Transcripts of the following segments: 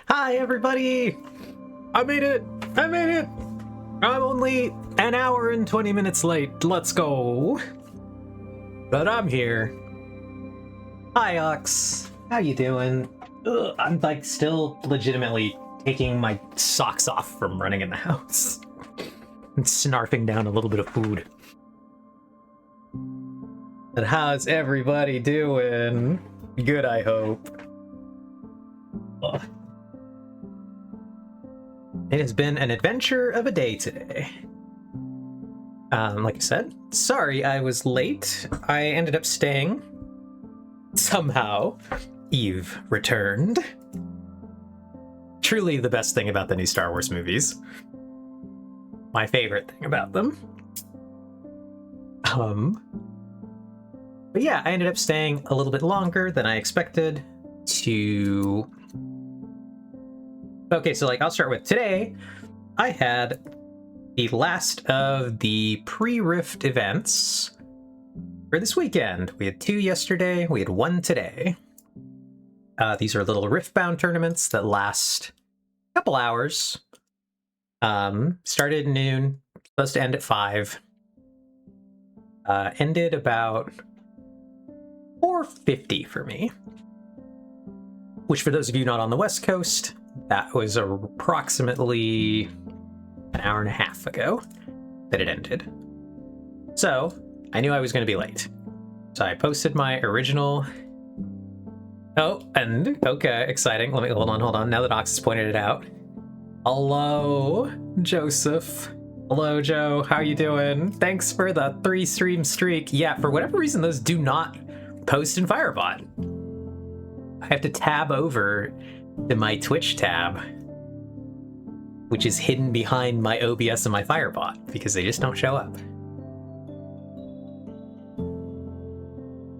Hi, everybody! I made it! I made it! I'm only an hour and 20 minutes late. Let's go! But I'm here. Hi, Ox. How you doing? Ugh, I'm like still legitimately taking my socks off from running in the house. And snarfing down a little bit of food. But how's everybody doing? Good, I hope. Ugh. It has been an adventure of a day today. Like I said, sorry I was late. I ended up staying. Somehow, Eve returned. Truly the best thing about the new Star Wars movies. My favorite thing about them. But yeah, I ended up staying a little bit longer than I expected to... Okay, so I'll start with today. I had the last of the pre-Rift events for this weekend. We had 2 yesterday, we had 1 today. These are little Rift-bound tournaments that last a couple hours. Started at noon, supposed to end at 5. Ended about 4:50 for me. Which, for those of you not on the West Coast, that was approximately an hour and a half ago that it ended. So, I knew I was going to be late. So I posted my original... Oh, and, okay, exciting. Let me, hold on. Now that Ox has pointed it out. Hello, Joseph. Hello, Joe. How you doing? Thanks for the 3-stream streak. Yeah, for whatever reason, those do not post in Firebot. I have to tab over to my Twitch tab, which is hidden behind my OBS and my Firebot, because they just don't show up.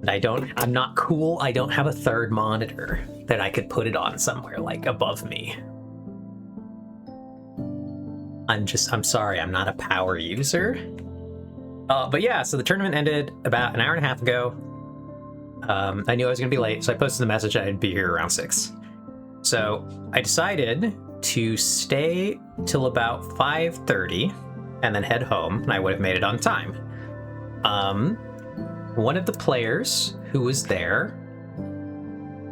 And I'm not cool, I don't have a third monitor that I could put it on somewhere, above me. I'm sorry, I'm not a power user. But yeah, so the tournament ended about an hour and a half ago. I knew I was gonna be late, so I posted the message I'd be here around 6. So I decided to stay till about 5:30 and then head home, and I would have made it on time. One of the players who was there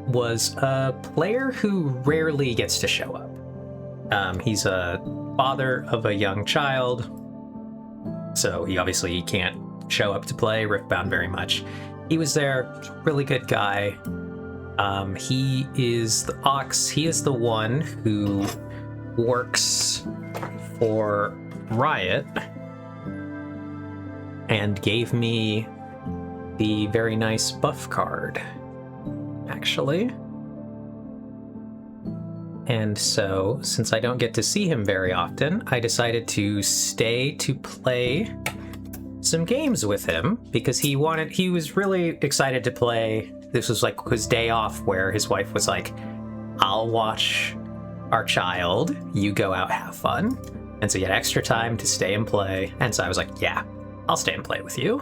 was a player who rarely gets to show up. He's a father of a young child, so he obviously can't show up to play Riftbound very much. He was there, really good guy. He is the Ox. He is the one who works for Riot and gave me the very nice buff card, actually. And so, since I don't get to see him very often, I decided to stay to play some games with him, because he was really excited to play. This was his day off, where his wife was like, I'll watch our child, you go out, have fun. And so he had extra time to stay and play. And so I was like, yeah, I'll stay and play with you.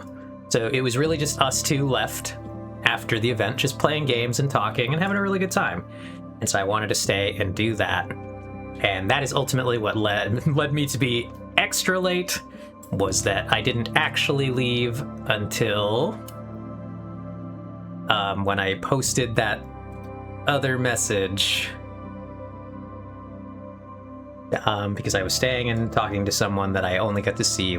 So it was really just us two left after the event, just playing games and talking and having a really good time. And so I wanted to stay and do that. And that is ultimately what led me to be extra late, was that I didn't actually leave until when I posted that other message. Because I was staying and talking to someone that I only got to see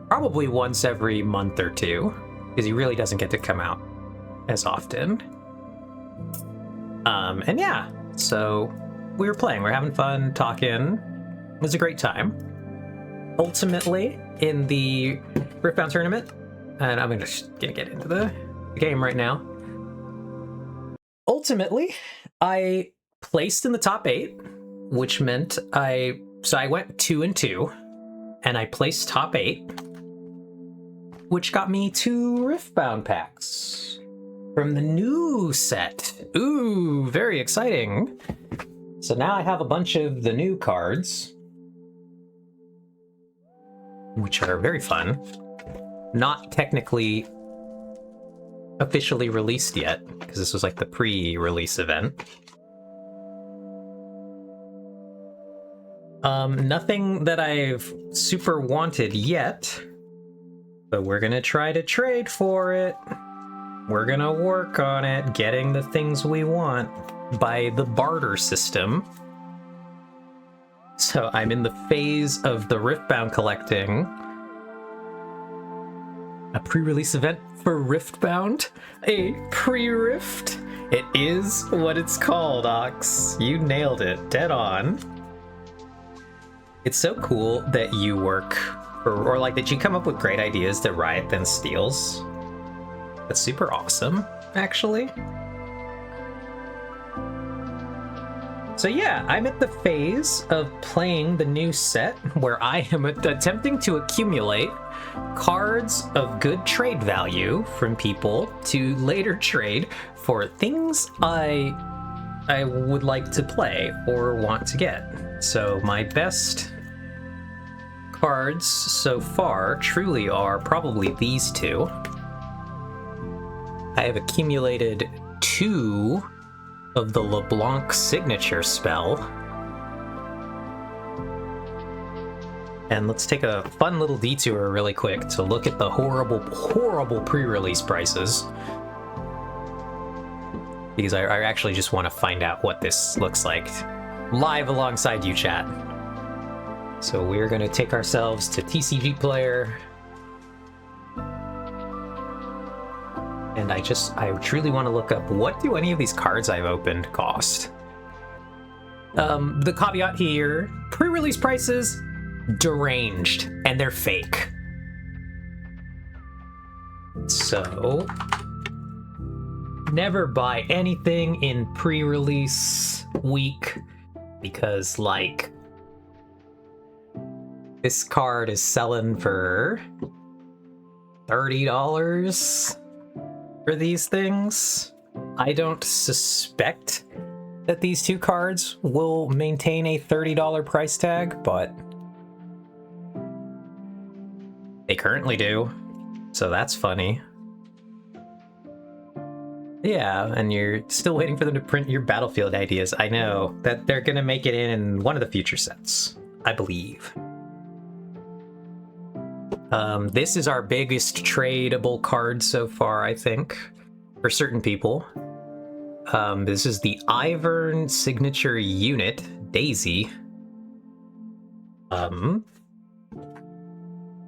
probably once every month or 2, because he really doesn't get to come out as often. And yeah, so we were playing, we're having fun, talking. It was a great time. Ultimately, in the Riftbound tournament, and I'm gonna get into the game right now. Ultimately, I placed in the top 8, which meant I went 2-2, and I placed top 8, which got me 2 Riftbound packs from the new set. Ooh, very exciting. So now I have a bunch of the new cards, which are very fun. Not technically officially released yet, because this was like the pre-release event. Nothing that I've super wanted yet, but we're gonna try to trade for it. We're gonna work on it, getting the things we want by the barter system. So I'm in the phase of the Riftbound collecting. A pre-release event for Riftbound? A pre-rift? It is what it's called, Ox. You nailed it, dead on. It's so cool that you work for, or like that you come up with great ideas that Riot then steals. That's super awesome, actually. So yeah, I'm at the phase of playing the new set where I am attempting to accumulate cards of good trade value from people to later trade for things I would like to play or want to get. So my best cards so far truly are probably these two. I have accumulated 2 of the LeBlanc signature spell. And let's take a fun little detour really quick to look at the horrible, horrible pre-release prices. Because I actually just want to find out what this looks like live alongside you, chat. So we're going to take ourselves to TCG Player. And I truly want to look up, what do any of these cards I've opened cost? The caveat here, pre-release prices, deranged, and they're fake. So, never buy anything in pre-release week, because, like, this card is selling for $30 for these things. I don't suspect that these 2 cards will maintain a $30 price tag, but they currently do, so that's funny. Yeah, and you're still waiting for them to print your Battlefield ideas. I know that they're gonna make it in one of the future sets, I believe. This is our biggest tradable card so far, I think, for certain people. This is the Ivern signature unit, Daisy.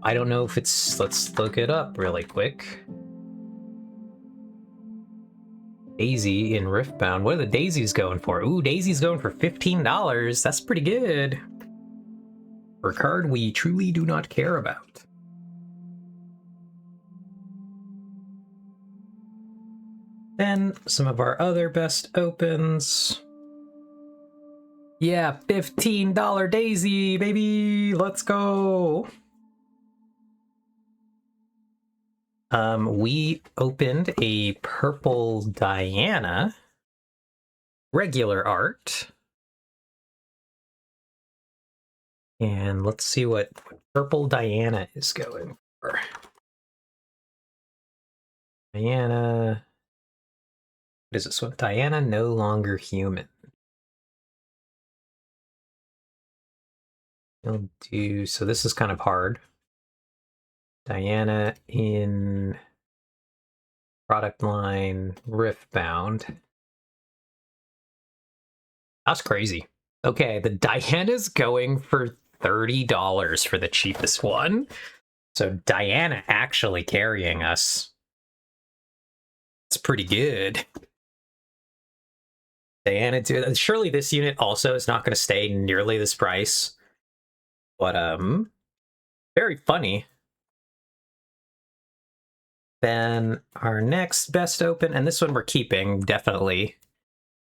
I don't know if it's... Let's look it up really quick. Daisy in Riftbound. What are the Daisies going for? Ooh, Daisy's going for $15. That's pretty good. For a card we truly do not care about. Then some of our other best opens. Yeah, $15 Daisy, baby! Let's go! We opened a purple Diana regular art. And let's see what purple Diana is going for. Diana... What is this one? Diana no longer human. We'll do... So this is kind of hard. Diana in product line Riftbound. That's crazy. Okay, the Diana's going for $30 for the cheapest one. So Diana actually carrying us. It's pretty good. Diana, surely this unit also is not going to stay nearly this price. But, very funny. Then our next best open, and this one we're keeping, definitely,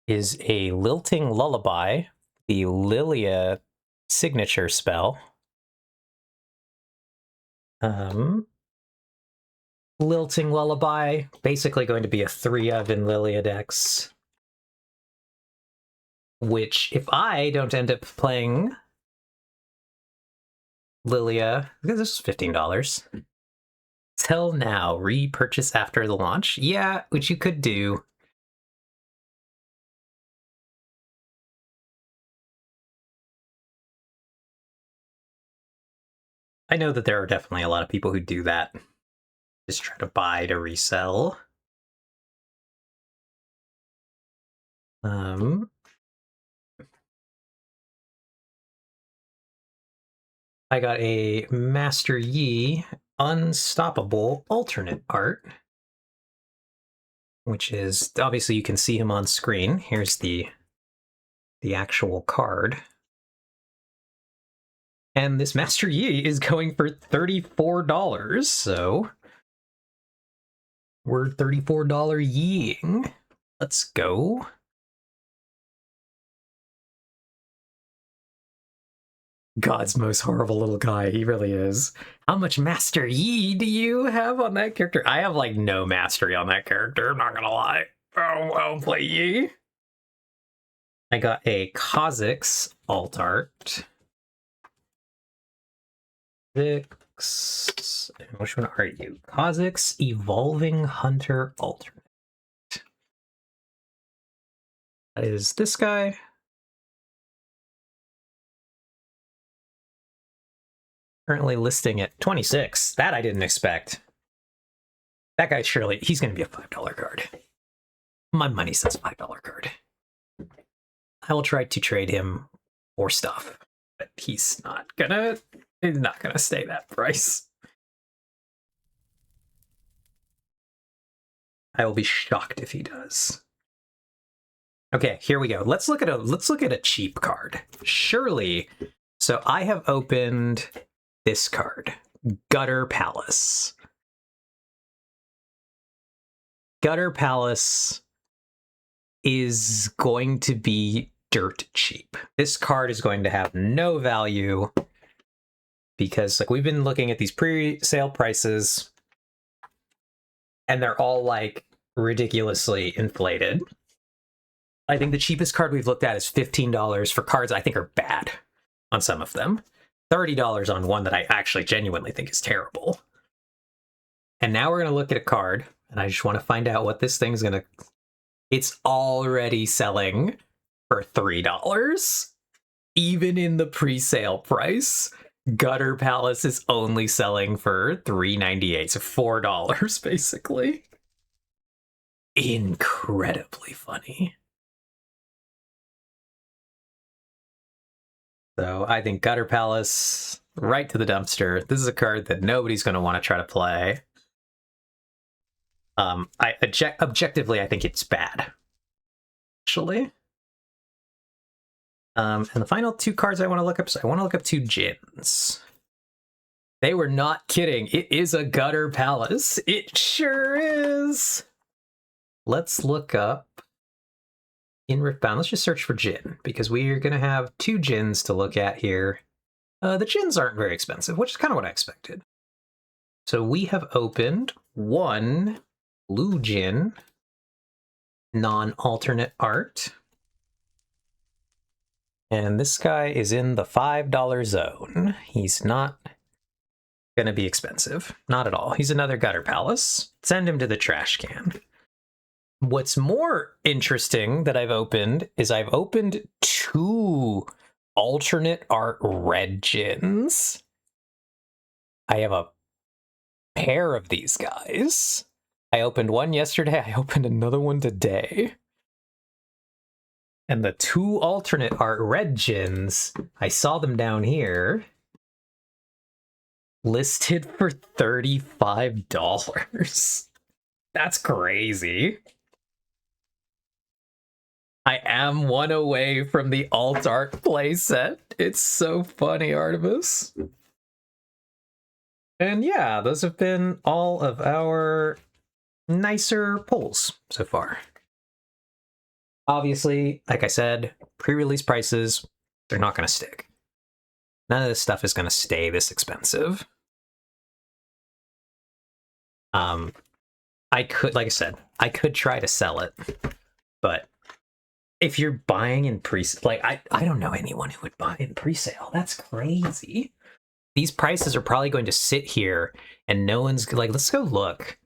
is a Lilting Lullaby, the Lilia signature spell. Lilting Lullaby, basically going to be a 3-of in Lilia decks. Which, if I don't end up playing Lilia, because this is $15. Tell now, repurchase after the launch. Yeah, which you could do. I know that there are definitely a lot of people who do that. Just try to buy to resell. I got a Master Yi Unstoppable alternate art, which is obviously you can see him on screen. Here's the actual card. And this Master Yi is going for $34, so we're $34 Yi-ing. Let's go. God's most horrible little guy. He really is. How much Master Yi do you have on that character? I have, like, no mastery on that character. I'm not gonna lie. Oh, I'll play Yi. I got a Kha'Zix alt art. Which one are you? Kha'Zix Evolving Hunter alternate. That is this guy. Currently listing at 26. That I didn't expect. That guy surely, he's going to be a $5 card. My money says $5 card. I will try to trade him for stuff, but he's not gonna stay that price. I will be shocked if he does. Okay, here we go. Let's look at a cheap card. Surely. So I have opened this card, Gutter Palace. Gutter Palace is going to be dirt cheap. This card is going to have no value because, like, we've been looking at these pre-sale prices and they're all, like, ridiculously inflated. I think the cheapest card we've looked at is $15 for cards I think are bad on some of them. $30 on one that I actually genuinely think is terrible. And now we're going to look at a card, and I just want to find out what this thing's going to... It's already selling for $3. Even in the pre-sale price, Gutter Palace is only selling for $3.98, so $4 basically. Incredibly funny. So I think Gutter Palace, right to the dumpster. This is a card that nobody's going to want to try to play. Objectively, I think it's bad, actually. And the final two cards I want to look up, so I want to look up two Jins. They were not kidding. It is a Gutter Palace. It sure is. Let's look up in Riftbound. Let's just search for Jin, because we are going to have two Jins to look at here. The Jins aren't very expensive, which is kind of what I expected. So we have opened one blue Jin, non-alternate art. And this guy is in the $5 zone. He's not going to be expensive. Not at all. He's another Gutter Palace. Send him to the trash can. What's more interesting that I've opened is I've opened two alternate art red Jins. I have a pair of these guys. I opened one yesterday. I opened another one today. And the two alternate art red Jins, I saw them down here, listed for $35. That's crazy. I am one away from the alt art playset. It's so funny, Artemis. And yeah, those have been all of our nicer pulls so far. Obviously, like I said, pre-release prices, they're not going to stick. None of this stuff is going to stay this expensive. I could, like I said, I could try to sell it, but if you're buying in pre, like I don't know anyone who would buy in pre-sale. That's crazy. these prices are probably going to sit here and no one's like, let's go look.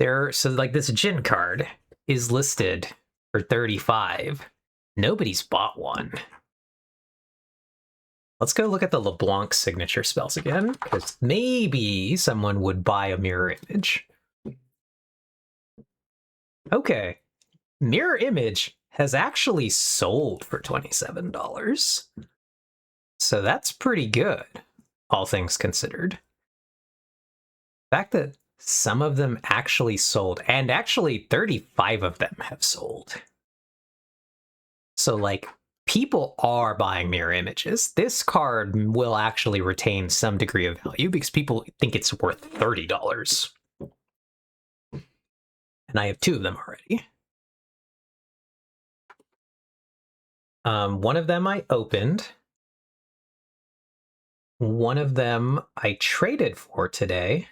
So like this Jin card is listed for 35. Nobody's bought one. Let's go look at the LeBlanc signature spells again, because maybe someone would buy a mirror image. Okay. Mirror image has actually sold for $27. So that's pretty good, all things considered. The fact that some of them actually sold, and actually 35 of them have sold. So like, people are buying mirror images. This card will actually retain some degree of value because people think it's worth $30. And I have 2 of them already. One of them I opened. One of them I traded for today.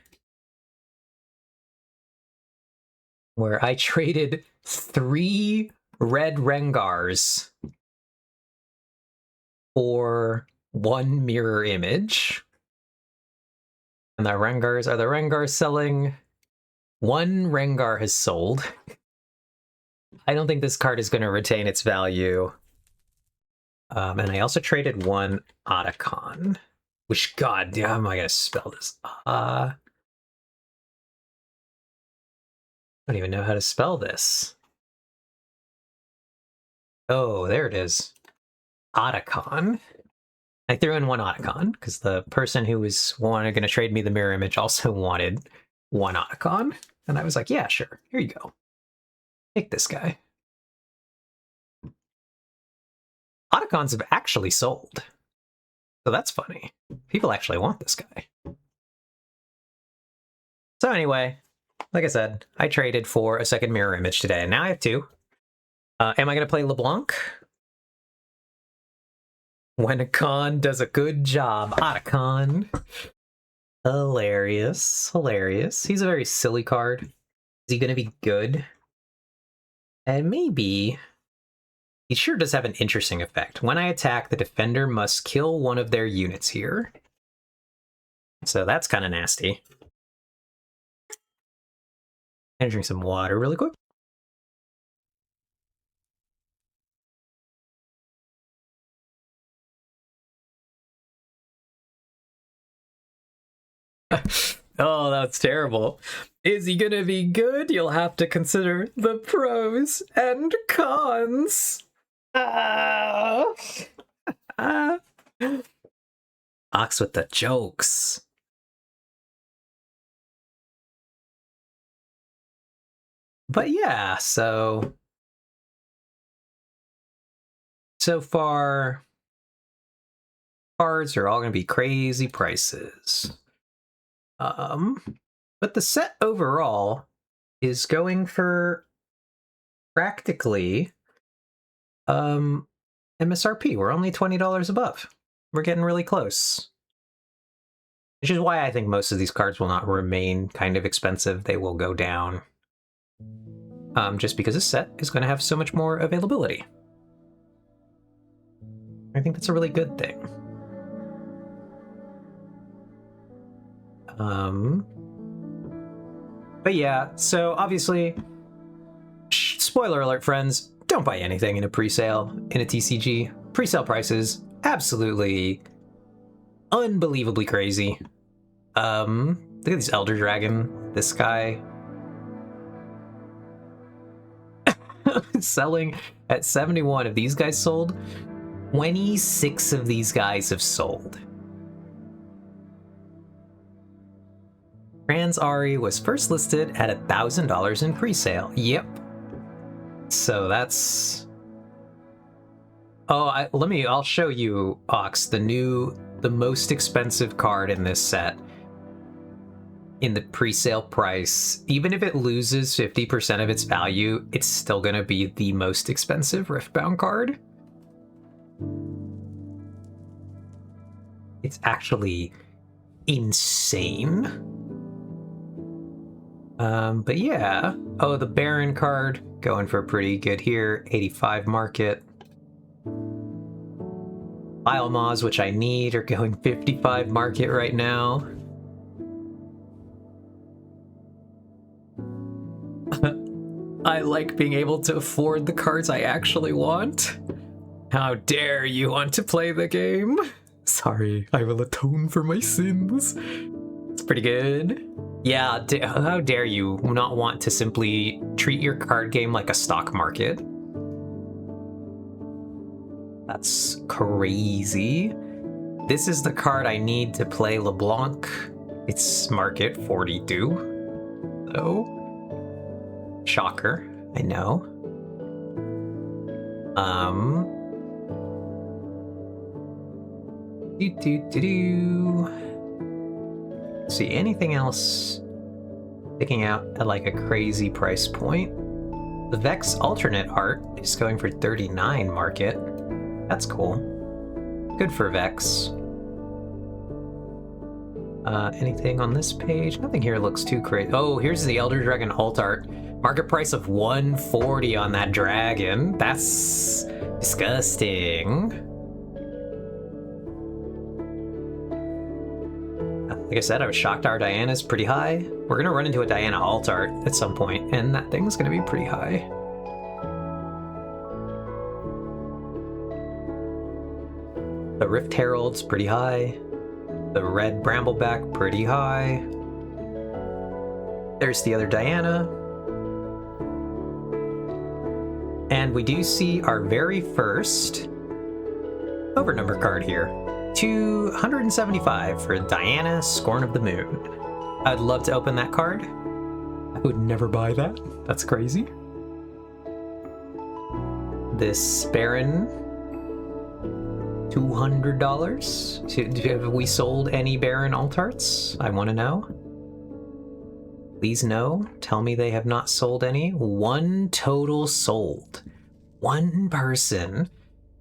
Where I traded 3 red Rengars for 1 mirror image. And the Rengars are the Rengars selling. 1 Rengar has sold. I don't think this card is going to retain its value. And I also traded 1 Otacon. Which, god damn, how am I going to spell this? I don't even know how to spell this. Oh, there it is. Otacon. I threw in 1 Otacon, because the person who was going to trade me the mirror image also wanted 1 Otacon. And I was like, yeah, sure. Here you go. Take this guy. Otacons have actually sold. So that's funny. People actually want this guy. So anyway, like I said, I traded for a second mirror image today, and now I have 2. Am I going to play LeBlanc? When a con does a good job. Otacon. Hilarious. Hilarious. He's a very silly card. Is he going to be good? And maybe... He sure does have an interesting effect. When I attack, the defender must kill one of their units here. So that's kind of nasty. And drink some water really quick. Oh, that's terrible. Is he gonna be good? You'll have to consider the pros and cons. Ox with the jokes. But yeah, so far, cards are all going to be crazy prices. But the set overall is going for practically MSRP. We're only $20 above. We're getting really close. Which is why I think most of these cards will not remain kind of expensive. They will go down. Just because this set is going to have so much more availability. I think that's a really good thing. But yeah, so obviously, spoiler alert, friends, don't buy anything in a pre-sale in a TCG. Pre-sale prices, absolutely unbelievably crazy. Look at this Elder Dragon, this guy. Selling at 71. If these guys sold, 26 of these guys have sold. Trans Ari was first listed at $1,000 in pre-sale. Yep. So that's... Oh, I'll show you, Ox, the most expensive card in this set. In the pre-sale price, even if it loses 50% of its value, it's still going to be the most expensive Riftbound card. It's actually insane. But yeah. Oh, the Baron card going for pretty good here. 85 market. Bile Moths, which I need, are going 55 market right now. I like being able to afford the cards I actually want. How dare you want to play the game? Sorry, I will atone for my sins. It's pretty good. Yeah, how dare you not want to simply treat your card game like a stock market? That's crazy. This is the card I need to play LeBlanc. It's market 42. So, shocker, I know. See anything else sticking out at like a crazy price point? The Vex alternate art is going for 39 market. That's cool. Good for Vex. Anything on this page? Nothing here looks too crazy. Oh, here's the Elder Dragon alt art. Market price of 140 on that dragon. That's disgusting. Like I said, I was shocked our Diana's pretty high. We're gonna run into a Diana alt art at some point, and that thing's gonna be pretty high. The Rift Herald's pretty high. The Red Brambleback, pretty high. There's the other Diana. And we do see our very first overnumber card here. 275 for Diana, Scorn of the Moon. I'd love to open that card. I would never buy that. That's crazy. This Baron, $200. Have we sold any Baron alt arts? I want to know. Please no. Tell me they have not sold any. One total sold. One person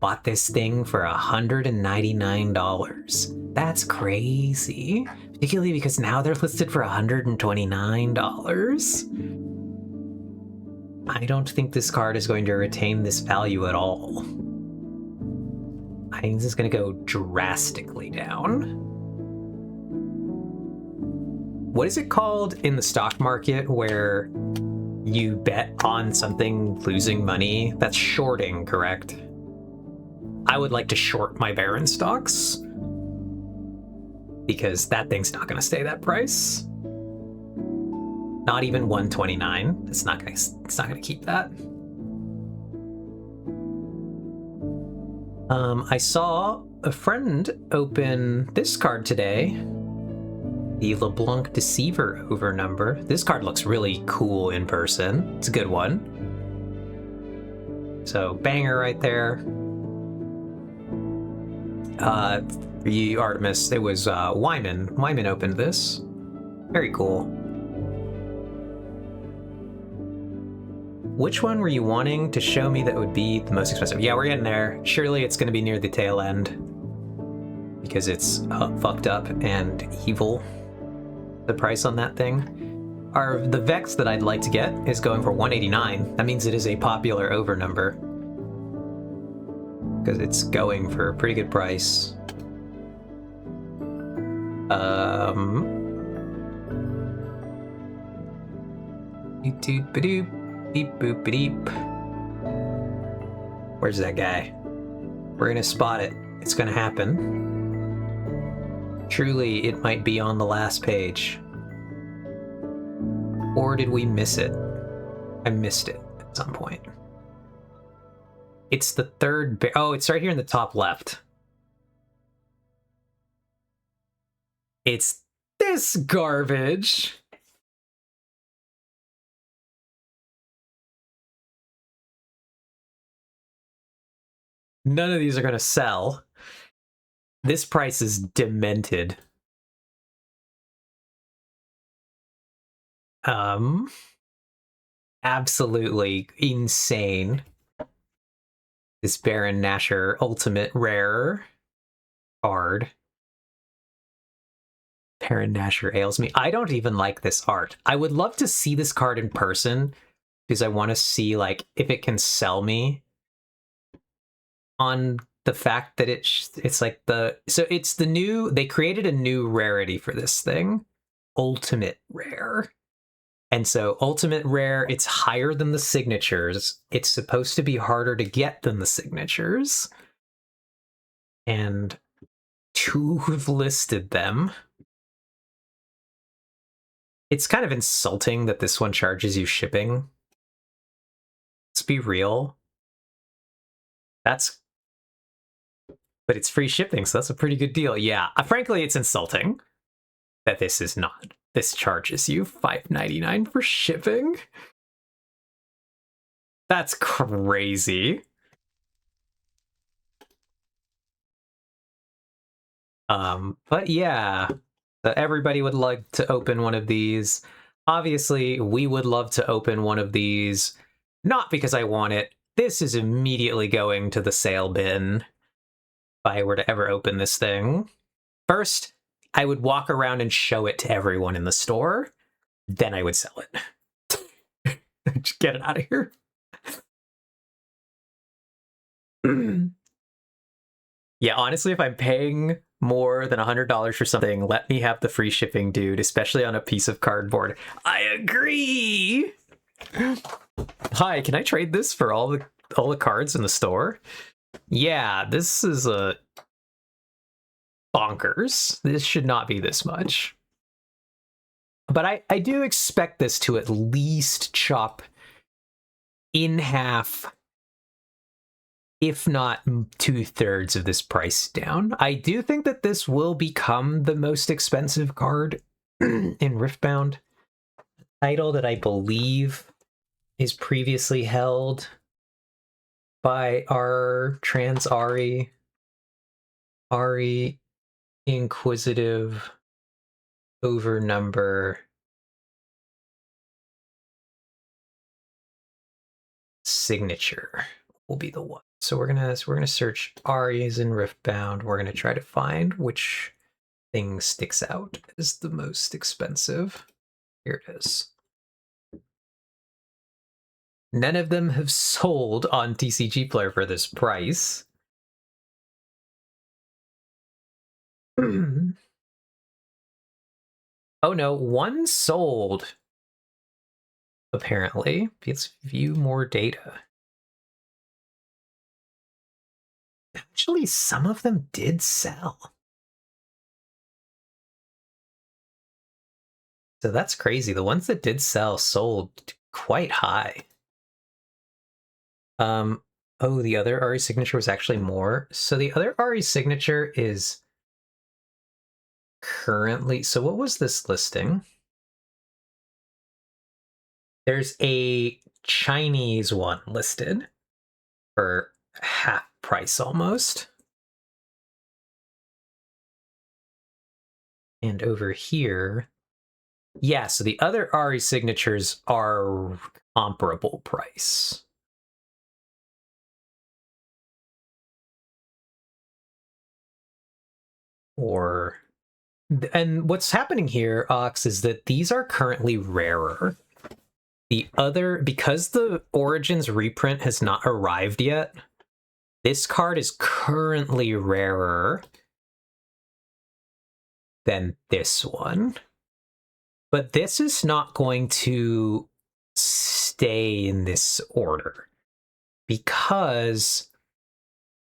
bought this thing for $199. That's crazy. Particularly because now they're listed for $129. I don't think this card is going to retain this value at all. I think this is going to go drastically down. What is it called in the stock market where you bet on something losing money? That's shorting, correct? I would like to short my Baron stocks because that thing's not going to stay that price. Not even 129. It's not going to keep that. I saw a friend open this card today. The LeBlanc Deceiver overnumber. This card looks really cool in person. It's a good one. So, banger right there. The Artemis, it was Wyman. Wyman opened this. Very cool. Which one were you wanting to show me that would be the most expensive? Yeah, we're getting there. Surely it's going to be near the tail end. Because it's fucked up and evil. The price on that thing. The Vex that I'd like to get is going for 189. That means it is a popular overnumber. Because it's going for a pretty good price. Doop-doop-a-doop. Beep-boop-a-deep. Where's that guy? We're gonna spot it. It's gonna happen. Truly, it might be on the last page. Or did we miss it? I missed it at some point. It's the third... Oh, it's right here in the top left. It's this garbage. None of these are going to sell. This price is demented. Absolutely insane. This Baron Nashor Ultimate Rare card. Baron Nashor ails me. I don't even like this art. I would love to see this card in person because I want to see like if it can sell me on the fact that it's like it's the new, they created a new rarity for this thing, ultimate rare. And so ultimate rare, it's higher than the signatures. It's supposed to be harder to get than the signatures. And to have listed them, it's kind of insulting that this one charges you shipping. Let's be real. But it's free shipping, so that's a pretty good deal. Yeah, frankly, it's insulting that this charges you $5.99 for shipping. That's crazy. But yeah, everybody would like to open one of these. Obviously, we would love to open one of these, not because I want it. This is immediately going to the sale bin if I were to ever open this thing. First, I would walk around and show it to everyone in the store. Then I would sell it. Just get it out of here. Yeah, honestly, if I'm paying more than $100 for something, let me have the free shipping, dude, especially on a piece of cardboard. I agree! Hi, can I trade this for all the cards in the store? Yeah, this is a bonkers. This should not be this much. But I do expect this to at least chop in half, if not 2/3 of this price down. I do think that this will become the most expensive card in Riftbound. Title that I believe is previously held by our trans Ari Inquisitive Overnumber Signature will be the one. So we're gonna search Ari's in Riftbound. We're gonna try to find which thing sticks out as the most expensive. Here it is. None of them have sold on TCG Player for this price. Oh no, one sold. Apparently. Let's view more data. Actually, some of them did sell. So that's crazy. The ones that did sell sold quite high. Oh, the other Ari signature was actually more. So the other Ari signature is currently, so what was this listing? There's a Chinese one listed for half price almost. And over here, yeah, so the other Ari signatures are comparable price. And what's happening here, Ox, is that these are currently rarer. Because the Origins reprint has not arrived yet, this card is currently rarer than this one. But this is not going to stay in this order, because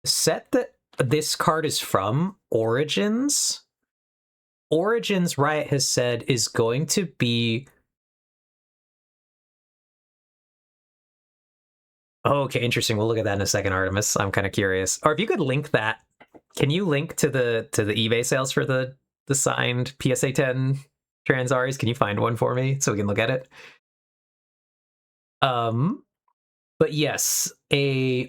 the set that this card is from, Origins, Riot has said, is going to be... Oh, okay, interesting. We'll look at that in a second, Artemis. I'm kind of curious. Or if you could link that, can you link to the eBay sales for the signed PSA 10 Trans Aries? Can you find one for me so we can look at it? But yes, yeah,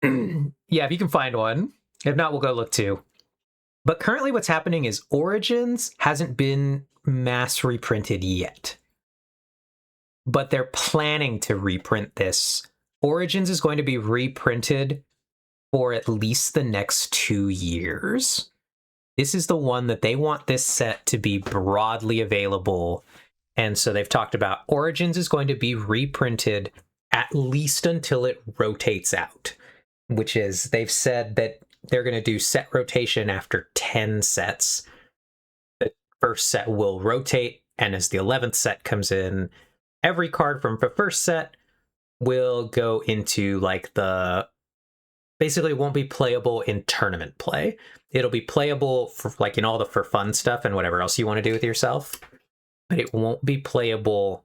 if you can find one. If not, we'll go look too. But currently what's happening is Origins hasn't been mass reprinted yet. But they're planning to reprint this. Origins is going to be reprinted for at least the next 2 years. This is the one that they want this set to be broadly available. And so they've talked about Origins is going to be reprinted at least until it rotates out. which is they've said that they're going to do set rotation after 10 sets. The first set will rotate, and as the 11th set comes in, every card from the first set will go into like the... Basically, it won't be playable in tournament play. It'll be playable for like in all the for fun stuff and whatever else you want to do with yourself, but it won't be playable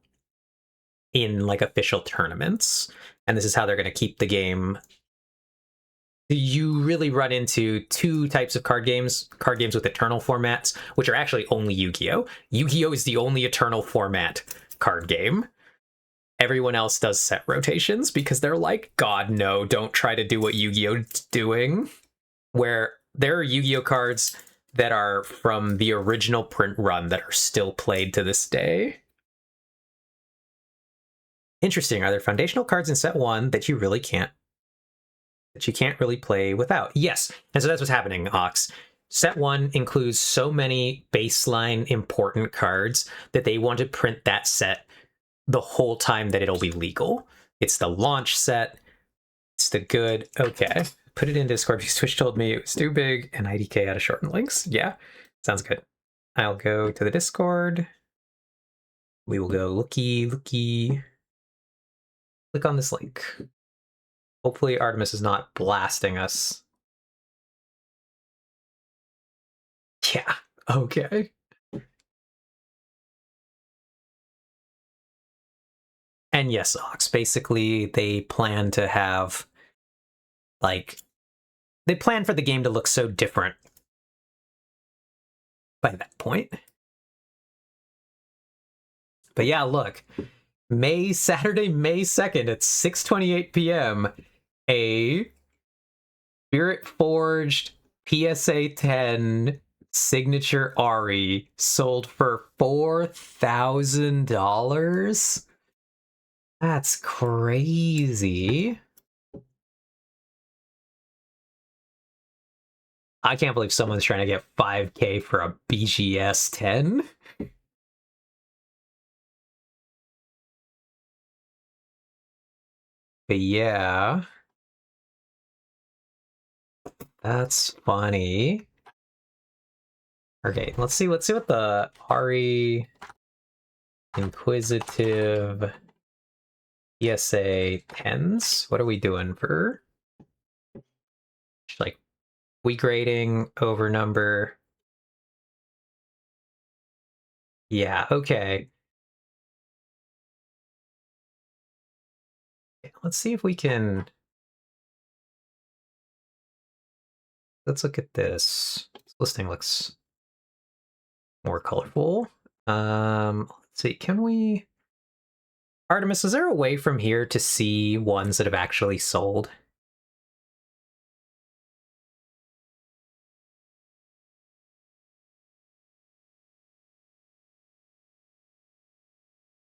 in like official tournaments. And this is how they're going to keep the game. You really run into two types of card games with eternal formats, which are actually only Yu-Gi-Oh! Yu-Gi-Oh! Is the only eternal format card game. Everyone else does set rotations because they're like, God, no, don't try to do what Yu-Gi-Oh's doing. Where there are Yu-Gi-Oh! Cards that are from the original print run that are still played to this day. Interesting. Are there foundational cards in set 1 that you can't really play without? Yes. And so that's what's happening, Ox. Set 1 includes so many baseline important cards that they want to print that set the whole time that it'll be legal. It's the launch set. It's the good... Okay. Put it in Discord because Twitch told me it was too big and IDK had to shorten links. Yeah. Sounds good. I'll go to the Discord. We will go looky. Click on this link. Hopefully Artemis is not blasting us. Yeah, okay. And yes, Ox, basically they plan to have, like, they plan for the game to look so different by that point. But yeah, look. Saturday, May 2nd at 6:28 p.m. a Spirit Forged PSA 10 signature Ari sold for $4,000. That's crazy. I can't believe someone's trying to get $5K for a BGS 10. But yeah, that's funny. Okay, let's see what the Ari Inquisitive PSA 10s. What are we doing for? Like week rating, over number. Yeah, okay. Let's see if we can... Let's look at this. This listing looks more colorful. Let's see, can we... Artemis, is there a way from here to see ones that have actually sold?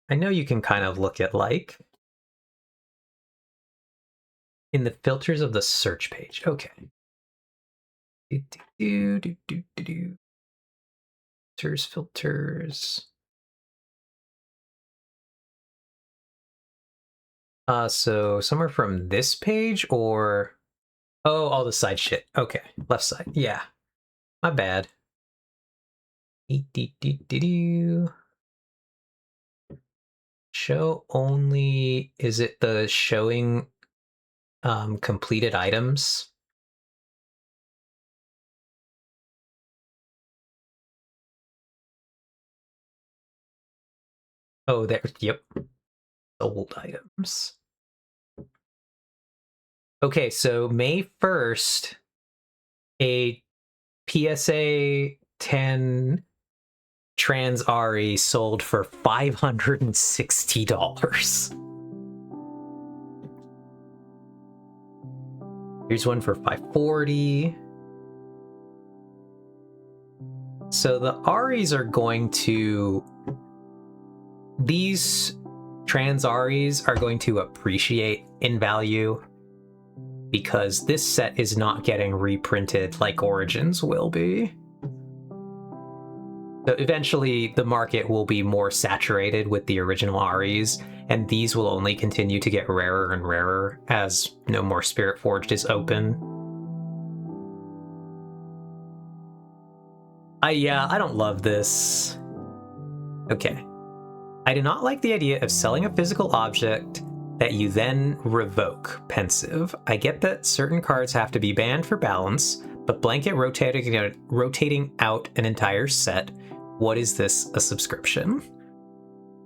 I know you can kind of look at, like, in the filters of the search page. Okay. Filters. So somewhere from this page or... Oh, all the side shit. Okay, left side. Yeah, my bad. Show only... Is it the showing completed items? Oh, there. Yep. Sold items. Okay, so May 1st, a PSA 10 Trans Ari sold for $560. Here's one for $540. So the Aris are going to... These Trans Aris are going to appreciate in value because this set is not getting reprinted like Origins will be. So eventually the market will be more saturated with the original Aries, and these will only continue to get rarer and rarer as No More Spirit Forged is open. Yeah, I don't love this. Okay. I do not like the idea of selling a physical object that you then revoke. Pensive. I get that certain cards have to be banned for balance, but blanket rotating out an entire set. What is this, a subscription?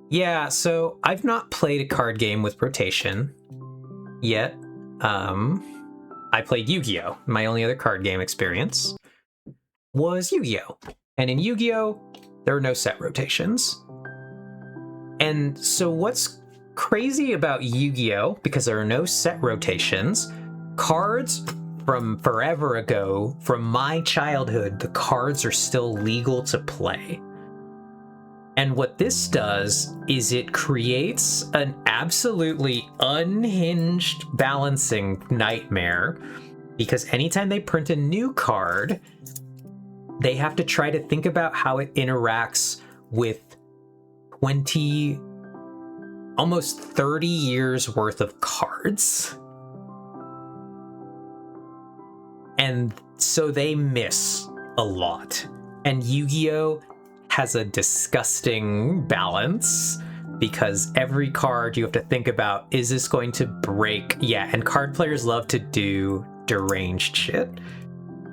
Yeah, so I've not played a card game with rotation yet. I played Yu-Gi-Oh! My only other card game experience was Yu-Gi-Oh! And in Yu-Gi-Oh! There are no set rotations. And so what's crazy about Yu-Gi-Oh!, because there are no set rotations, cards from forever ago, from my childhood, the cards are still legal to play. And what this does is it creates an absolutely unhinged balancing nightmare, because anytime they print a new card, they have to try to think about how it interacts with 20, almost 30 years worth of cards. And so they miss a lot. And Yu-Gi-Oh! Has a disgusting balance, because every card you have to think about, is this going to break? Yeah, and card players love to do deranged shit.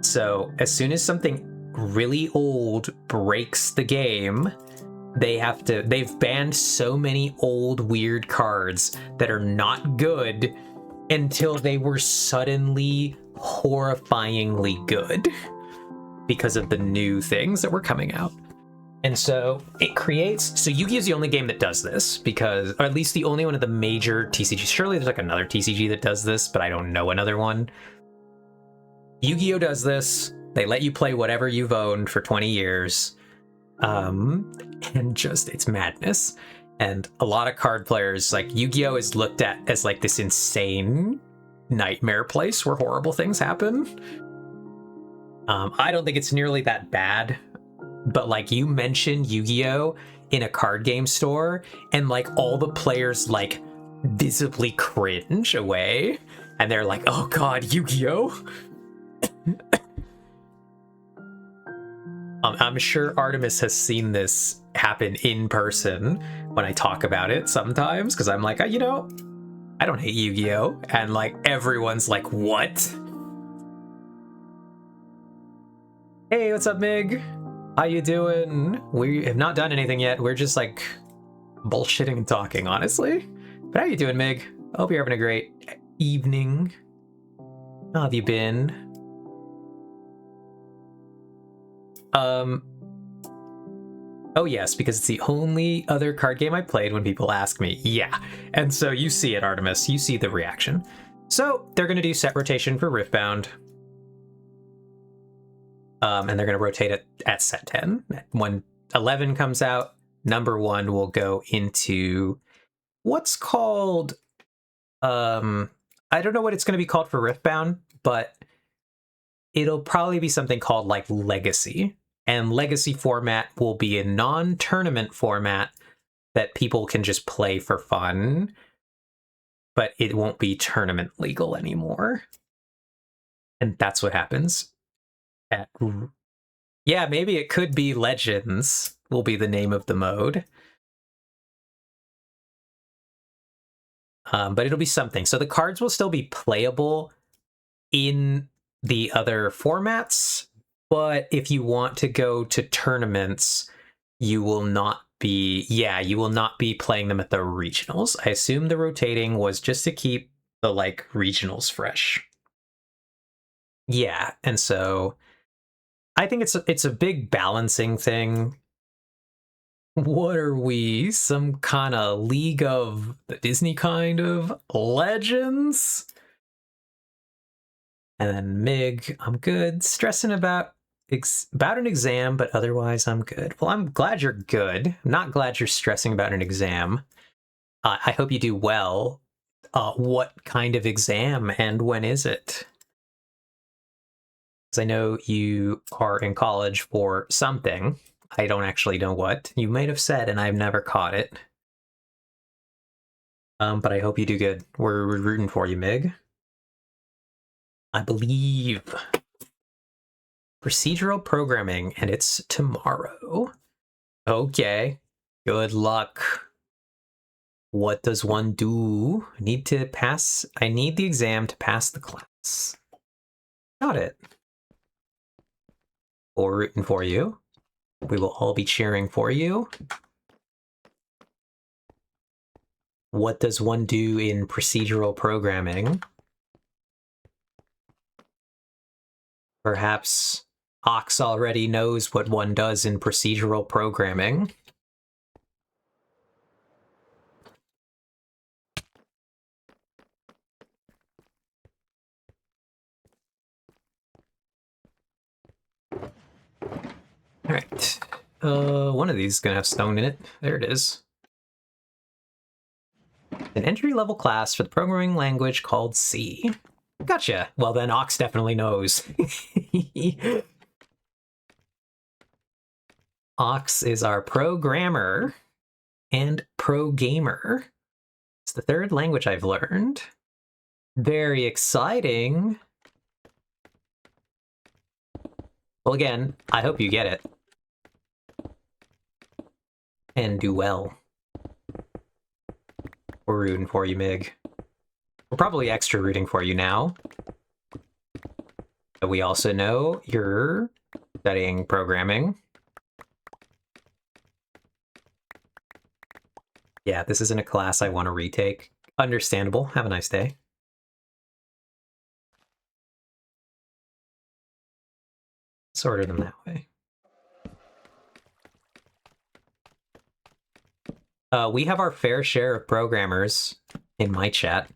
So as soon as something really old breaks the game, they've banned so many old weird cards that are not good until they were suddenly horrifyingly good because of the new things that were coming out. And so it creates, so Yu-Gi-Oh! Is the only game that does this, because, or at least the only one of the major TCGs. Surely there's like another TCG that does this, but I don't know another one. Yu-Gi-Oh! Does this. They let you play whatever you've owned for 20 years. And just, it's madness. And a lot of card players, like, Yu-Gi-Oh! Is looked at as like this insane nightmare place where horrible things happen. I don't think it's nearly that bad. But like, you mentioned Yu-Gi-Oh! In a card game store, and like all the players like visibly cringe away, and they're like, oh god, Yu-Gi-Oh! I'm sure Artemis has seen this happen in person when I talk about it sometimes, because I'm like, you know, I don't hate Yu-Gi-Oh! And like everyone's like, what? Hey, what's up, Mig? How you doing? We have not done anything yet. We're just like bullshitting and talking, honestly. But how you doing, Mig? I hope you're having a great evening. How have you been? Oh yes, because it's the only other card game I played when people ask me. Yeah. And so you see it, Artemis. You see the reaction. So they're gonna do set rotation for Riftbound. And they're going to rotate it at set 10. When 11 comes out, number 1 will go into what's called, I don't know what it's going to be called for Riftbound, but it'll probably be something called like Legacy. And Legacy format will be a non-tournament format that people can just play for fun, but it won't be tournament legal anymore. And that's what happens. Yeah, maybe it could be Legends will be the name of the mode. But it'll be something. So the cards will still be playable in the other formats, but if you want to go to tournaments, you will not be, you will not be playing them at the regionals. I assume the rotating was just to keep the like regionals fresh. Yeah, and so I think it's a big balancing thing. What are we? Some kind of League of the Disney kind of Legends? And then Mig, I'm good. Stressing about an exam, but otherwise I'm good. Well, I'm glad you're good. I'm not glad you're stressing about an exam. I hope you do well. What kind of exam and when is it? Because I know you are in college for something. I don't actually know what you might have said, and I've never caught it. But I hope you do good. We're rooting for you, Mig. I believe. Procedural programming, and it's tomorrow. Okay. Good luck. What does one do? I need the exam to pass the class. Got it. We're rooting for you. We will all be cheering for you. What does one do in procedural programming? Perhaps Ox already knows what one does in procedural programming. Alright. One of these is gonna have stone in it. There it is. An entry-level class for the programming language called C. Gotcha. Well, then Ox definitely knows. Ox is our programmer and pro gamer. It's the third language I've learned. Very exciting. Well, again, I hope you get it. And do well. We're rooting for you, Mig. We're probably extra rooting for you now. But we also know you're studying programming. Yeah, this isn't a class I want to retake. Understandable. Have a nice day. Let's order them that way. We have our fair share of programmers in my chat.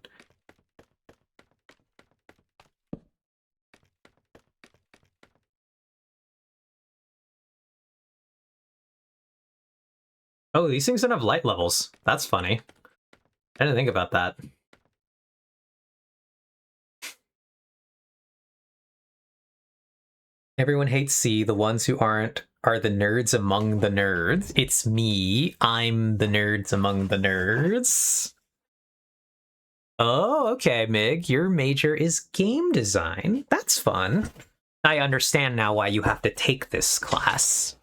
Oh, these things don't have light levels. That's funny. I didn't think about that. Everyone hates C. The ones who aren't are the nerds among the nerds. It's me. I'm the nerds among the nerds. Oh, okay, Mig. Your major is game design. That's fun. I understand now why you have to take this class.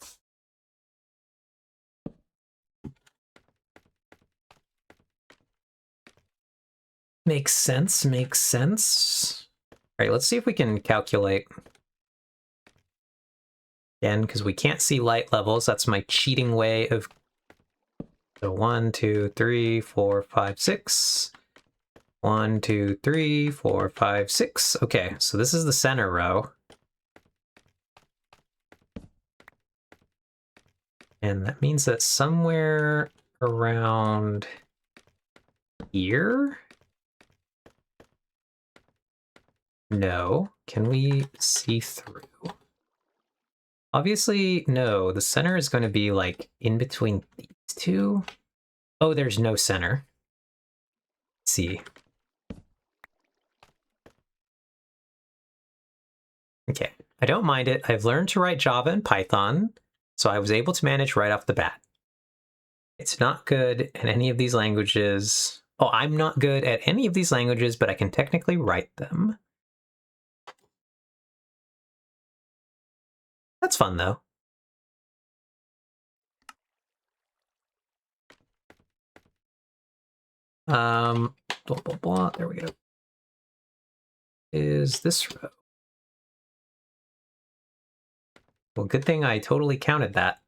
Makes sense, makes sense. All right, let's see if we can calculate. Again, because we can't see light levels, that's my cheating way of... So 1, 2, 3, 4, 5, 6. 1, 2, 3, 4, 5, 6. Okay, so this is the center row. And that means that somewhere around here? No. Can we see through? Obviously, no. The center is going to be, like, in between these two. Oh, there's no center. Let's see. Okay. I don't mind it. I've learned to write Java and Python, so I was able to manage right off the bat. It's not good at any of these languages. Oh, I'm not good at any of these languages, but I can technically write them. That's fun, though. Blah, blah, blah. There we go. Is this row? Well, good thing I totally counted that.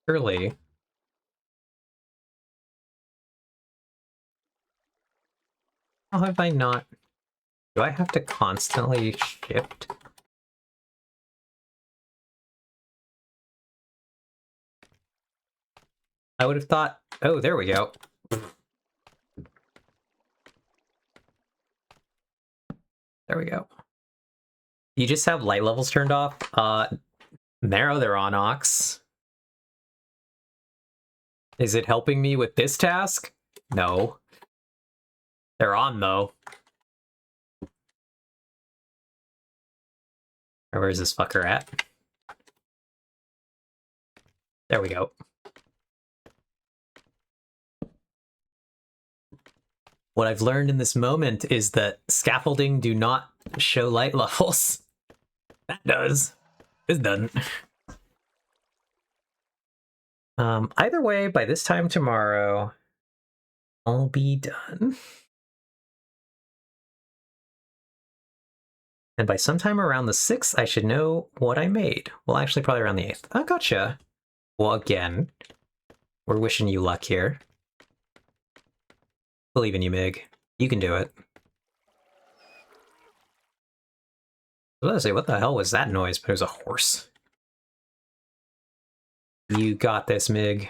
Surely. How have I not? Do I have to constantly shift? I would have thought... Oh, there we go. There we go. You just have light levels turned off? Narrow they're on, Ox. Is it helping me with this task? No. They're on, though. Where is this fucker at? There we go. What I've learned in this moment is that scaffolding do not show light levels. That does. This doesn't. Either way, by this time tomorrow, I'll be done. And by sometime around the 6th, I should know what I made. Well, actually, probably around the 8th. Oh, gotcha. Well, again, we're wishing you luck here. Believe in you, Mig. You can do it. I was gonna say, what the hell was that noise? But it was a horse. You got this, Mig.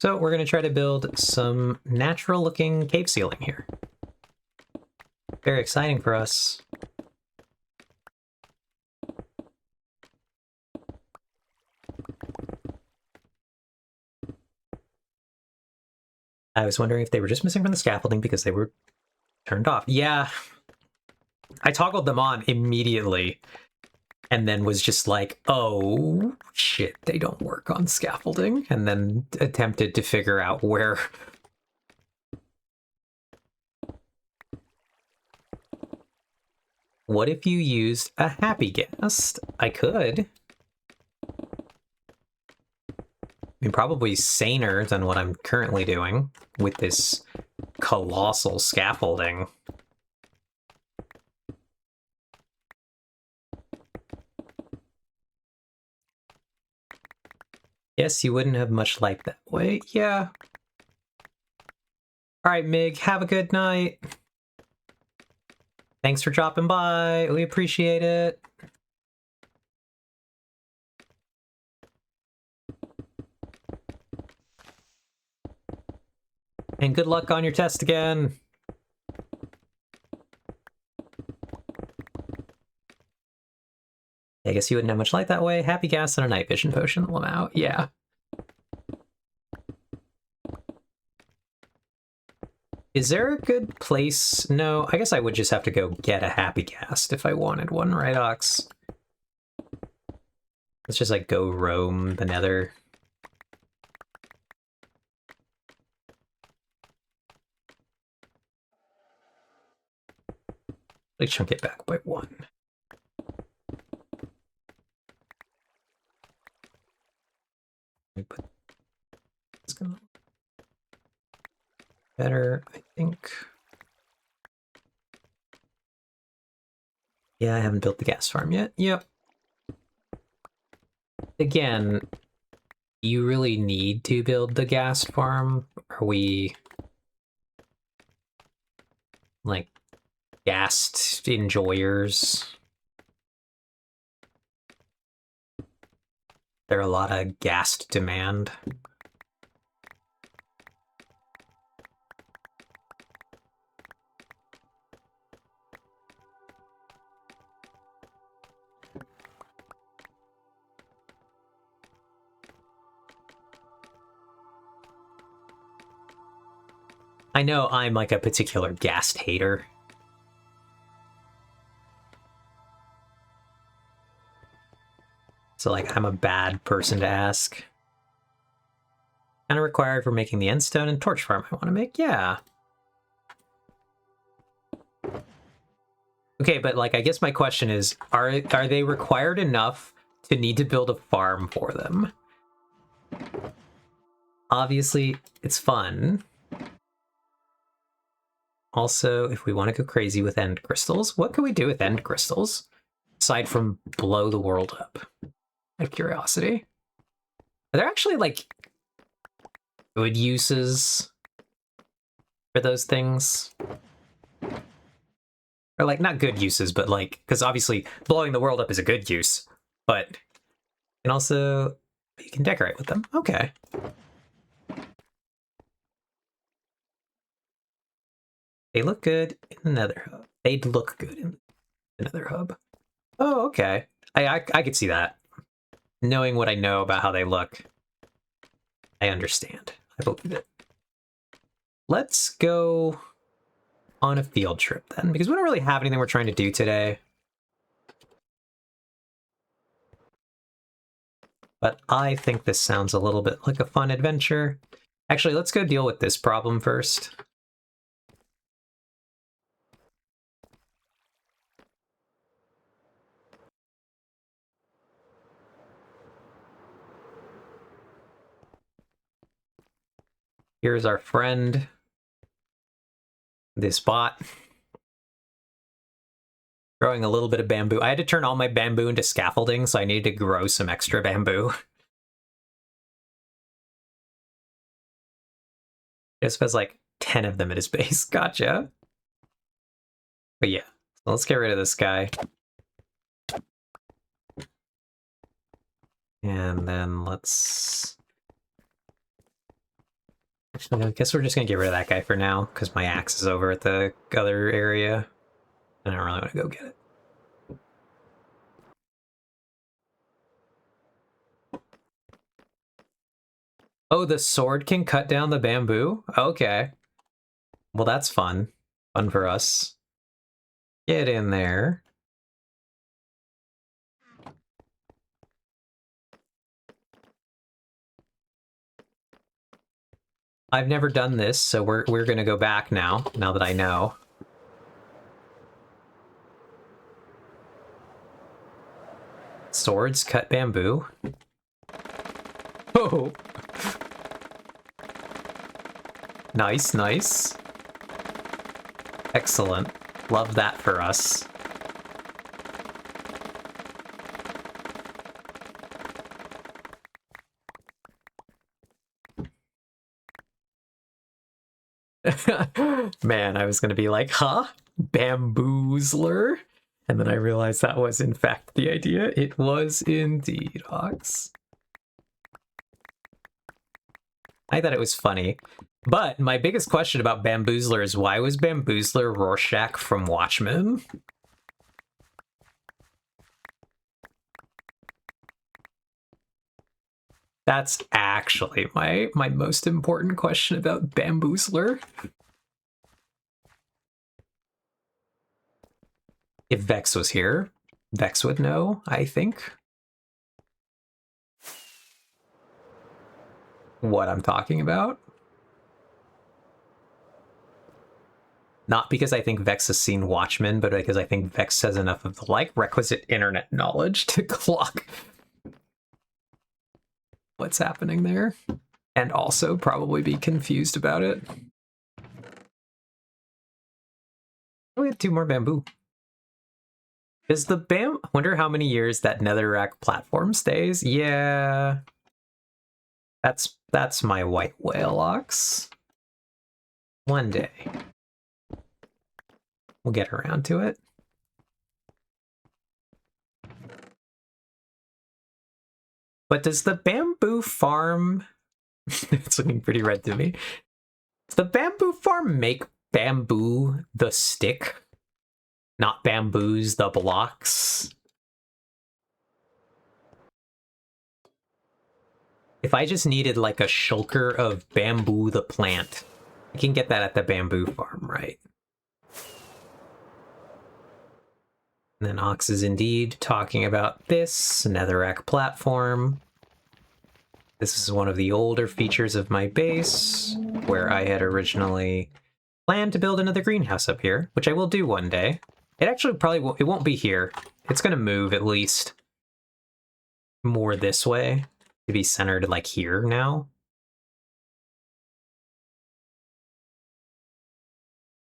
So we're going to try to build some natural-looking cave ceiling here. Very exciting for us. I was wondering if they were just missing from the scaffolding because they were turned off. Yeah. I toggled them on immediately and then was just like, oh, shit, they don't work on scaffolding. And then attempted to figure out where... What if you used a happy guest? I could. I mean, probably saner than what I'm currently doing with this colossal scaffolding. Yes, you wouldn't have much light that way. Yeah. All right, Mig, have a good night. Thanks for dropping by. We appreciate it. And good luck on your test again. I guess you wouldn't have much light that way. Happy gas and a night vision potion will out. Yeah. Is there a good place? No, I guess I would just have to go get a happy gas if I wanted one, right, Ox? Let's just, like, go roam the nether. Like, chunk it back by 1. It's gonna better, I think. Yeah, I haven't built the gas farm yet. Yep. Again, you really need to build the gas farm? Are we like gassed enjoyers? There are a lot of gassed demand. I know I'm like a particular gassed hater. So like I'm a bad person to ask. Kind of required for making the endstone and torch farm I want to make, yeah. Okay, but like I guess my question is, are they required enough to need to build a farm for them? Obviously, it's fun. Also, if we want to go crazy with end crystals, what can we do with end crystals? Aside from blow the world up. Out of curiosity. Are there actually, like, good uses for those things? Or, like, not good uses, but, like, because obviously blowing the world up is a good use, but and also you can decorate with them. Okay. They look good in the Nether hub. They'd look good in the Nether hub. Oh, okay. I could see that. Knowing what I know about how they look, I understand. I believe it. Let's go on a field trip then, because we don't really have anything we're trying to do today. But I think this sounds a little bit like a fun adventure. Actually, let's go deal with this problem first. Here's our friend, this bot. Growing a little bit of bamboo. I had to turn all my bamboo into scaffolding, so I needed to grow some extra bamboo. Just has like 10 of them at his base. Gotcha. But yeah, so let's get rid of this guy. And then let's... Actually, I guess we're just gonna get rid of that guy for now, because my axe is over at the other area. And I don't really want to go get it. Oh, the sword can cut down the bamboo? Okay. Well, that's fun. Fun for us. Get in there. I've never done this, so we're gonna go back now that I know. Swords cut bamboo. Oh! Nice, nice. Excellent. Love that for us. Man, I was gonna be like, huh? Bamboozler? And then I realized that was in fact the idea. It was indeed, Ox. I thought it was funny. But my biggest question about Bamboozler is why was Bamboozler Rorschach from Watchmen? That's actually my most important question about Bamboozler. If Vex was here, Vex would know, I think. What I'm talking about. Not because I think Vex has seen Watchmen, but because I think Vex has enough of the requisite internet knowledge to clock what's happening there. And also probably be confused about it. Oh, we have 2 more bamboo. Is the I wonder how many years that netherrack platform stays? Yeah. That's my white whale ox. One day. We'll get around to it. But does the bamboo farm... It's looking pretty red to me. Does the bamboo farm make bamboo the stick? Not bamboos the blocks? If I just needed like a shulker of bamboo the plant, I can get that at the bamboo farm, right? And then Ox is indeed talking about this netherrack platform. This is one of the older features of my base, where I had originally planned to build another greenhouse up here, which I will do one day. It actually probably it won't be here. It's going to move at least more this way to be centered like here now.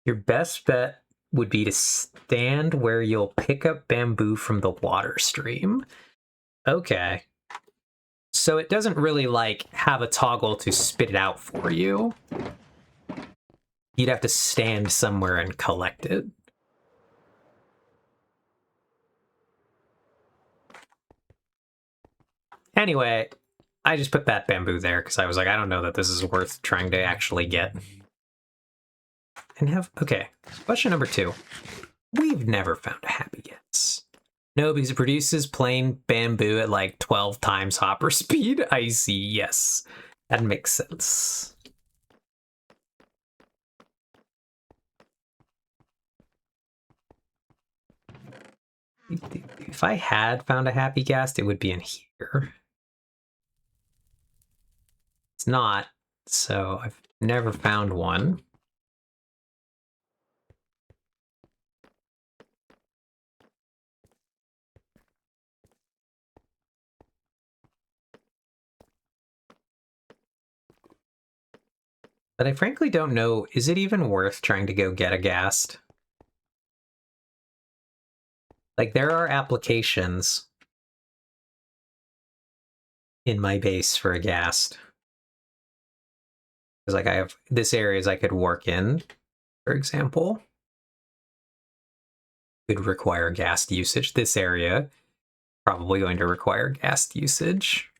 Your best bet would be to stand where you'll pick up bamboo from the water stream. Okay. So it doesn't really like have a toggle to spit it out for you. You'd have to stand somewhere and collect it. Anyway, I just put that bamboo there because I was like, I don't know that this is worth trying to actually get. and have... Okay, question number 2. We've never found a happy gas. No, because it produces plain bamboo at like 12 times hopper speed. I see, yes. That makes sense. If I had found a happy gas, it would be in here. It's not, so I've never found one. But I frankly don't know, is it even worth trying to go get a ghast? Like, there are applications in my base for a ghast. Because, like, I have this areas I could work in, for example. Could require ghast usage. This area, probably going to require ghast usage.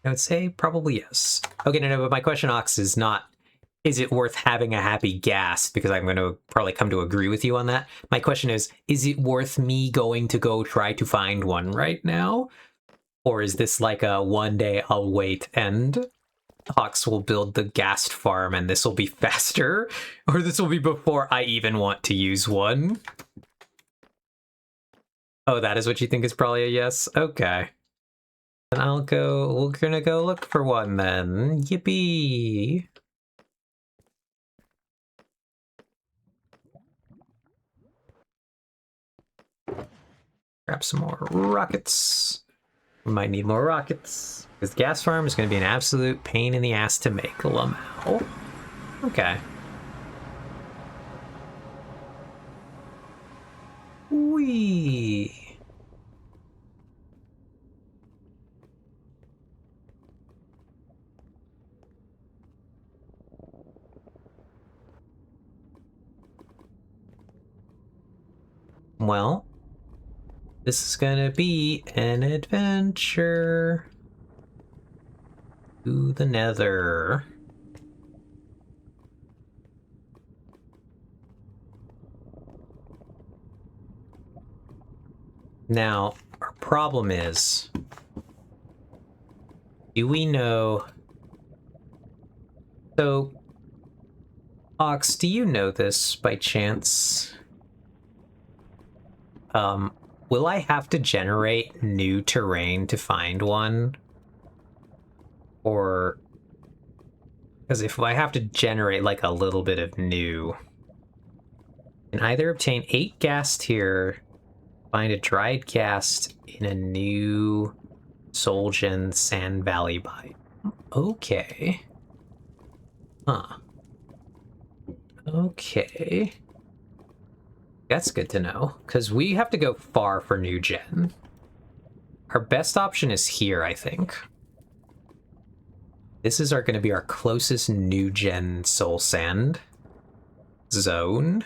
I would say probably yes. Okay, no, but my question, Ox, is not, is it worth having a happy ghast? Because I'm going to probably come to agree with you on that. My question is it worth me going to go try to find one right now? Or is this like a one day I'll wait and Ox will build the ghast farm and this will be faster? Or this will be before I even want to use one? Oh, that is what you think is probably a yes? Okay. Then we're gonna go look for one then. Yippee! Grab some more rockets. We might need more rockets. Because the gas farm is gonna be an absolute pain in the ass to make. Lamau. Okay. Whee! Well, this is gonna be an adventure to the Nether. Now, our problem is, do we know... So, Ox, do you know this by chance? Will I have to generate new terrain to find one? Or... Because if I have to generate like a little bit of new... I can either obtain 8 ghast here, find a dried ghast in a new Solgen Sand Valley biome. Okay. Huh. Okay. That's good to know, because we have to go far for new gen. Our best option is here, I think. This is going to be our closest new gen soul sand zone,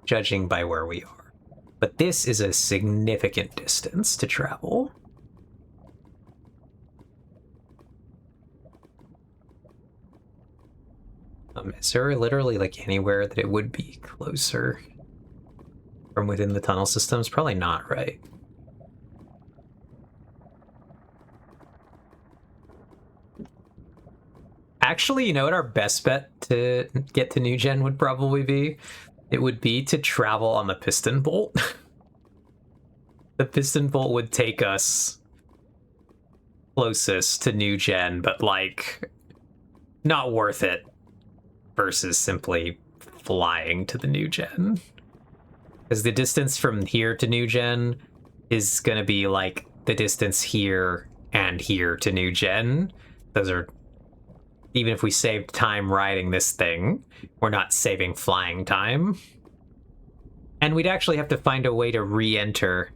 judging by where we are. But this is a significant distance to travel. Is there literally like anywhere that it would be closer from within the tunnel systems? Probably not, right? Actually, you know what our best bet to get to new gen would probably be? It would be to travel on the piston bolt. The piston bolt would take us closest to new gen, but like not worth it versus simply flying to the new gen. Because the distance from here to new gen is going to be like the distance here and here to new gen. Those are, even if we saved time riding this thing, we're not saving flying time. And we'd actually have to find a way to re-enter.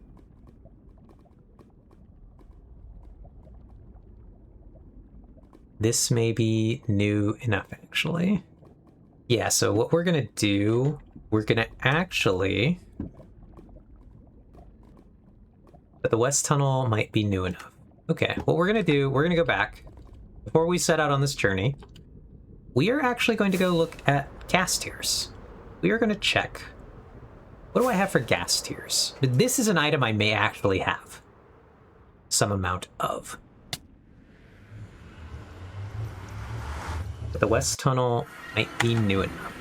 This may be new enough, actually. Yeah, so what we're going to do, we're going to actually... But the west tunnel might be new enough. Okay, what we're going to do, we're going to go back. Before we set out on this journey, we are actually going to go look at gas tiers. We are going to check. What do I have for gas tiers? This is an item I may actually have some amount of. The West Tunnel might be new enough.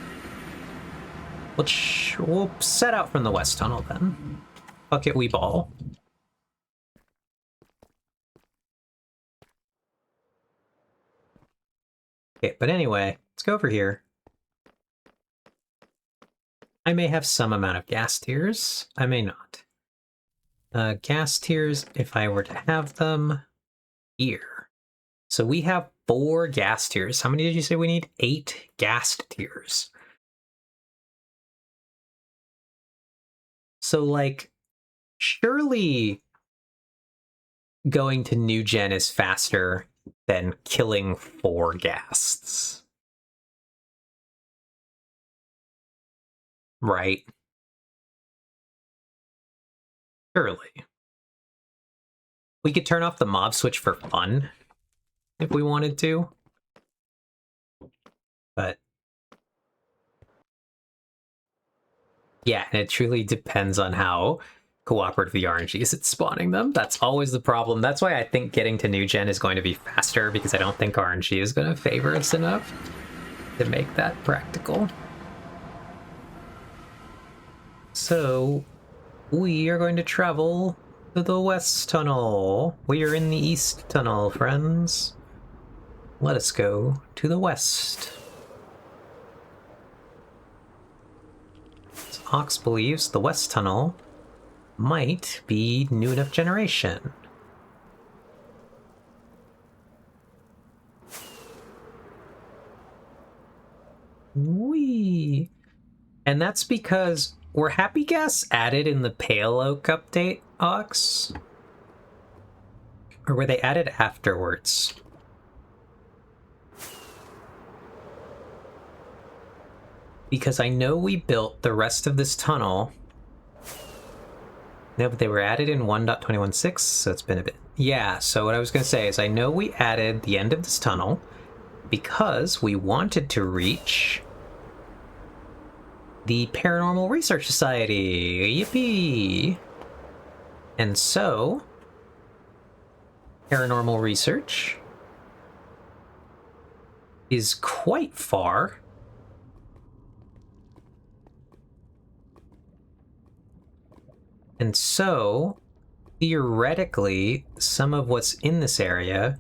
We'll set out from the West Tunnel then. Fuck it, we ball. Okay, but anyway, let's go over here. I may have some amount of gas tiers. I may not. Gas tiers, if I were to have them here. So we have 4 gas tiers. How many did you say we need? 8 gas tiers. So, like, surely going to new gen is faster than killing 4 ghasts. Right? Surely. We could turn off the mob switch for fun if we wanted to. But yeah, and it truly depends on how cooperative the RNG is at spawning them. That's always the problem. That's why I think getting to new gen is going to be faster, because I don't think RNG is going to favor us enough to make that practical. So we are going to travel to the West Tunnel. We are in the East Tunnel, friends. Let us go to the West. So Ox believes the West Tunnel might be new enough generation. Whee! And that's because were Happy Gas added in the Pale Oak update, Ox? Or were they added afterwards? Because I know we built the rest of this tunnel. No, but they were added in 1.21.6, so it's been a bit. Yeah, so what I was going to say is I know we added the end of this tunnel because we wanted to reach the Paranormal Research Society. Yippee! And so, Paranormal Research is quite far. And so, theoretically, some of what's in this area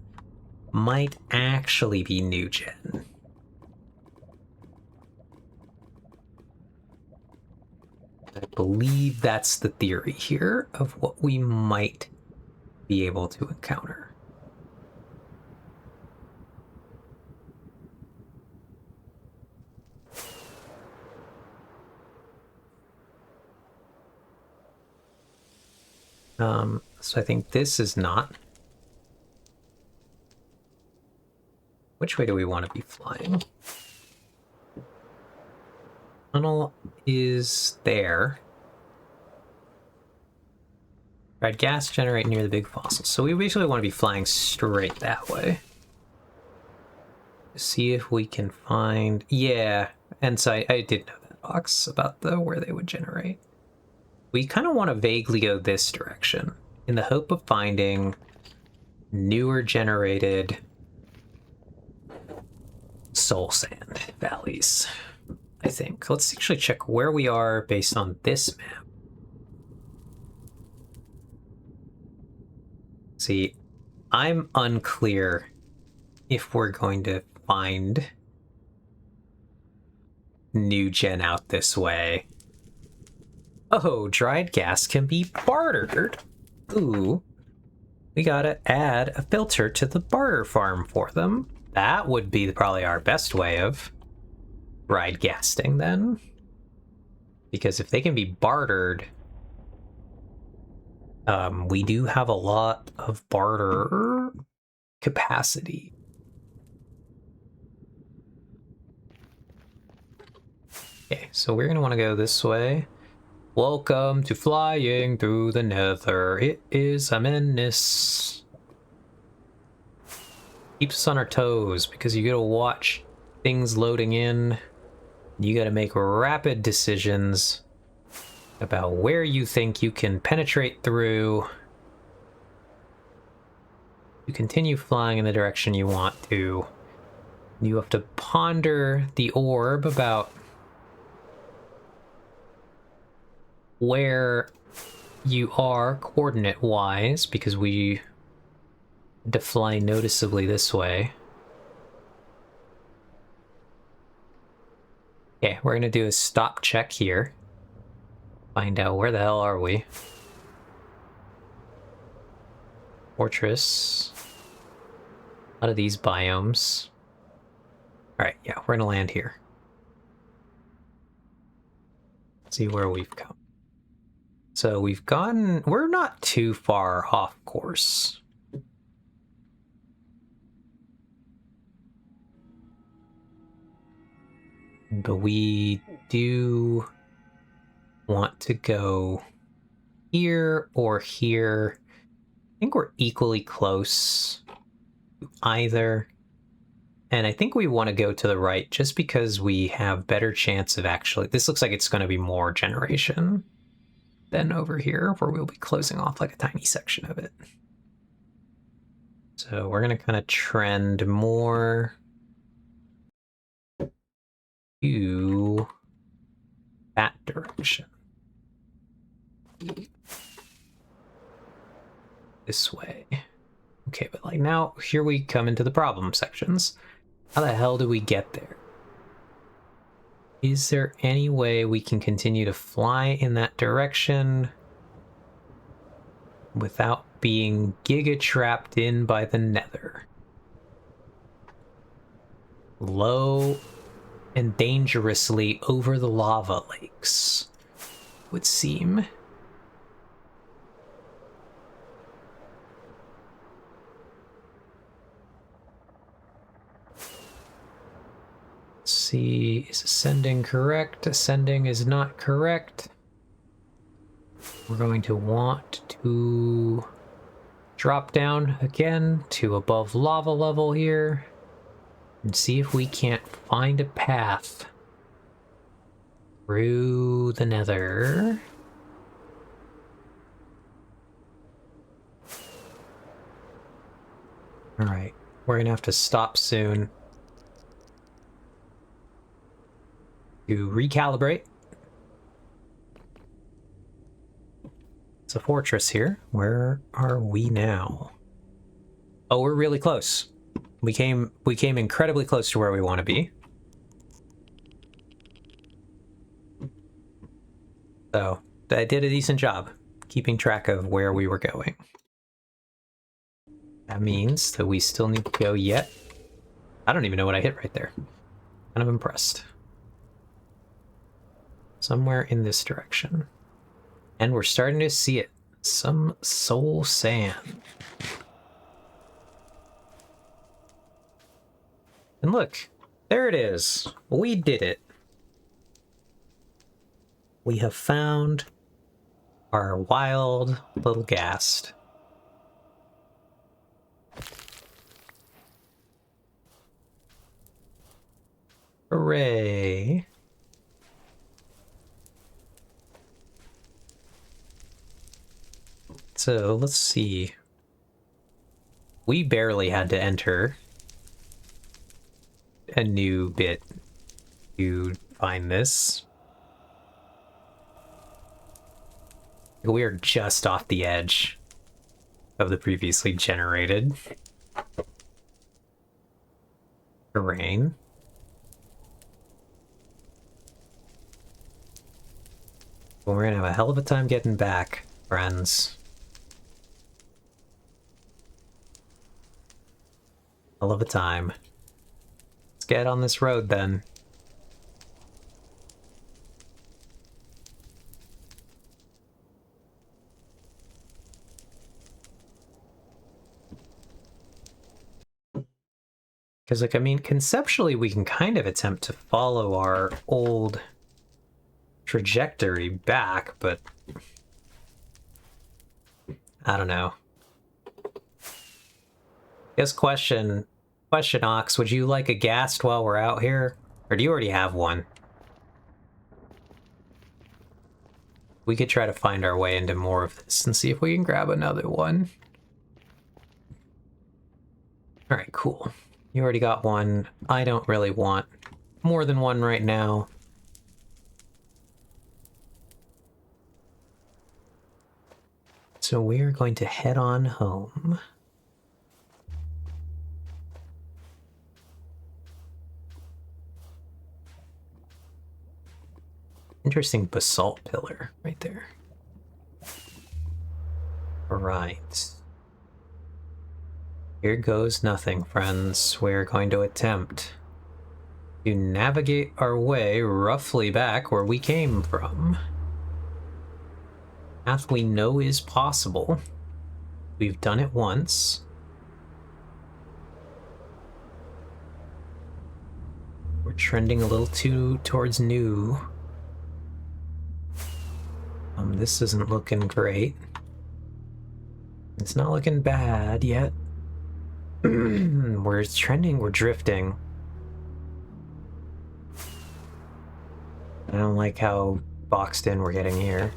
might actually be new gen. I believe that's the theory here of what we might be able to encounter. So I think this is not. Which way do we want to be flying? Tunnel is there. Right, gas generate near the big fossils. So we basically want to be flying straight that way. See if we can find. Yeah, and so I did know that box about where they would generate. We kind of want to vaguely go this direction in the hope of finding newer generated soul sand valleys, I think. Let's actually check where we are based on this map. See, I'm unclear if we're going to find new gen out this way. Oh, dried gas can be bartered. Ooh, we gotta add a filter to the barter farm for them. That would be probably our best way of dried gassing then. Because if they can be bartered, we do have a lot of barter capacity. Okay, so we're gonna want to go this way. Welcome to flying through the nether. It is a menace. Keeps us on our toes because you gotta watch things loading in. You gotta make rapid decisions about where you think you can penetrate through. You continue flying in the direction you want to. You have to ponder the orb about where you are coordinate-wise, because we had to fly noticeably this way. Okay, we're gonna do a stop check here. Find out where the hell are we. Fortress. A lot of these biomes. Alright, yeah, we're gonna land here. See where we've come. So we've gotten... we're not too far off course. But we do want to go here or here. I think we're equally close to either. And I think we want to go to the right just because we have better chance of actually... this looks like it's going to be more generation than over here, where we'll be closing off like a tiny section of it. So we're going to kind of trend more to that direction. This way. Okay, but like now, here we come into the problem sections. How the hell do we get there? Is there any way we can continue to fly in that direction without being giga-trapped in by the nether? Low and dangerously over the lava lakes, would seem. Let's see, is ascending correct? Ascending is not correct. We're going to want to drop down again to above lava level here and see if we can't find a path through the nether. Alright, we're gonna have to stop soon to recalibrate. It's a fortress here. Where are we now? Oh, we're really close. We came incredibly close to where we want to be. So, I did a decent job keeping track of where we were going. That means that we still need to go yet. I don't even know what I hit right there. Kind of impressed. Somewhere in this direction. And we're starting to see it. Some soul sand. And look, there it is. We did it. We have found our wild little ghast. Hooray. So let's see. We barely had to enter a new bit to find this. We are just off the edge of the previously generated terrain. Well, we're gonna have a hell of a time getting back, friends. Hell of a time. Let's get on this road then. Because, like, I mean, conceptually we can kind of attempt to follow our old trajectory back, but I don't know. I guess question Question, Ox, would you like a ghast while we're out here? Or do you already have one? We could try to find our way into more of this and see if we can grab another one. Alright, cool. You already got one. I don't really want more than one right now. So we're going to head on home. Interesting basalt pillar right there. Right. Here goes nothing, friends. We're going to attempt to navigate our way roughly back where we came from. Path we know is possible. We've done it once. We're trending a little too towards new. This isn't looking great. It's not looking bad yet. We're trending, we're drifting. I don't like how boxed in we're getting here.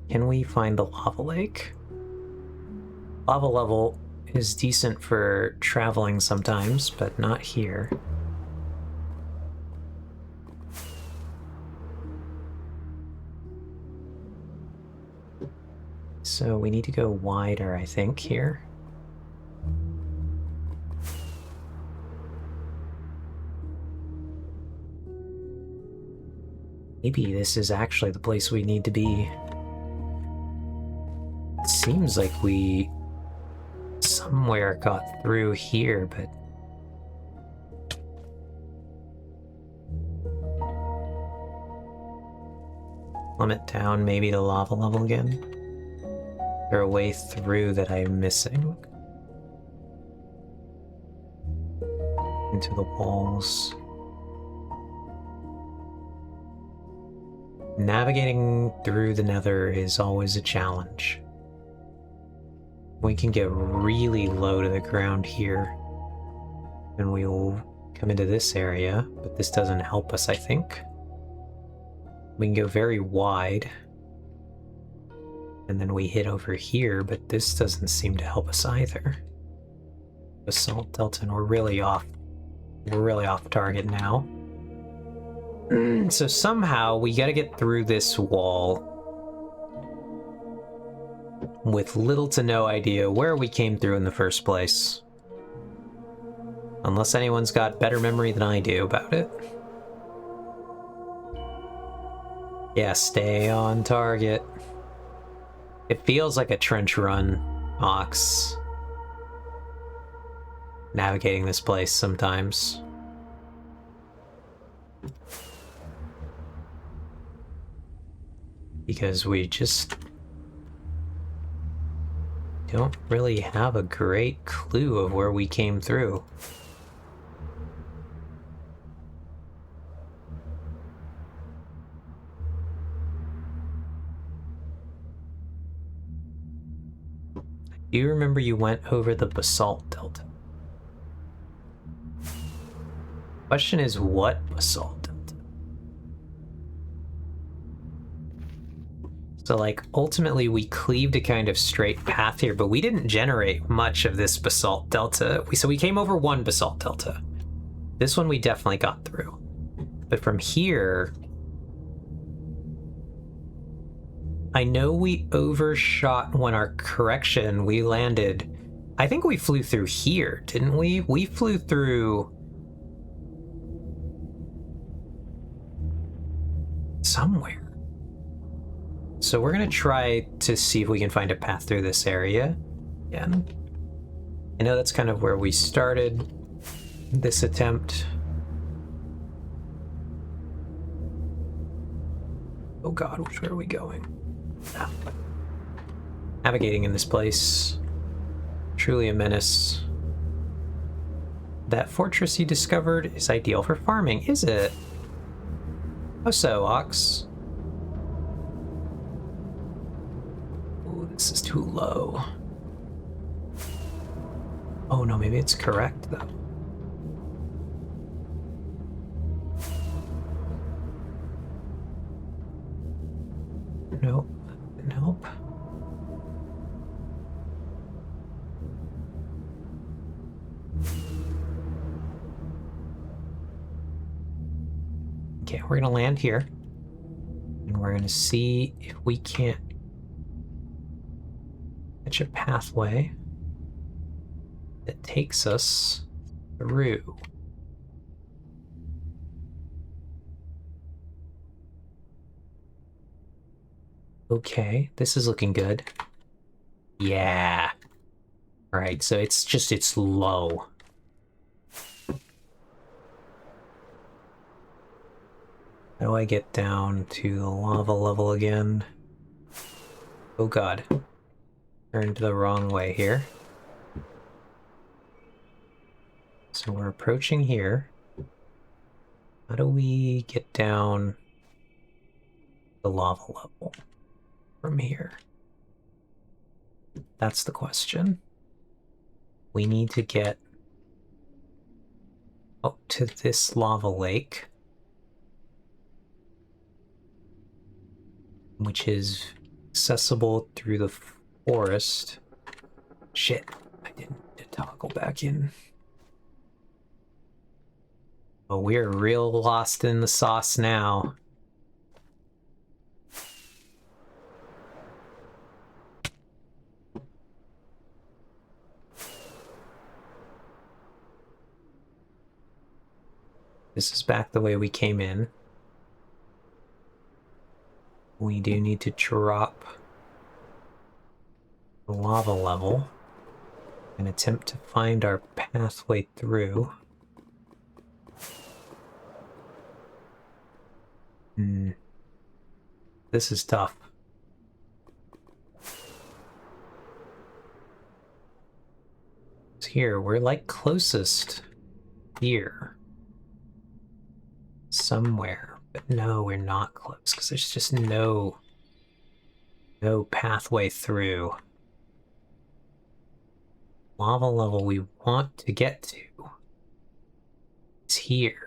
Can we find the lava lake? Lava level is decent for traveling sometimes, but not here. So we need to go wider, I think, here. Maybe this is actually the place we need to be. It seems like we somewhere got through here, but... plummet down maybe to lava level again. Is there a way through that I'm missing? Into the walls. Navigating through the nether is always a challenge. We can get really low to the ground here, and we will come into this area, but this doesn't help us, I think. We can go very wide, and then we hit over here, but this doesn't seem to help us either. Basalt Delta, and we're really off target now. So somehow we gotta get through this wall with little to no idea where we came through in the first place. Unless anyone's got better memory than I do about it. Yeah, stay on target. It feels like a trench run, Ox. Navigating this place sometimes. Because we just don't really have a great clue of where we came through. Do you remember you went over the Basalt Delta? Question is, what Basalt Delta? So, like, ultimately we cleaved a kind of straight path here, but we didn't generate much of this Basalt Delta. So we came over one Basalt Delta. This one we definitely got through. But from here... I know we overshot when our correction, we landed... I think we flew through here, didn't we? We flew through... somewhere. So we're gonna try to see if we can find a path through this area again. I know that's kind of where we started this attempt. Oh god, which way are we going? Ah. Navigating in this place, truly a menace. That fortress you discovered is ideal for farming, is it? How so, Ox? Ooh, this is too low. Oh no, maybe it's correct though. Nope. Nope. Okay, we're gonna land here. And we're gonna see if we can't catch a pathway that takes us through. Okay, this is looking good. Yeah. Alright, so it's low. How do I get down to the lava level again? Oh god. Turned the wrong way here. So we're approaching here. How do we get down the lava level from here? That's the question. We need to get up to this lava lake, which is accessible through the forest. Shit, I didn't toggle back in. Oh, we're real lost in the sauce now. This is back the way we came in. We do need to drop the lava level and attempt to find our pathway through. This is tough. It's here, we're like closest here. Somewhere, but no, we're not close because there's just no pathway through. Lava level we want to get to is here.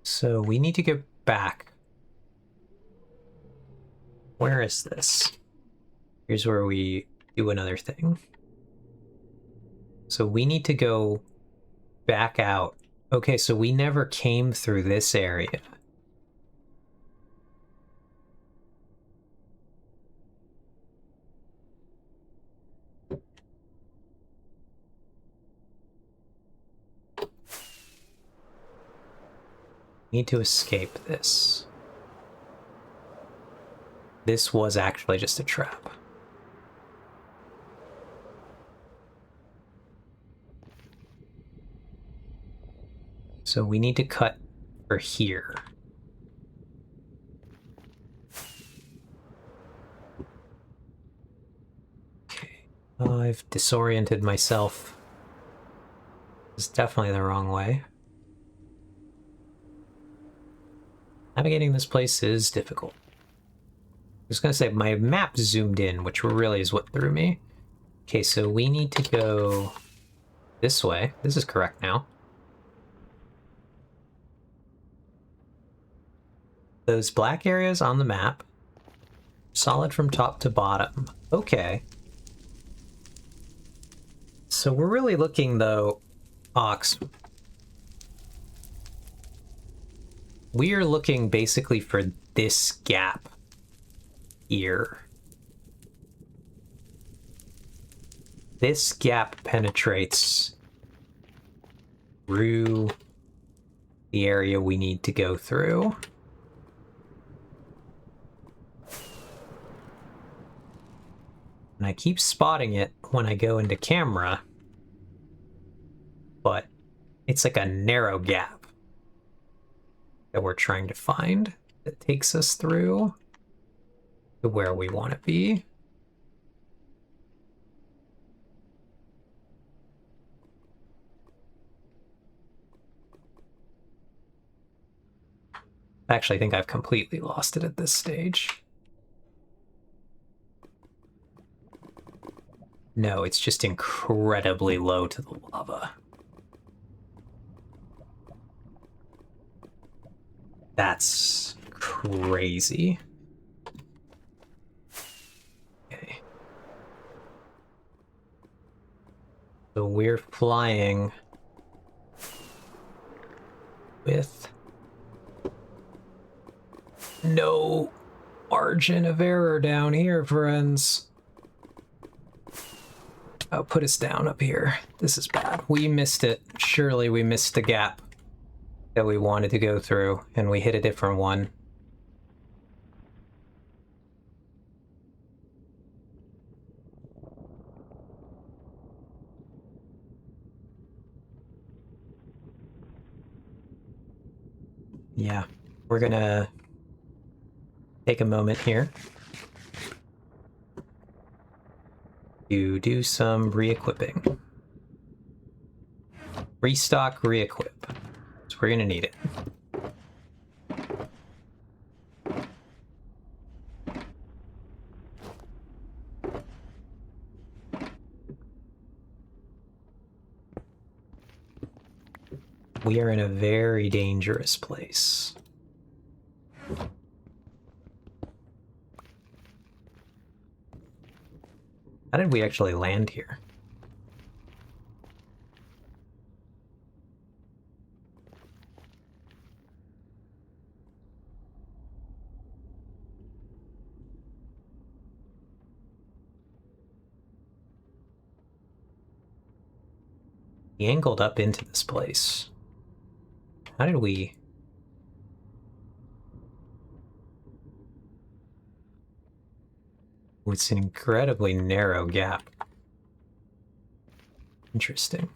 So we need to go back. Where is this? Here's where we do another thing. So we need to go back out. Okay, so we never came through this area. Need to escape this. This was actually just a trap. So we need to cut for here. Okay. I've disoriented myself. It's definitely the wrong way. Navigating this place is difficult. I was gonna say, my map zoomed in, which really is what threw me. Okay, so we need to go this way. This is correct now. Those black areas on the map, solid from top to bottom. Okay. So we're really looking, though, Ox. We are looking basically for this gap here. This gap penetrates through the area we need to go through. And I keep spotting it when I go into camera, but it's like a narrow gap that we're trying to find. that takes us through to where we want to be. I actually think I've completely lost it at this stage. No, it's just incredibly low to the lava. That's crazy. Okay. So we're flying with no margin of error down here, friends. Oh, put us down up here. This is bad. We missed it. Surely we missed the gap that we wanted to go through, and we hit a different one. Yeah, we're gonna take a moment here to do some re-equipping. Restock, re-equip. So we're gonna need it. We are in a very dangerous place. How did we actually land here? We angled up into this place. How did we... It's an incredibly narrow gap. Interesting.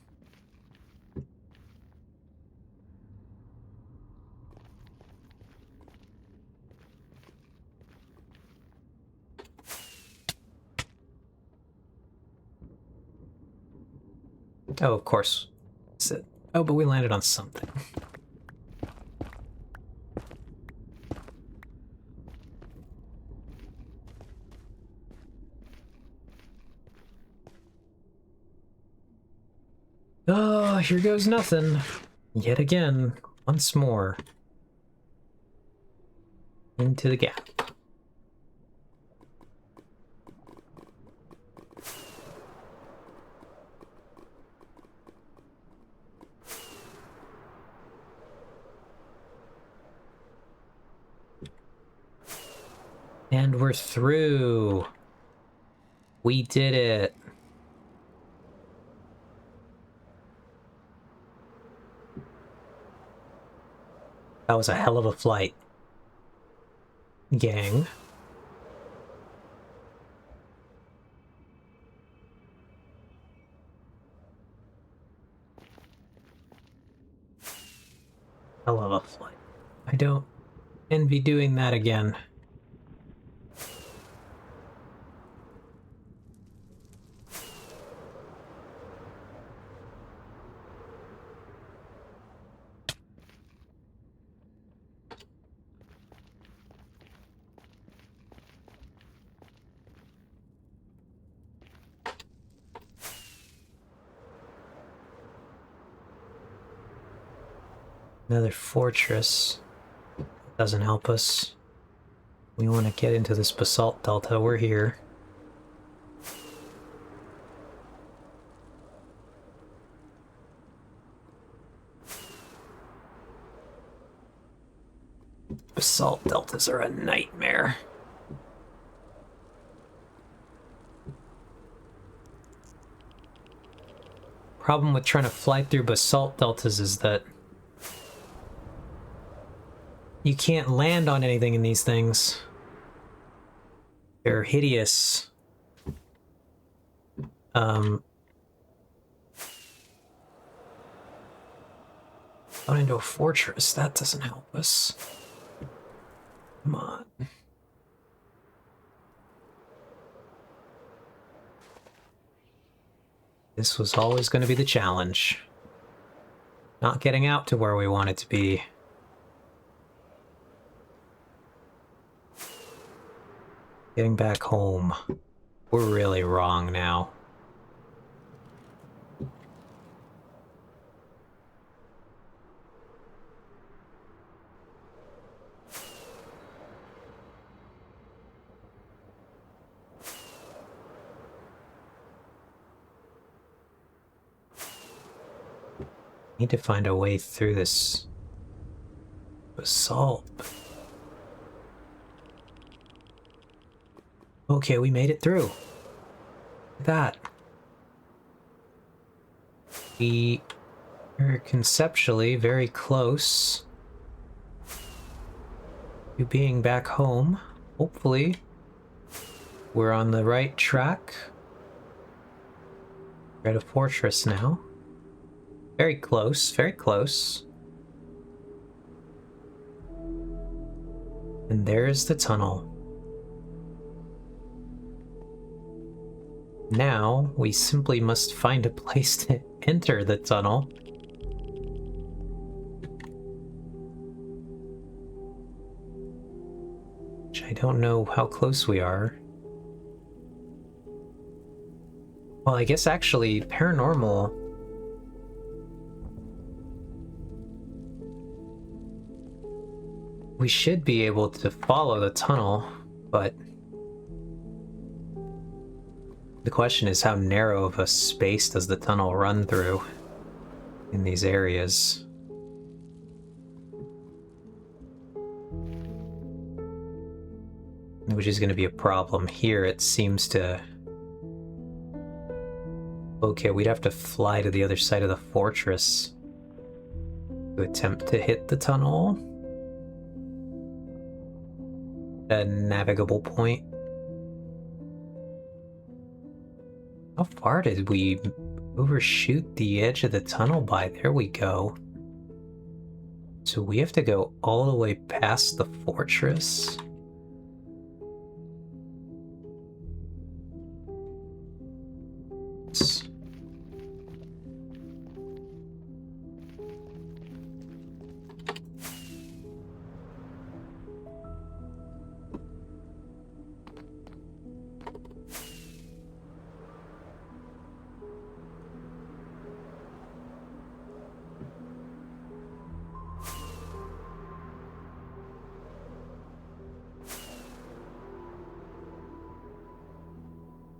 Oh, of course. That's it. Oh, but we landed on something. Oh, here goes nothing. Yet again, once more. Into the gap. And we're through. We did it. That was a hell of a flight, gang. Hell of a flight. I don't envy doing that again. Another fortress doesn't help us. We want to get into this basalt delta. We're here. Basalt deltas are a nightmare. Problem with trying to fly through basalt deltas is that you can't land on anything in these things. They're hideous. Going into a fortress, that doesn't help us. This was always going to be the challenge. Not getting out to where we wanted to be. Getting back home. We're really wrong now. Need to find a way through this basalt. Okay, we made it through. Look at that. We are conceptually very close to being back home. Hopefully, we're on the right track. We're at a fortress now. Very close, very close. And there's the tunnel. Now, we simply must find a place to enter the tunnel. Which I don't know how close we are. Well, I guess actually, paranormal... We should be able to follow the tunnel, but... The question is, how narrow of a space does the tunnel run through in these areas? Which is going to be a problem. Here it seems to... Okay, we'd have to fly to the other side of the fortress to attempt to hit the tunnel. A navigable point. How far did we overshoot the edge of the tunnel by? There we go. So we have to go all the way past the fortress.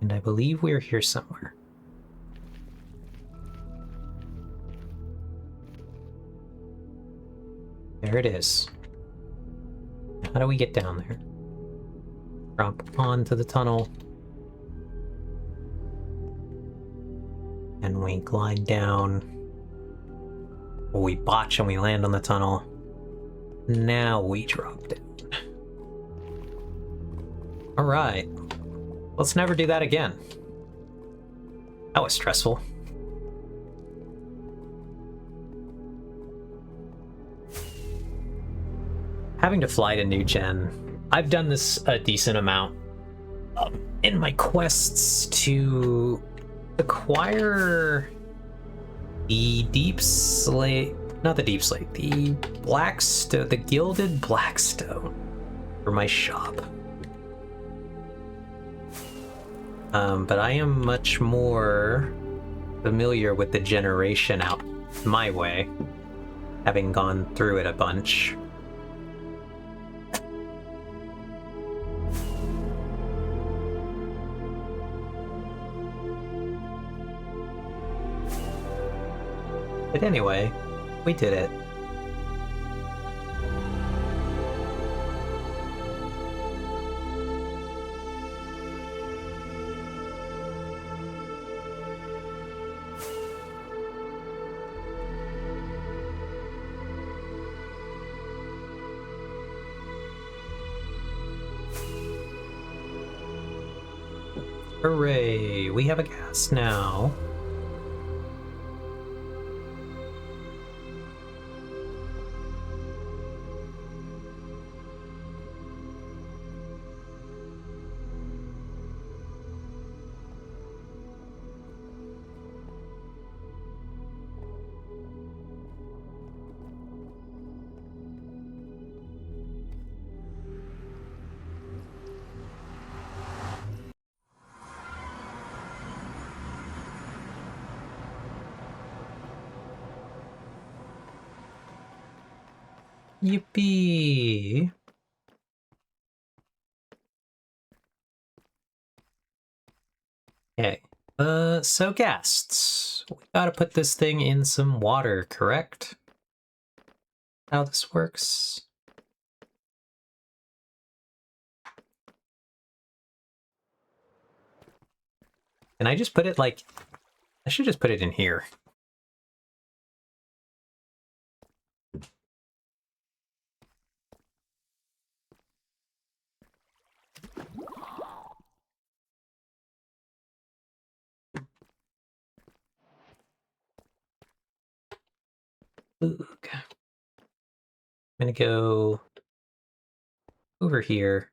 And I believe we're here somewhere. There it is. How do we get down there? Drop onto the tunnel. And we glide down. Well, we botch and we land on the tunnel. Now we drop down. Alright. Let's never do that again. That was stressful. Having to fly to New Gen, I've done this a decent amount in my quests to acquire the Deep Slate, not the Deep Slate, the Blackstone, the Gilded Blackstone for my shop. But I am much more familiar with the generation out my way, having gone through it a bunch. But anyway, we did it. Hooray! We have a gas now. Yippee! Okay. So guests, we gotta put this thing in some water, correct? How this works? Can I just put it like... I should just put it in here. Ooh, okay. I'm gonna go over here.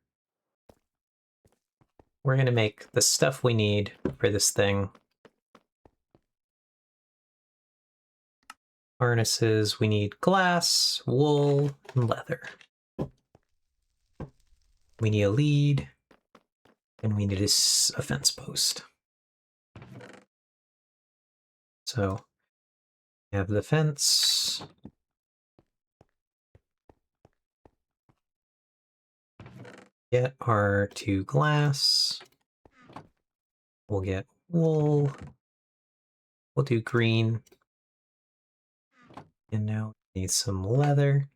We're gonna make the stuff we need for this thing. Harnesses, we need glass, wool, and leather. We need a lead, and we need a fence post. So, we have the fence. Get our 2 glass. We'll get wool. We'll do green. And now we need some leather.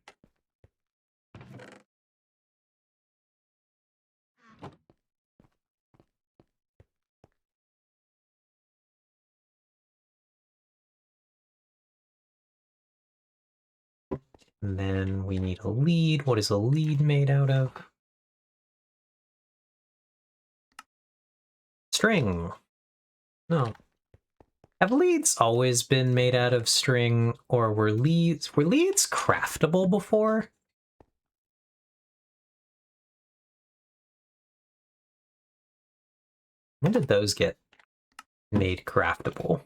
And then we need a lead. What is a lead made out of? String. No. Have leads always been made out of string, or were leads craftable before? When did those get made craftable?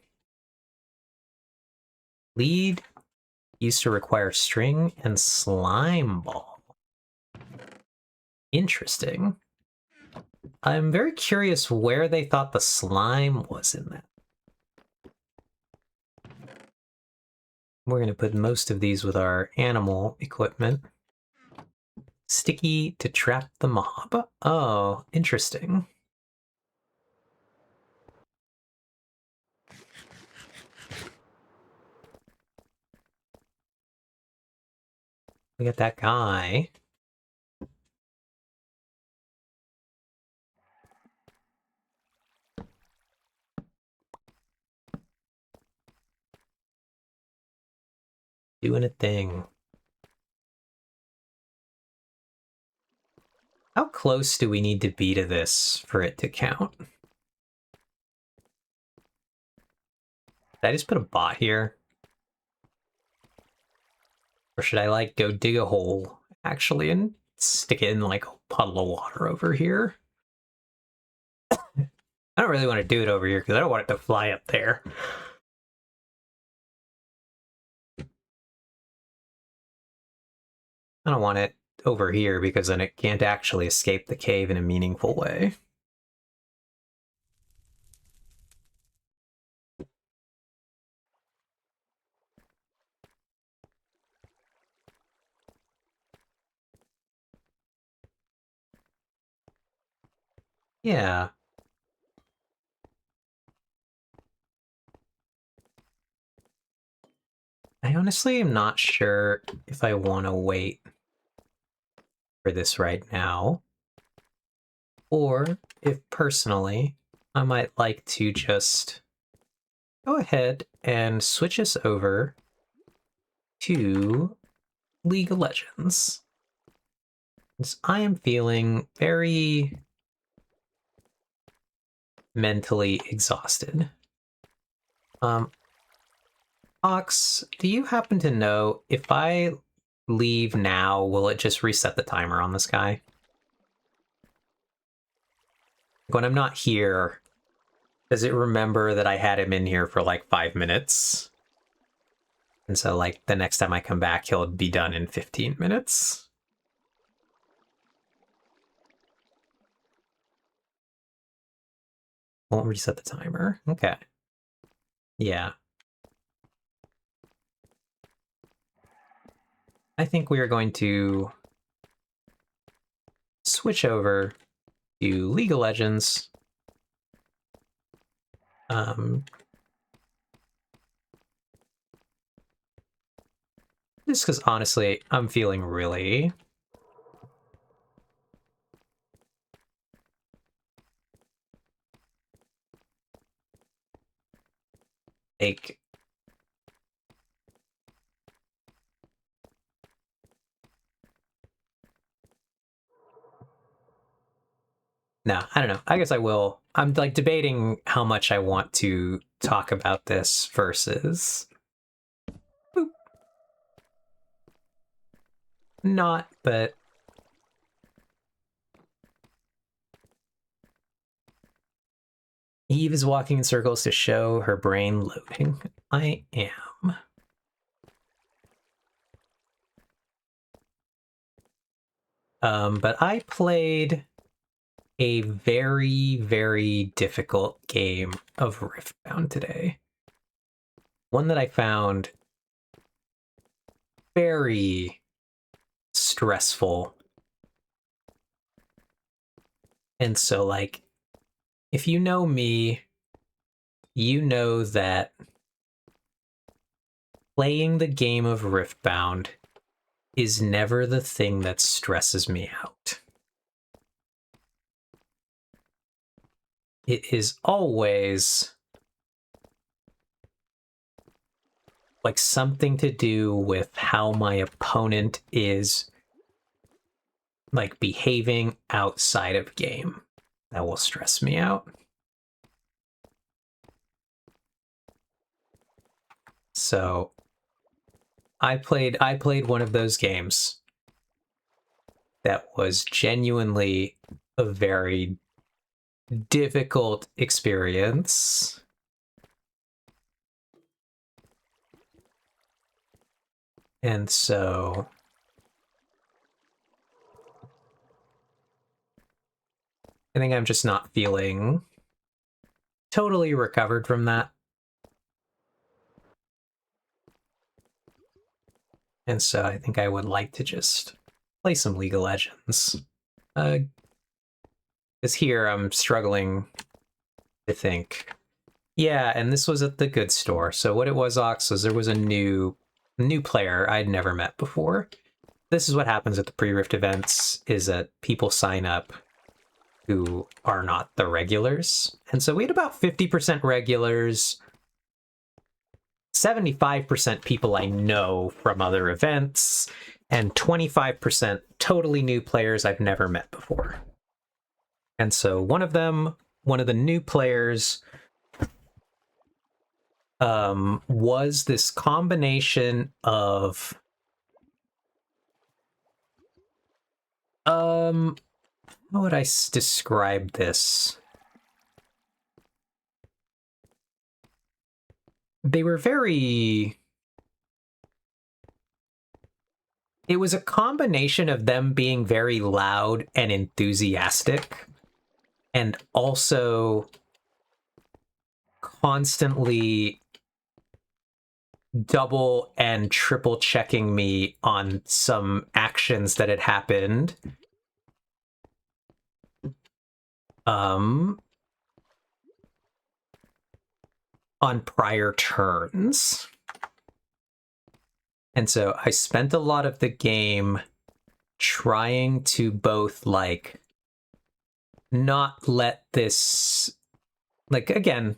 Lead used to require string and slime ball. Interesting. I'm very curious where they thought the slime was in that. We're going to put most of these with our animal equipment. Sticky to trap the mob. Oh, interesting. We got that guy. Doing a thing. How close do we need to be to this for it to count? Did I just put a bot here? Or should I, like, go dig a hole, actually, and stick it in, like, a puddle of water over here? I don't really want to do it over here, because I don't want it to fly up there. I don't want it over here, because then it can't actually escape the cave in a meaningful way. Yeah. I honestly am not sure if I want to wait for this right now, or if personally I might like to just go ahead and switch us over to League of Legends. Since I am feeling very mentally exhausted. Ox, do you happen to know if I leave now, will it just reset the timer on this guy? When I'm not here, does it remember that I had him in here for like 5 minutes? And so, like, the next time I come back, he'll be done in 15 minutes. Won't reset the timer. Okay. Yeah. I think we are going to switch over to League of Legends. Just because, honestly, I'm feeling really... like... No, I don't know. I guess I will. I'm like debating how much I want to talk about this versus... Boop. Not, but... Eve is walking in circles to show her brain loading. I am. But I played a very, very difficult game of Riftbound today. One that I found very stressful. And so, like, if you know me, you know that playing the game of Riftbound is never the thing that stresses me out. It is always like something to do with how my opponent is like behaving outside of game that will stress me out. So I played one of those games that was genuinely a very difficult experience. And so I think I'm just not feeling totally recovered from that. And so I think I would like to just play some League of Legends. Because here I'm struggling to think. Yeah, and this was at the good store. So what it was, Ox, was there was a new player I'd never met before. This is what happens at the pre-Rift events, is that people sign up who are not the regulars. And so we had about 50% regulars, 75% people I know from other events, and 25% totally new players I've never met before. And so one of the new players was this combination of how would I describe this? They were very... It was a combination of them being very loud and enthusiastic, and also constantly double and triple checking me on some actions that had happened. On prior turns. And so I spent a lot of the game trying to both, like, not let this, like, again,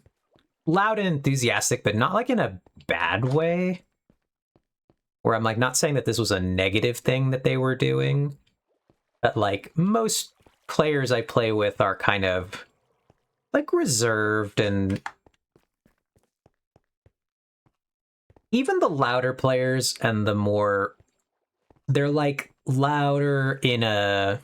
loud and enthusiastic, but not like in a bad way, where I'm like not saying that this was a negative thing that they were doing, but like most players I play with are kind of like reserved, and even the louder players and the more, they're like louder in a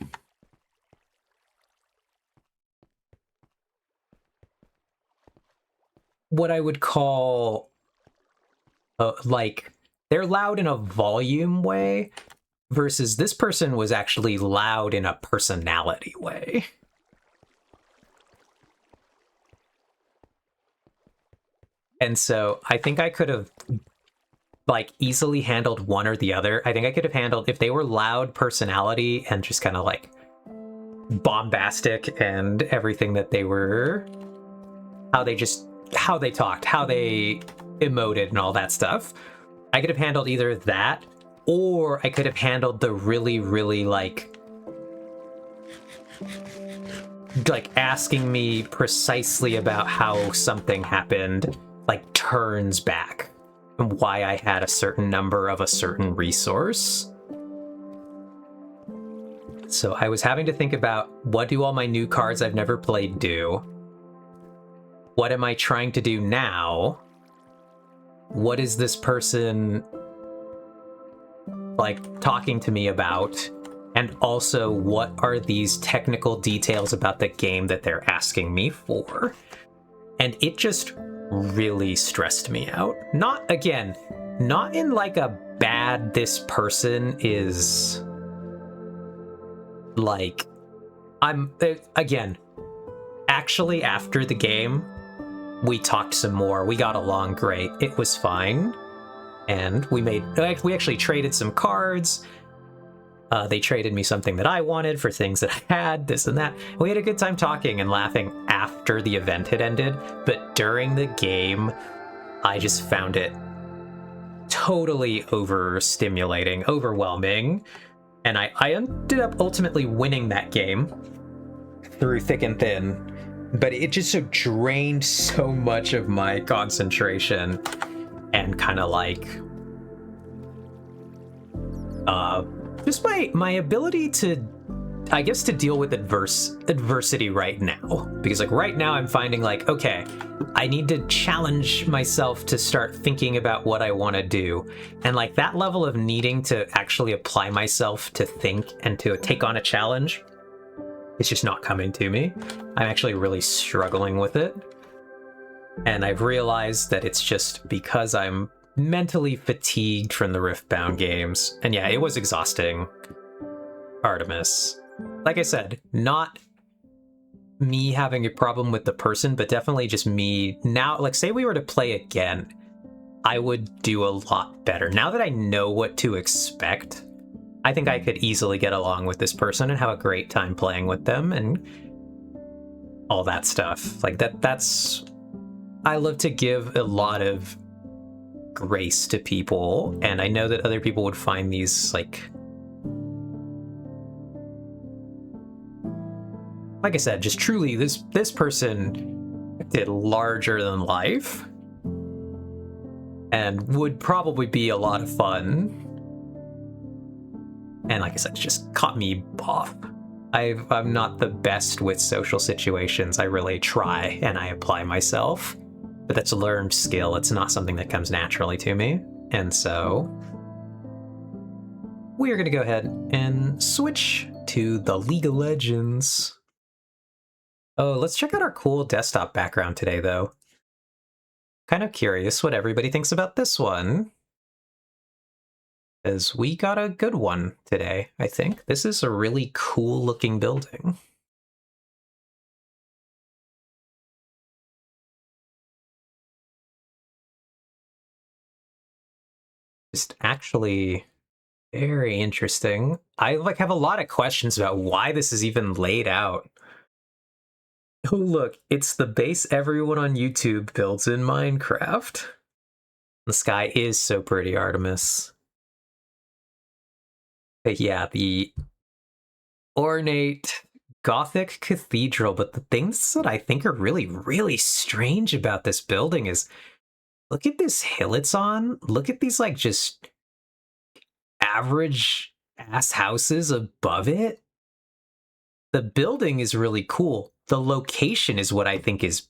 what I would call like they're loud in a volume way, versus this person was actually loud in a personality way. And so I think I could have like easily handled one or the other. I think I could have handled if they were loud personality and just kind of like bombastic and everything that they were, how they talked, how they emoted and all that stuff. I could have handled either that, or I could have handled the really, really like asking me precisely about how something happened, like turns back, and why I had a certain number of a certain resource. So I was having to think about, what do all my new cards I've never played do? What am I trying to do now? What is this person like talking to me about? And also, what are these technical details about the game that they're asking me for? And it just really stressed me out. Not in like a bad, this person is like, actually after the game, we talked some more. We got along great. It was fine. And we actually traded some cards. They traded me something that I wanted for things that I had, this and that. We had a good time talking and laughing after the event had ended, but during the game, I just found it totally overstimulating, overwhelming, and I ended up ultimately winning that game through thick and thin, but it just so drained so much of my concentration and kind of like just my ability to, I guess, to deal with adversity right now. Because like right now I'm finding like, okay, I need to challenge myself to start thinking about what I want to do. And like that level of needing to actually apply myself to think and to take on a challenge, it's just not coming to me. I'm actually really struggling with it. And I've realized that it's just because I'm mentally fatigued from the Riftbound games. And yeah, it was exhausting. Artemis. Like I said, not me having a problem with the person, but definitely just me now. Like, say we were to play again, I would do a lot better. Now that I know what to expect, I think I could easily get along with this person and have a great time playing with them and all that stuff. Like that's I love to give a lot of grace to people, and I know that other people would find these like I said, just truly this person did larger than life and would probably be a lot of fun. And like I said, it just caught me off. I'm not the best with social situations. I really try and I apply myself, but that's a learned skill. It's not something that comes naturally to me. And so we are going to go ahead and switch to the League of Legends. Oh, let's check out our cool desktop background today, though. Kind of curious what everybody thinks about this one. Because we got a good one today, I think. This is a really cool looking building. Just actually very interesting. I like have a lot of questions about why this is even laid out. Oh, look, it's the base everyone on YouTube builds in Minecraft. The sky is so pretty, Artemis. But yeah, the ornate Gothic cathedral, but the things that I think are really, really strange about this building is, look at this hill it's on. Look at these, like, just average ass houses above it. The building is really cool. The location is what I think is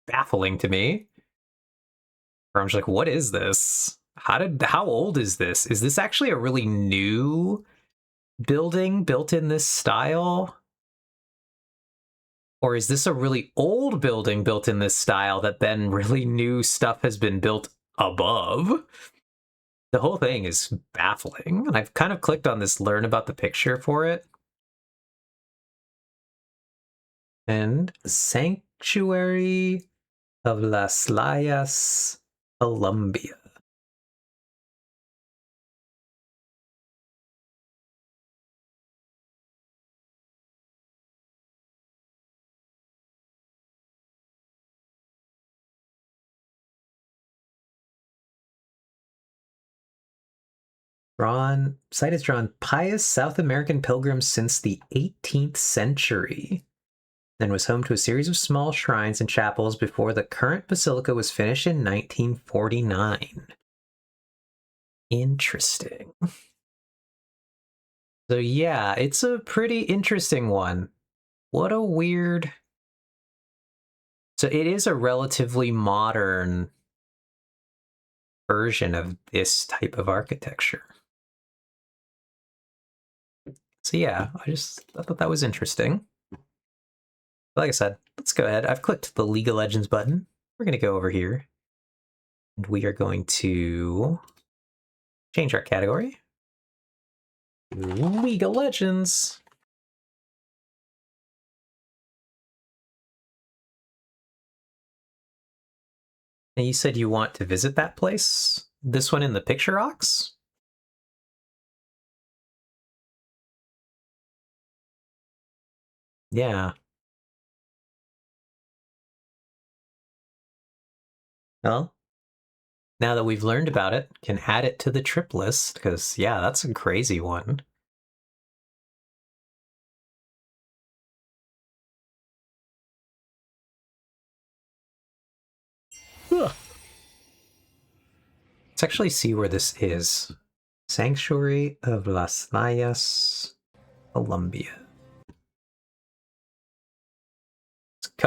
baffling to me. Where I'm just like, what is this? How old is this? Is this actually a really new building built in this style? Or is this a really old building built in this style that then really new stuff has been built above? The whole thing is baffling. And I've kind of clicked on this learn about the picture for it. And Sanctuary of Las Layas, Colombia. Site has drawn pious South American pilgrims since the 18th century, and was home to a series of small shrines and chapels before the current basilica was finished in 1949. Interesting. So yeah, it's a pretty interesting one. What a weird... So it is a relatively modern version of this type of architecture. So yeah, I thought that was interesting. Like I said, let's go ahead. I've clicked the League of Legends button. We're going to go over here. And we are going to change our category. League of Legends. And you said you want to visit that place? This one in the picture rocks? Yeah. Well, now that we've learned about it, can add it to the trip list, because, yeah, that's a crazy one. Ugh. Let's actually see where this is. Sanctuary of Las Mayas, Colombia.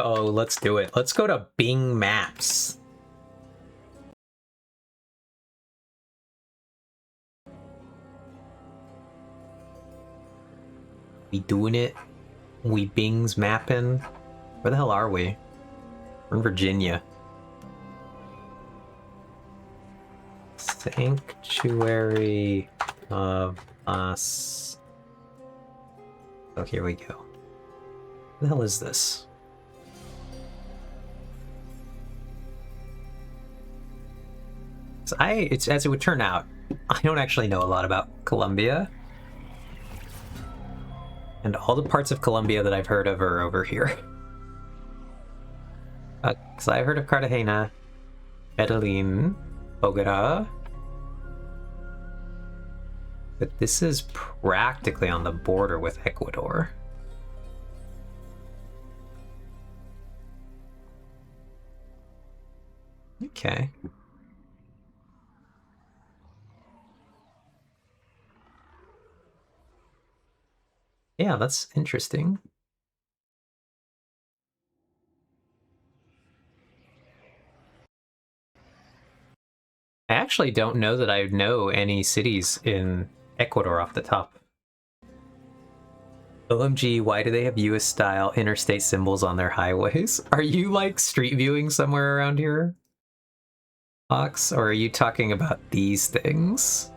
Let's do it. Let's go to Bing Maps. We doing it? We Bing's mapping? Where the hell are we? We're in Virginia. Sanctuary of Us. Oh, here we go. What the hell is this? It's as it would turn out, I don't actually know a lot about Colombia. And all the parts of Colombia that I've heard of are over here. Because I heard of Cartagena, Medellin, Bogota. But this is practically on the border with Ecuador. Okay. Yeah, that's interesting. I actually don't know that I know any cities in Ecuador off the top. OMG, why do they have US-style interstate symbols on their highways? Are you, like, street viewing somewhere around here, Ox? Or are you talking about these things?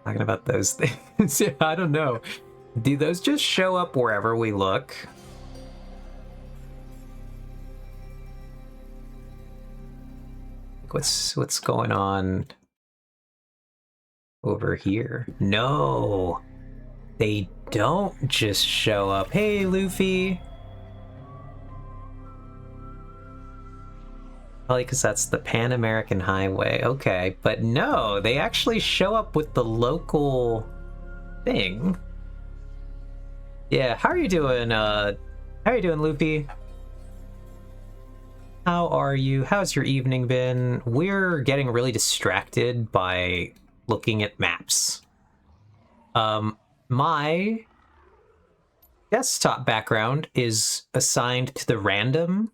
Talking about those things. Yeah, I don't know. Do those just show up wherever we look? What's going on over here? No, they don't just show up. Hey, Luffy. Probably because that's the Pan American Highway. Okay, but no, they actually show up with the local thing. Yeah, how are you doing, Luffy? How are you? How's your evening been? We're getting really distracted by looking at maps. My desktop background is assigned to the random,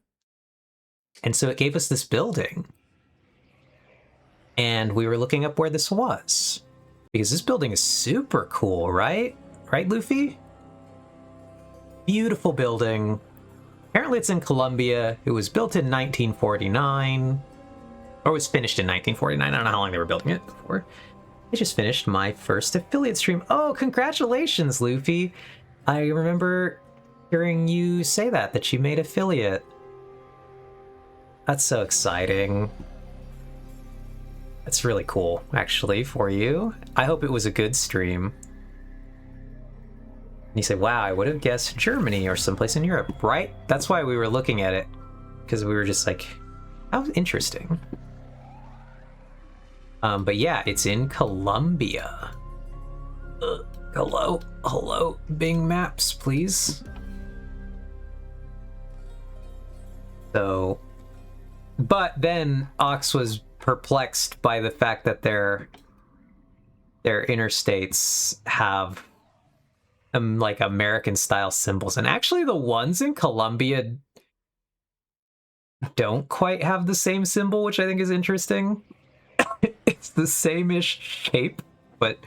and so it gave us this building. And we were looking up where this was, because this building is super cool, right? Right, Luffy? Beautiful building. Apparently it's in Colombia. It was built in 1949, or was finished in 1949. I don't know how long they were building it for. I just finished my first affiliate stream. Oh, congratulations, Luffy. I remember hearing you say that you made affiliate. That's so exciting. That's really cool, actually, for you. I hope it was a good stream. you say, wow, I would have guessed Germany or someplace in Europe, right? That's why we were looking at it, because we were just like, how interesting. But yeah, it's in Colombia. Hello, Bing Maps, please. So, but then Ox was perplexed by the fact that their interstates have like American style symbols, and actually the ones in Colombia don't quite have the same symbol, which I think is interesting. It's the same-ish shape, but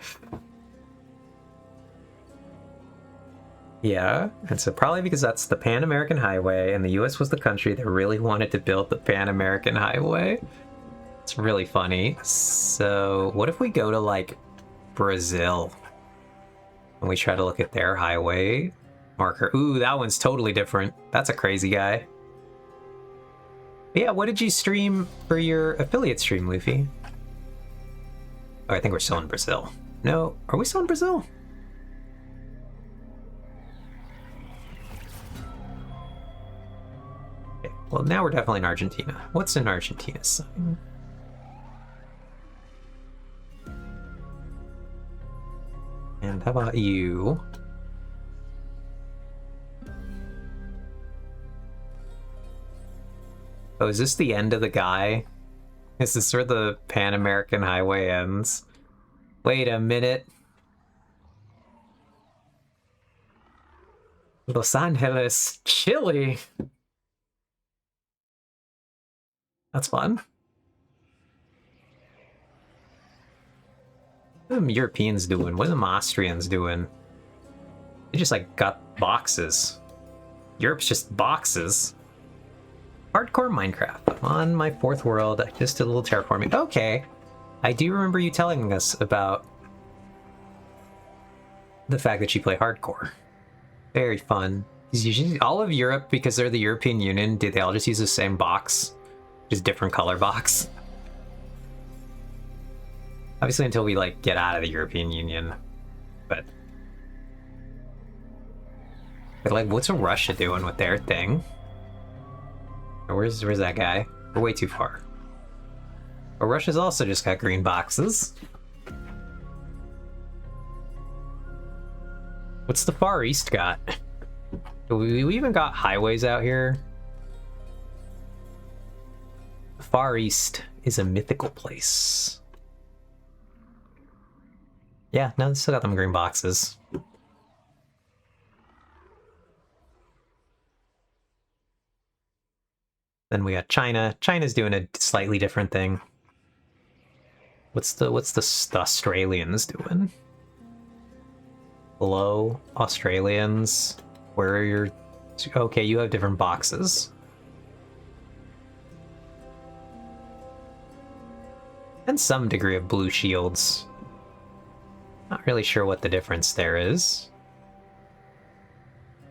yeah, and so probably because that's the Pan American Highway, and the US was the country that really wanted to build the Pan American Highway. It's really funny. So what if we go to like Brazil and we try to look at their highway marker? Ooh, that one's totally different. That's a crazy guy. But yeah, what did you stream for your affiliate stream, Luffy? Oh, I think we're still in Brazil. No, are we still in Brazil? Okay, well now we're definitely in Argentina. What's in Argentina's sign? And how about you? Oh, is this the end of the guy? Is this where the Pan American Highway ends? Wait a minute. Los Angeles, Chile. That's fun. What are them Europeans doing? What are them Austrians doing? They just like got boxes. Europe's just boxes. Hardcore Minecraft. I'm on my 4th world. I just did a little terraforming. Okay. I do remember you telling us about the fact that you play hardcore. Very fun. Usually all of Europe, because they're the European Union, they all just use the same box? Just different color box? Obviously until we like get out of the European Union. But like, what's Russia doing with their thing? Where's that guy? We're way too far. But Russia's also just got green boxes. What's the Far East got? We even got highways out here. The Far East is a mythical place. Yeah, no, they still got them green boxes. Then we got China. China's doing a slightly different thing. What's the Australians doing? Hello, Australians. Where are your... Okay, you have different boxes. And some degree of blue shields. Not really sure what the difference there is.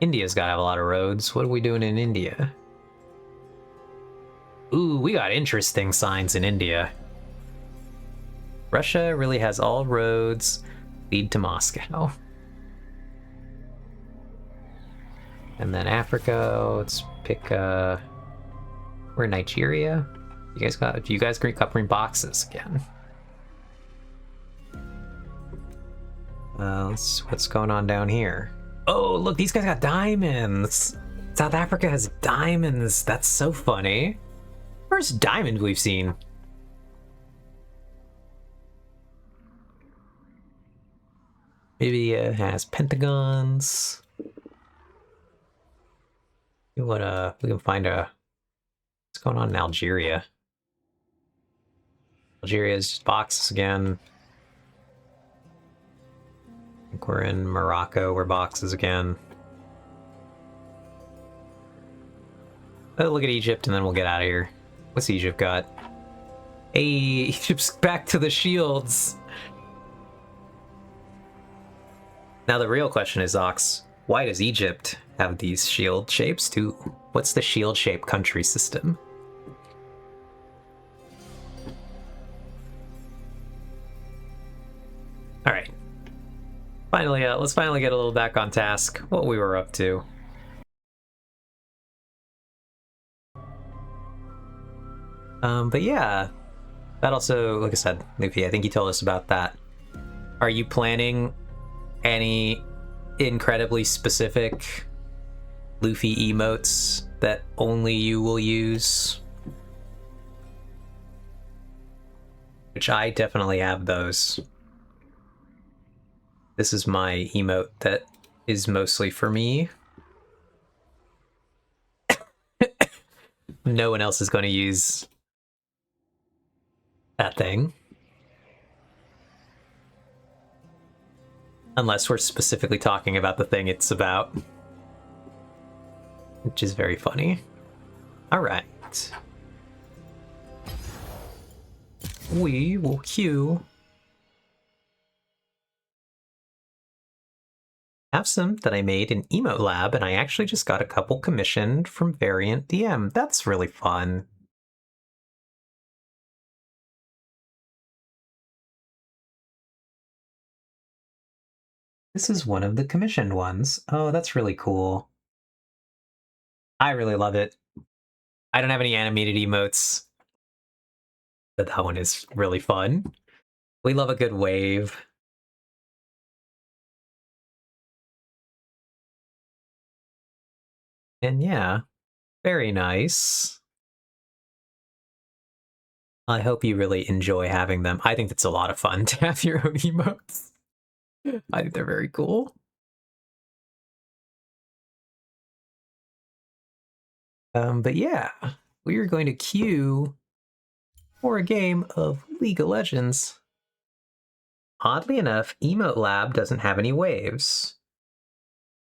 India's gotta have a lot of roads. What are we doing in India? Ooh, we got interesting signs in India. Russia really has all roads lead to Moscow. And then Africa, let's pick we're in Nigeria. You guys got green boxes again. What's going on down here? Oh, look, these guys got diamonds. South Africa has diamonds. That's so funny. First diamond we've seen. Maybe it has pentagons. We can find what's going on in Algeria. Algeria's just boxes again. I think we're in Morocco, we're boxes again. Oh, look at Egypt and then we'll get out of here. What's Egypt got? Hey, Egypt's back to the shields. Now the real question is, Ox, why does Egypt have these shield shapes too? What's the shield shape country system? Alright. Finally, let's finally get a little back on task. What we were up to. But yeah, that also, like I said, Luffy, I think you told us about that. Are you planning any incredibly specific Luffy emotes that only you will use? Which I definitely have those. This is my emote that is mostly for me. No one else is going to use that thing. Unless we're specifically talking about the thing it's about. Which is very funny. Alright. We will queue. Have some that I made in Emote Lab, and I actually just got a couple commissioned from Variant DM. That's really fun. This is one of the commissioned ones. Oh, that's really cool. I really love it. I don't have any animated emotes, but that one is really fun. We love a good wave. And yeah, very nice. I hope you really enjoy having them. I think it's a lot of fun to have your own emotes. I think they're very cool. But yeah, we are going to queue for a game of League of Legends. Oddly enough, Emote Lab doesn't have any waves.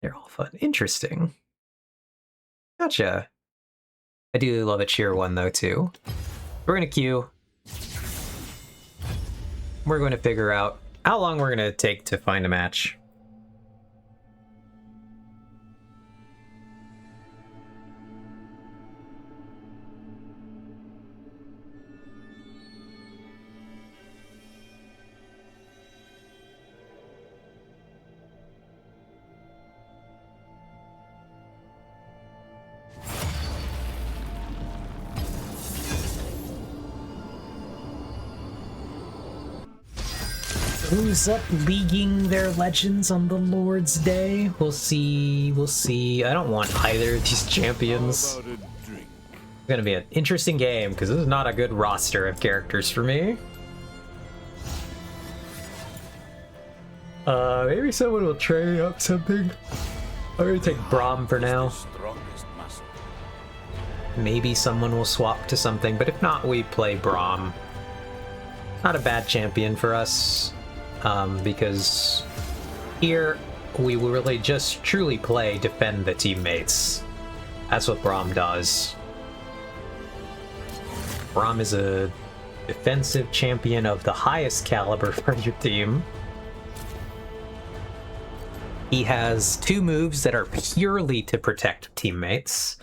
They're all fun. Interesting. Gotcha. I do love a cheer one, though, too. We're going to queue. We're going to figure out how long we're going to take to find a match. Who's up leaguing their legends on the Lord's Day? We'll see. We'll see. I don't want either of these champions. It's gonna be an interesting game because this is not a good roster of characters for me. Maybe someone will train up something. I'm gonna take Braum for now. Maybe someone will swap to something, but if not, we play Braum. Not a bad champion for us. Because here we will really just truly play defend the teammates. That's what Braum does. Braum is a defensive champion of the highest caliber for your team. He has two moves that are purely to protect teammates,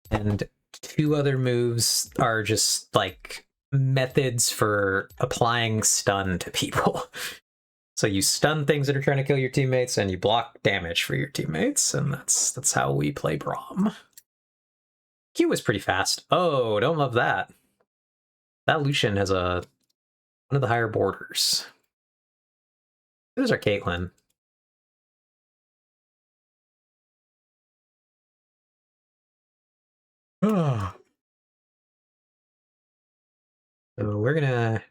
and two other moves are just like methods for applying stun to people. So you stun things that are trying to kill your teammates, and you block damage for your teammates, and that's how we play Braum. Q was pretty fast. Oh, don't love that. That Lucian has one of the higher borders. There's our Caitlyn. So we're gonna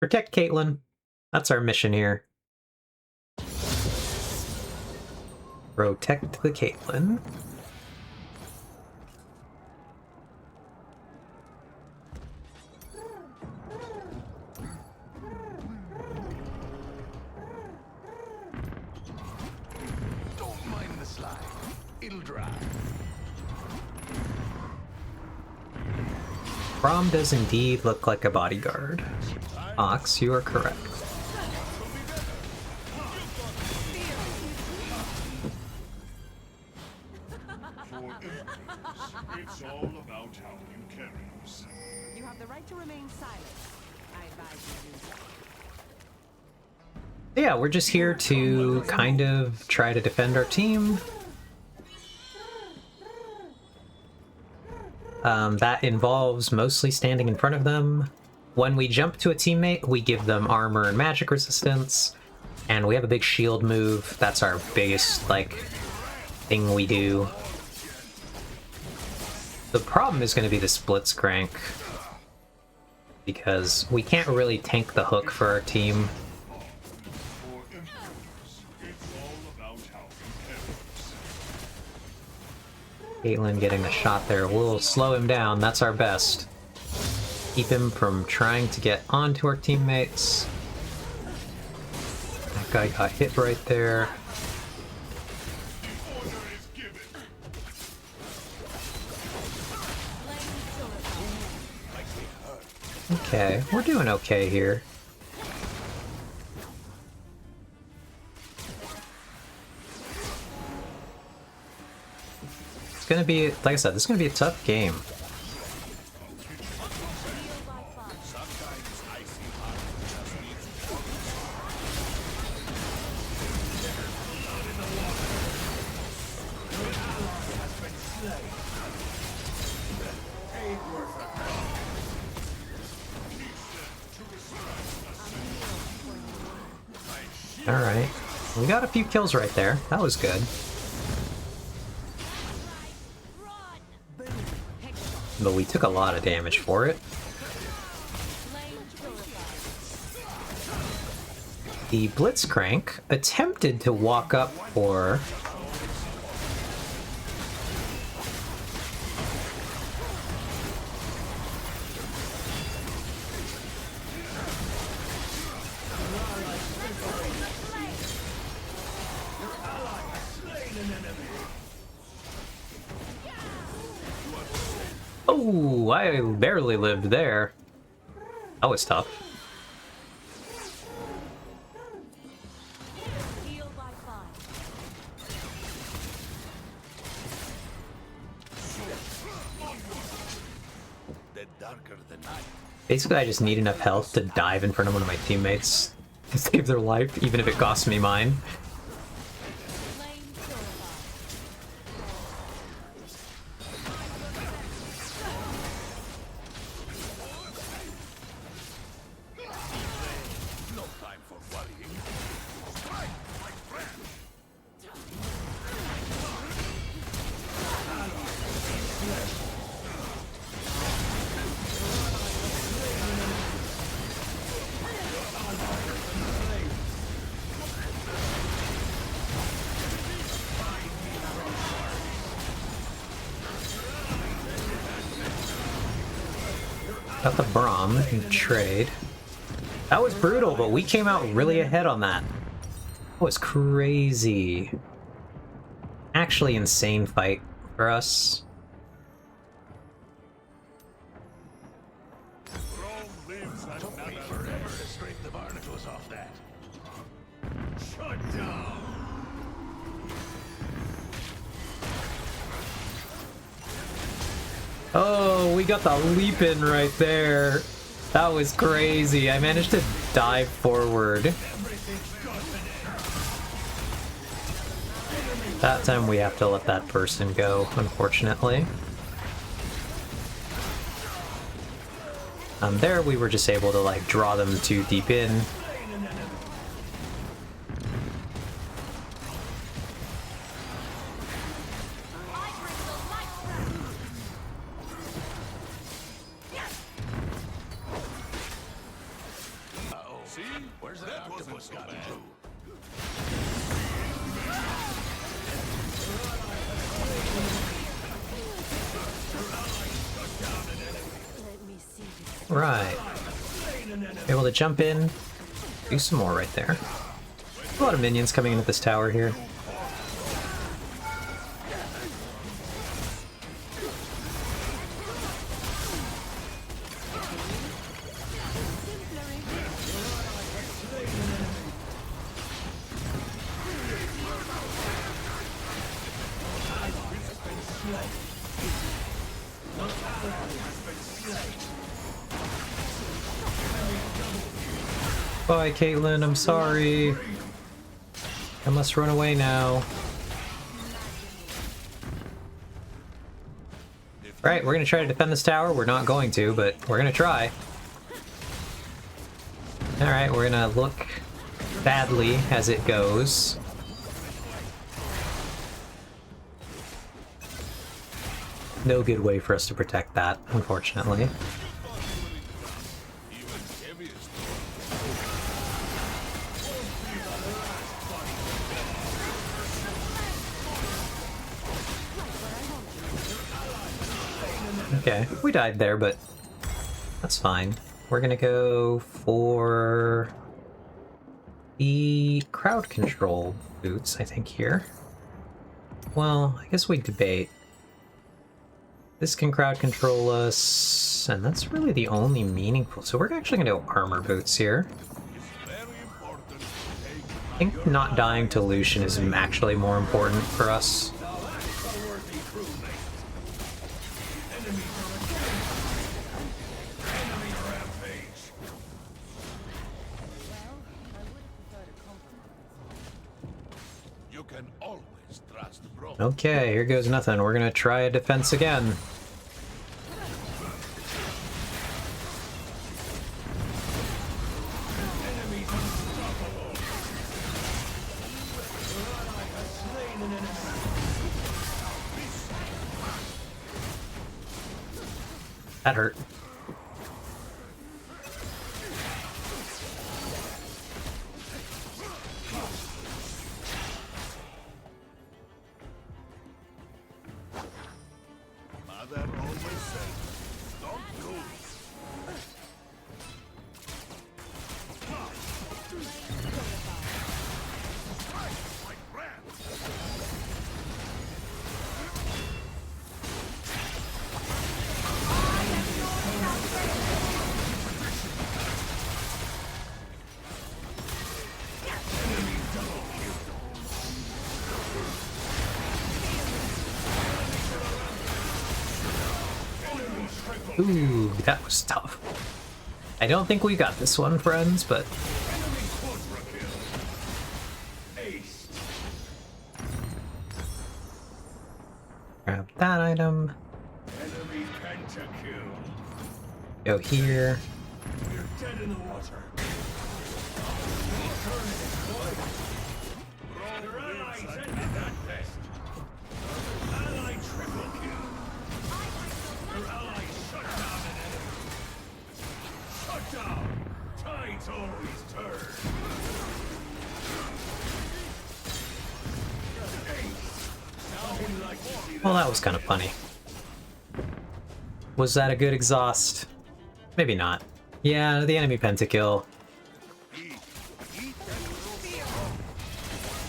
protect Caitlyn. That's our mission here. Protect the Caitlyn. Don't mind the slide. It'll dry. Braum does indeed look like a bodyguard. Ox, you are correct. It's all about how you carry yourself. You have the right to remain silent. I advise you do so. Yeah, we're just here to kind of try to defend our team. That involves mostly standing in front of them. When we jump to a teammate, we give them armor and magic resistance, and we have a big shield move. That's our biggest, like, thing we do. The problem is going to be the Blitzcrank, because we can't really tank the hook for our team. Caitlyn getting the shot there will slow him down. That's our best. Keep him from trying to get onto our teammates. That guy got hit right there. Okay, we're doing okay here. It's gonna be, like I said, this is gonna be a tough game. Alright, we got a few kills right there. That was good. But we took a lot of damage for it. The Blitzcrank attempted to walk up for... Oh, I barely lived there. That was tough. Basically, I just need enough health to dive in front of one of my teammates to save their life, even if it costs me mine. Got the Braum in trade. That was brutal, but we came out really ahead on that. That was crazy. Actually insane fight for us. Took me forever to scrape the barnacles off that. Shut down. Oh, we got the leap in right there. That was crazy. I managed to dive forward. That time we have to let that person go, unfortunately. There we were just able to like draw them too deep in. See? Where's that octopus got to? Right. Able to jump in, do some more right there. A lot of minions coming into this tower here. Bye, Caitlin, I'm sorry. I must run away now. Alright, we're gonna try to defend this tower. We're not going to, but we're gonna try. Alright, we're gonna look badly as it goes. No good way for us to protect that, unfortunately. Okay, we died there, but that's fine. We're gonna go for the crowd control boots, I think, here. Well, I guess we debate. This can crowd control us, and that's really the only meaningful. So we're actually gonna go armor boots here. I think not dying to Lucian is actually more important for us. Okay, here goes nothing. We're gonna try a defense again. That hurt. Ooh, that was tough. I don't think we got this one, friends, but... grab that item. Go here. Well, that was kind of funny. Was that a good exhaust? Maybe not. Yeah, the enemy pentakill.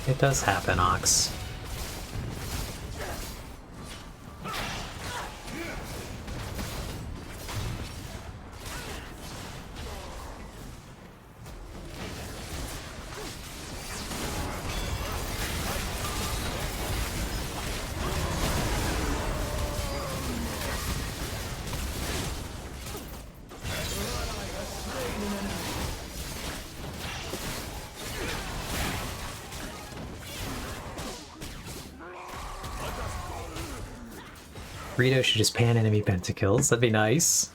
It does happen, Ox. Rito should just pan enemy pentakills, that'd be nice.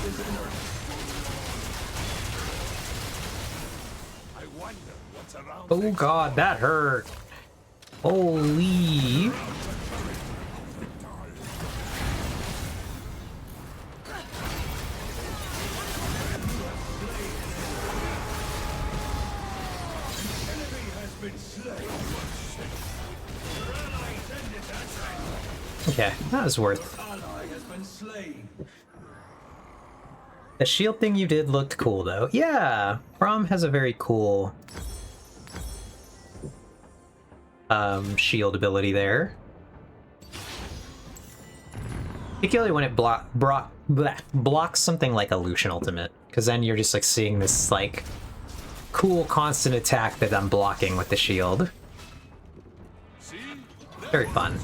I wonder what's around. Oh god, that hurt. Holy. Okay, that was worth. The shield thing you did looked cool, though. Yeah, Braum has a very cool shield ability there. Particularly when it blocks something like Illusion Ultimate, because then you're just like seeing this like cool constant attack that I'm blocking with the shield. Very fun.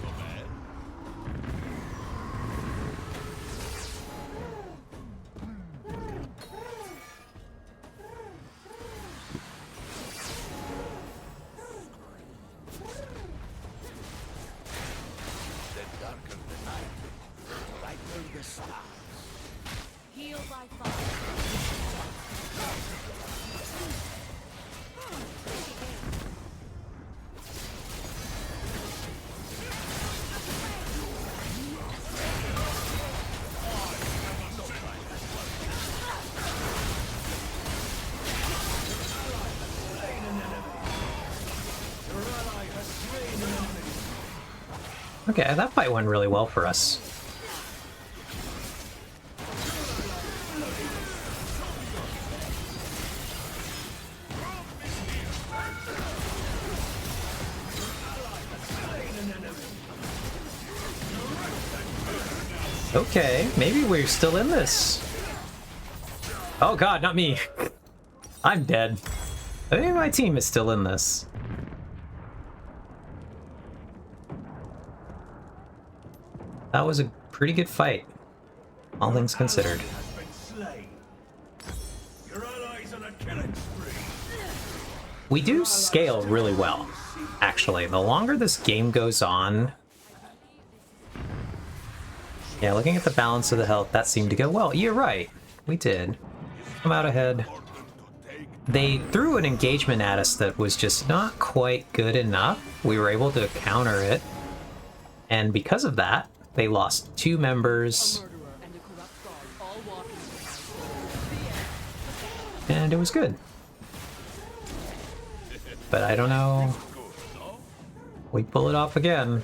Heal by fire. Okay, that fight went really well for us. Okay, maybe we're still in this. Oh god, not me. I'm dead. I think my team is still in this. That was a pretty good fight, all things considered. We do scale really well, actually. The longer this game goes on... Yeah, looking at the balance of the health, that seemed to go well. You're right, we did. Come out ahead. They threw an engagement at us that was just not quite good enough. We were able to counter it. And because of that, they lost 2 members. And it was good. But I don't know. We pull it off again.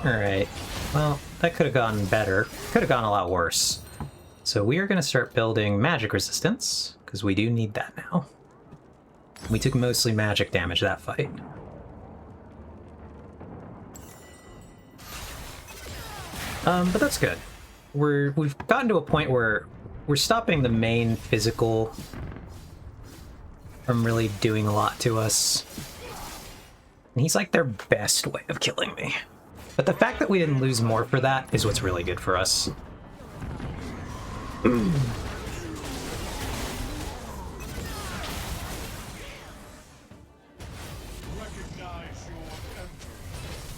Alright, well, that could have gone better. Could have gone a lot worse. So we are going to start building magic resistance, because we do need that now. We took mostly magic damage that fight. But that's good. We've gotten to a point where we're stopping the main physical from really doing a lot to us. And he's like their best way of killing me. But the fact that we didn't lose more for that is what's really good for us.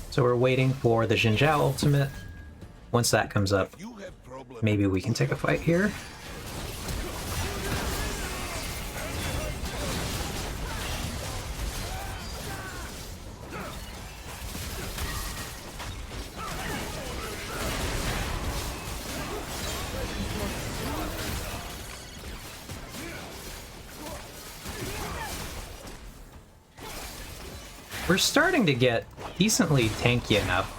So we're waiting for the Jinzhao ultimate. Once that comes up, maybe we can take a fight here. We're starting to get decently tanky enough.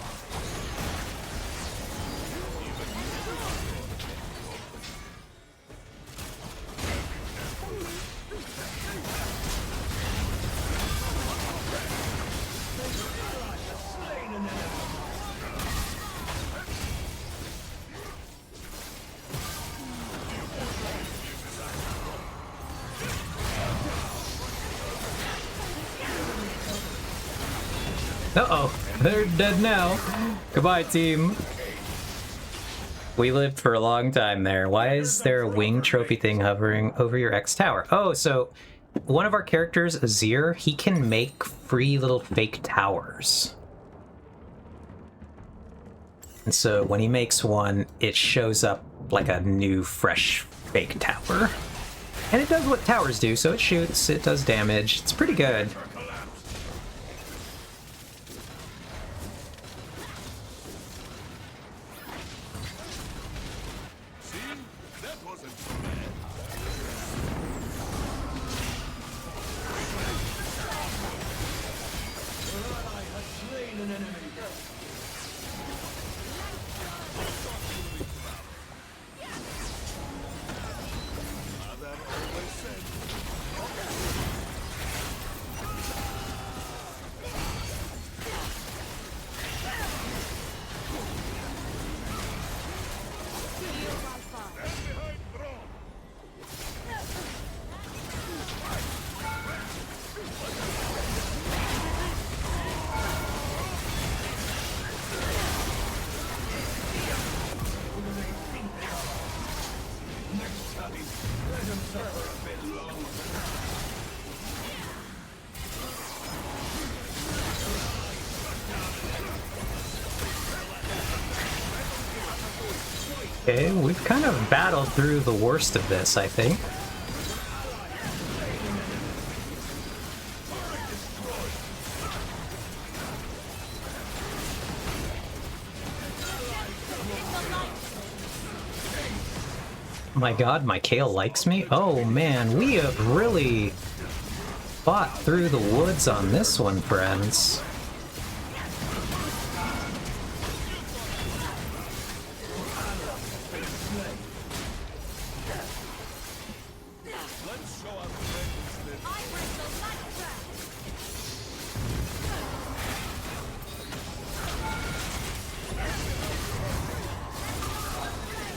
Uh-oh, they're dead now. Goodbye, team. We lived for a long time there. Why is there a wing trophy thing hovering over your X tower? Oh, so one of our characters, Azir, he can make free little fake towers. And so when he makes one, it shows up like a new, fresh fake tower. And it does what towers do, so it shoots, it does damage. It's pretty good. Okay, we've kind of battled through the worst of this, I think. Oh my god, my Kale likes me? Oh man, we have really fought through the woods on this one, friends.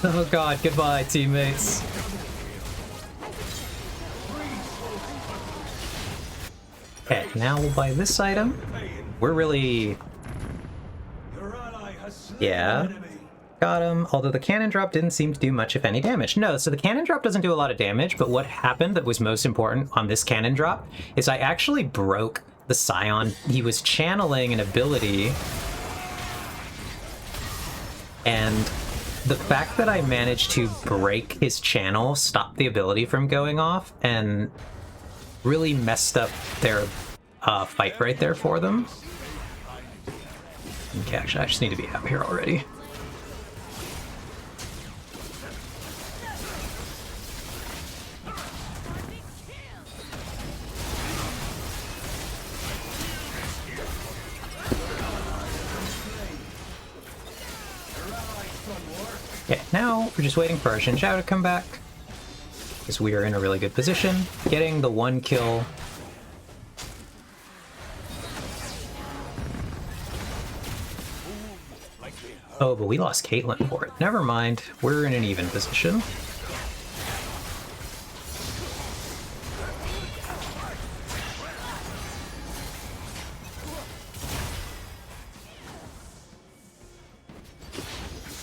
Oh god, goodbye, teammates. Okay, now we'll buy this item. We're really... Yeah. Got him. Although the cannon drop didn't seem to do much, if any, damage. No, so the cannon drop doesn't do a lot of damage, but what happened that was most important on this cannon drop is I actually broke the Scion. He was channeling an ability, and the fact that I managed to break his channel stopped the ability from going off and really messed up their fight right there for them. Okay, actually, I just need to be out here already. Okay, now we're just waiting for our Xin Zhao to come back, because we are in a really good position, getting the one kill. Oh, but we lost Caitlyn for it. Never mind, we're in an even position.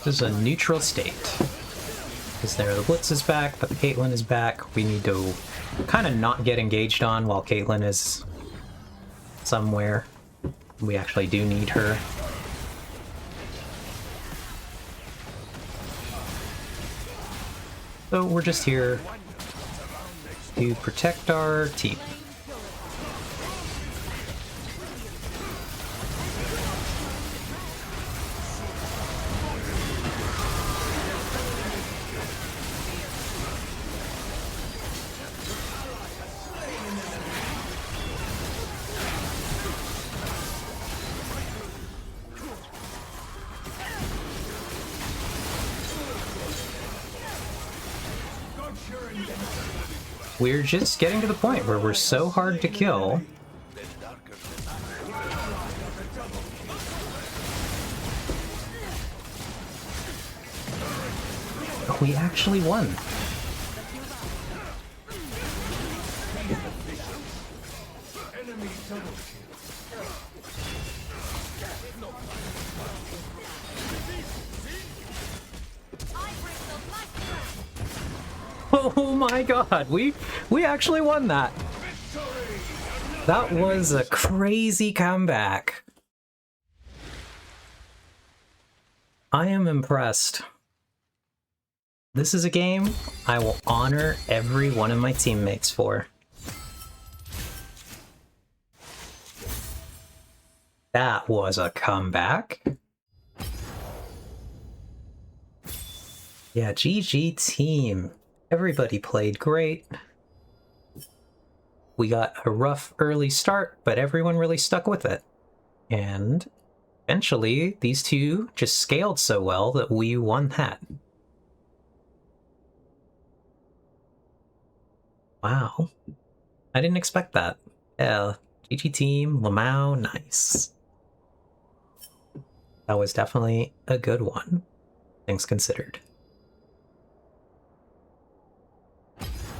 This is a neutral state. Because there, the Blitz is back, but the Caitlyn is back. We need to kind of not get engaged on while Caitlyn is somewhere. We actually do need her. So we're just here to protect our team. We're just getting to the point where we're so hard to kill. We actually won. Oh my god, we actually won that. That was a crazy comeback. I am impressed. This is a game I will honor every one of my teammates for. That was a comeback. Yeah, GG team. Everybody played great. We got a rough early start, but everyone really stuck with it. And eventually, these two just scaled so well that we won that. Wow. I didn't expect that. Yeah, GG team, Lamau, nice. That was definitely a good one, things considered.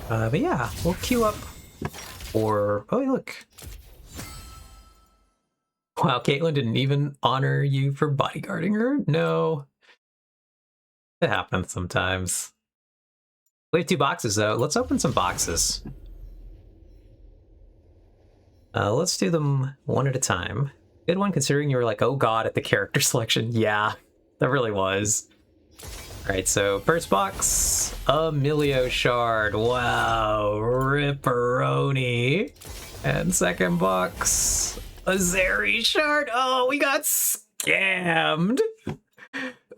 But yeah, we'll queue up for... Oh, look. Wow, Caitlyn didn't even honor you for bodyguarding her? No. It happens sometimes. We have 2 boxes, though. Let's open some boxes. Let's do them one at a time. Good one, considering you were like, oh god, at the character selection. Yeah, that really was. Alright, so first box, Emilio Shard. Wow, ripperoni. And second box, a Zeri Shard. Oh, we got scammed.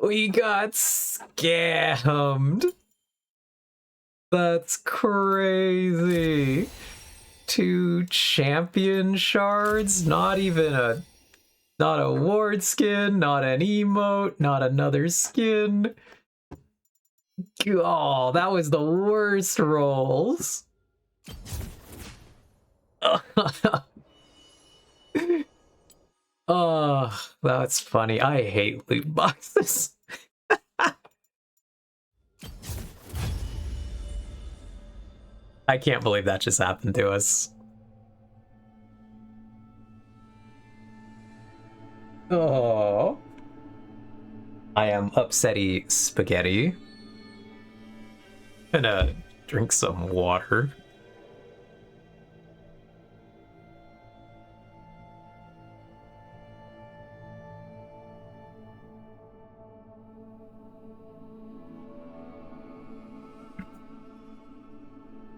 We got scammed. That's crazy. 2 champion shards, not a ward skin, not an emote, not another skin. Oh, that was the worst rolls. Oh, that's funny. I hate loot boxes. I can't believe that just happened to us. Oh. I am upsetty spaghetti. Gonna drink some water.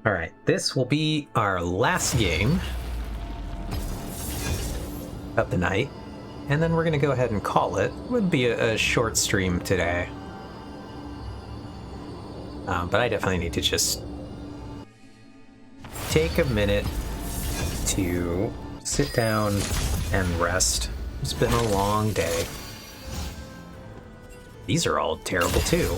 Alright, this will be our last game of the night, and then we're gonna go ahead and call it. It would be a short stream today. But I definitely need to just take a minute to sit down and rest. It's been a long day. These are all terrible too.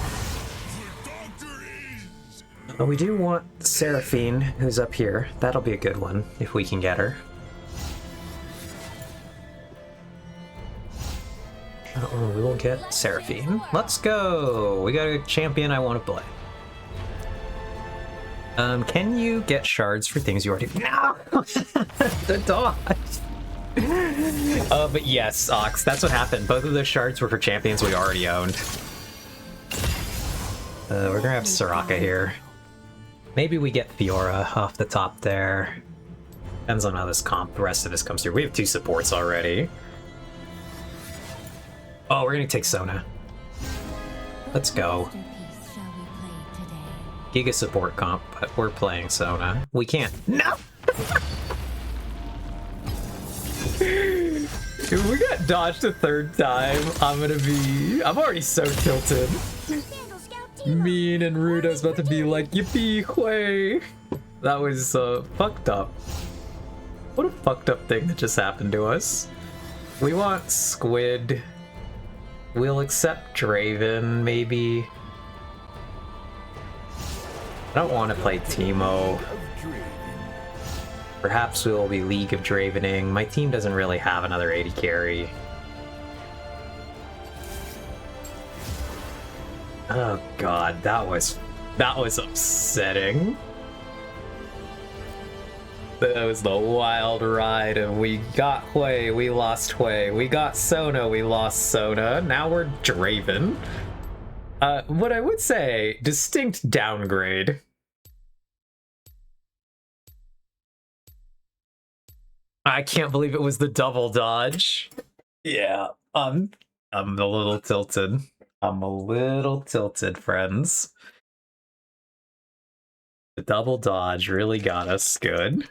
But we do want Seraphine, who's up here. That'll be a good one, if we can get her. Oh, we will get Seraphine. Let's go! We got a champion I want to play. Can you get shards for things you already... No! The dodge! But yes, Ox, that's what happened. Both of those shards were for champions we already owned. We're gonna have Soraka here. Maybe we get Fiora off the top there. Depends on how this the rest of this comes through. We have 2 supports already. Oh, we're gonna take Sona. Let's go. Giga support comp, but we're playing Sona. We can't. No! If we got dodged a 3rd time, I'm already so tilted. Mean and rude, I was about to be like, yippee, hooey. That was fucked up. What a fucked up thing that just happened to us. We want Squid. We'll accept Draven, maybe. I don't want to play Teemo. Perhaps we'll be League of Dravening. My team doesn't really have another AD carry. Oh god, that was upsetting. That was the wild ride, and we got Hui, we lost Hui. We got Sona, we lost Sona. Now we're Draven. What I would say, distinct downgrade I can't believe it was the double dodge. Yeah, I'm a little tilted. I'm a little tilted, friends. The double dodge really got us good.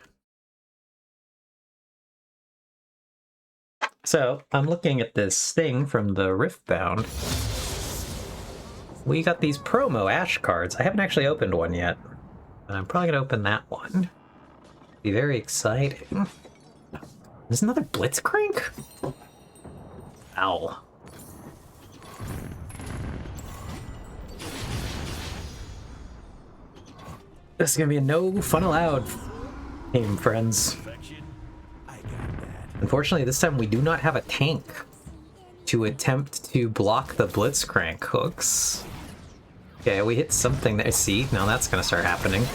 So, I'm looking at this thing from the Riftbound. We got these promo Ash cards. I haven't actually opened one yet. And I'm probably gonna open that one. Be very exciting. There's another Blitzcrank? Ow. This is gonna be a no fun allowed game, friends. Unfortunately, this time we do not have a tank to attempt to block the Blitzcrank hooks. Okay, we hit something there. See, now that's gonna start happening.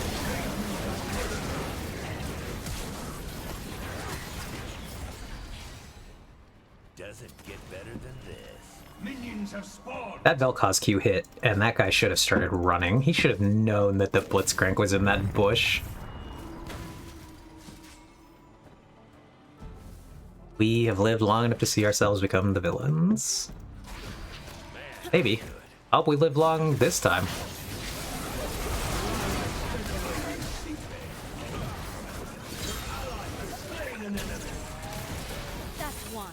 Does it get better than this? Minions have spawned. That Vel'Koz Q hit, and that guy should have started running. He should have known that the Blitzcrank was in that bush. We have lived long enough to see ourselves become the villains. Maybe. I hope we live long this time. That's one.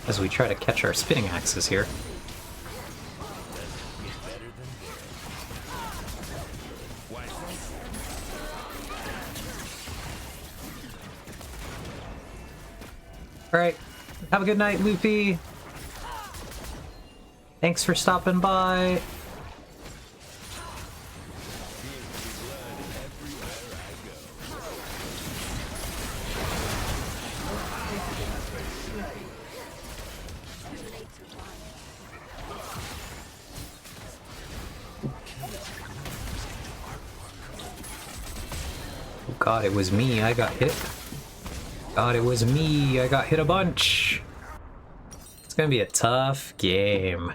As we try to catch our spinning axes here. Alright, have a good night, Luffy. Thanks for stopping by. Oh god, it was me, I got hit. God, it was me, I got hit a bunch. It's gonna be a tough game.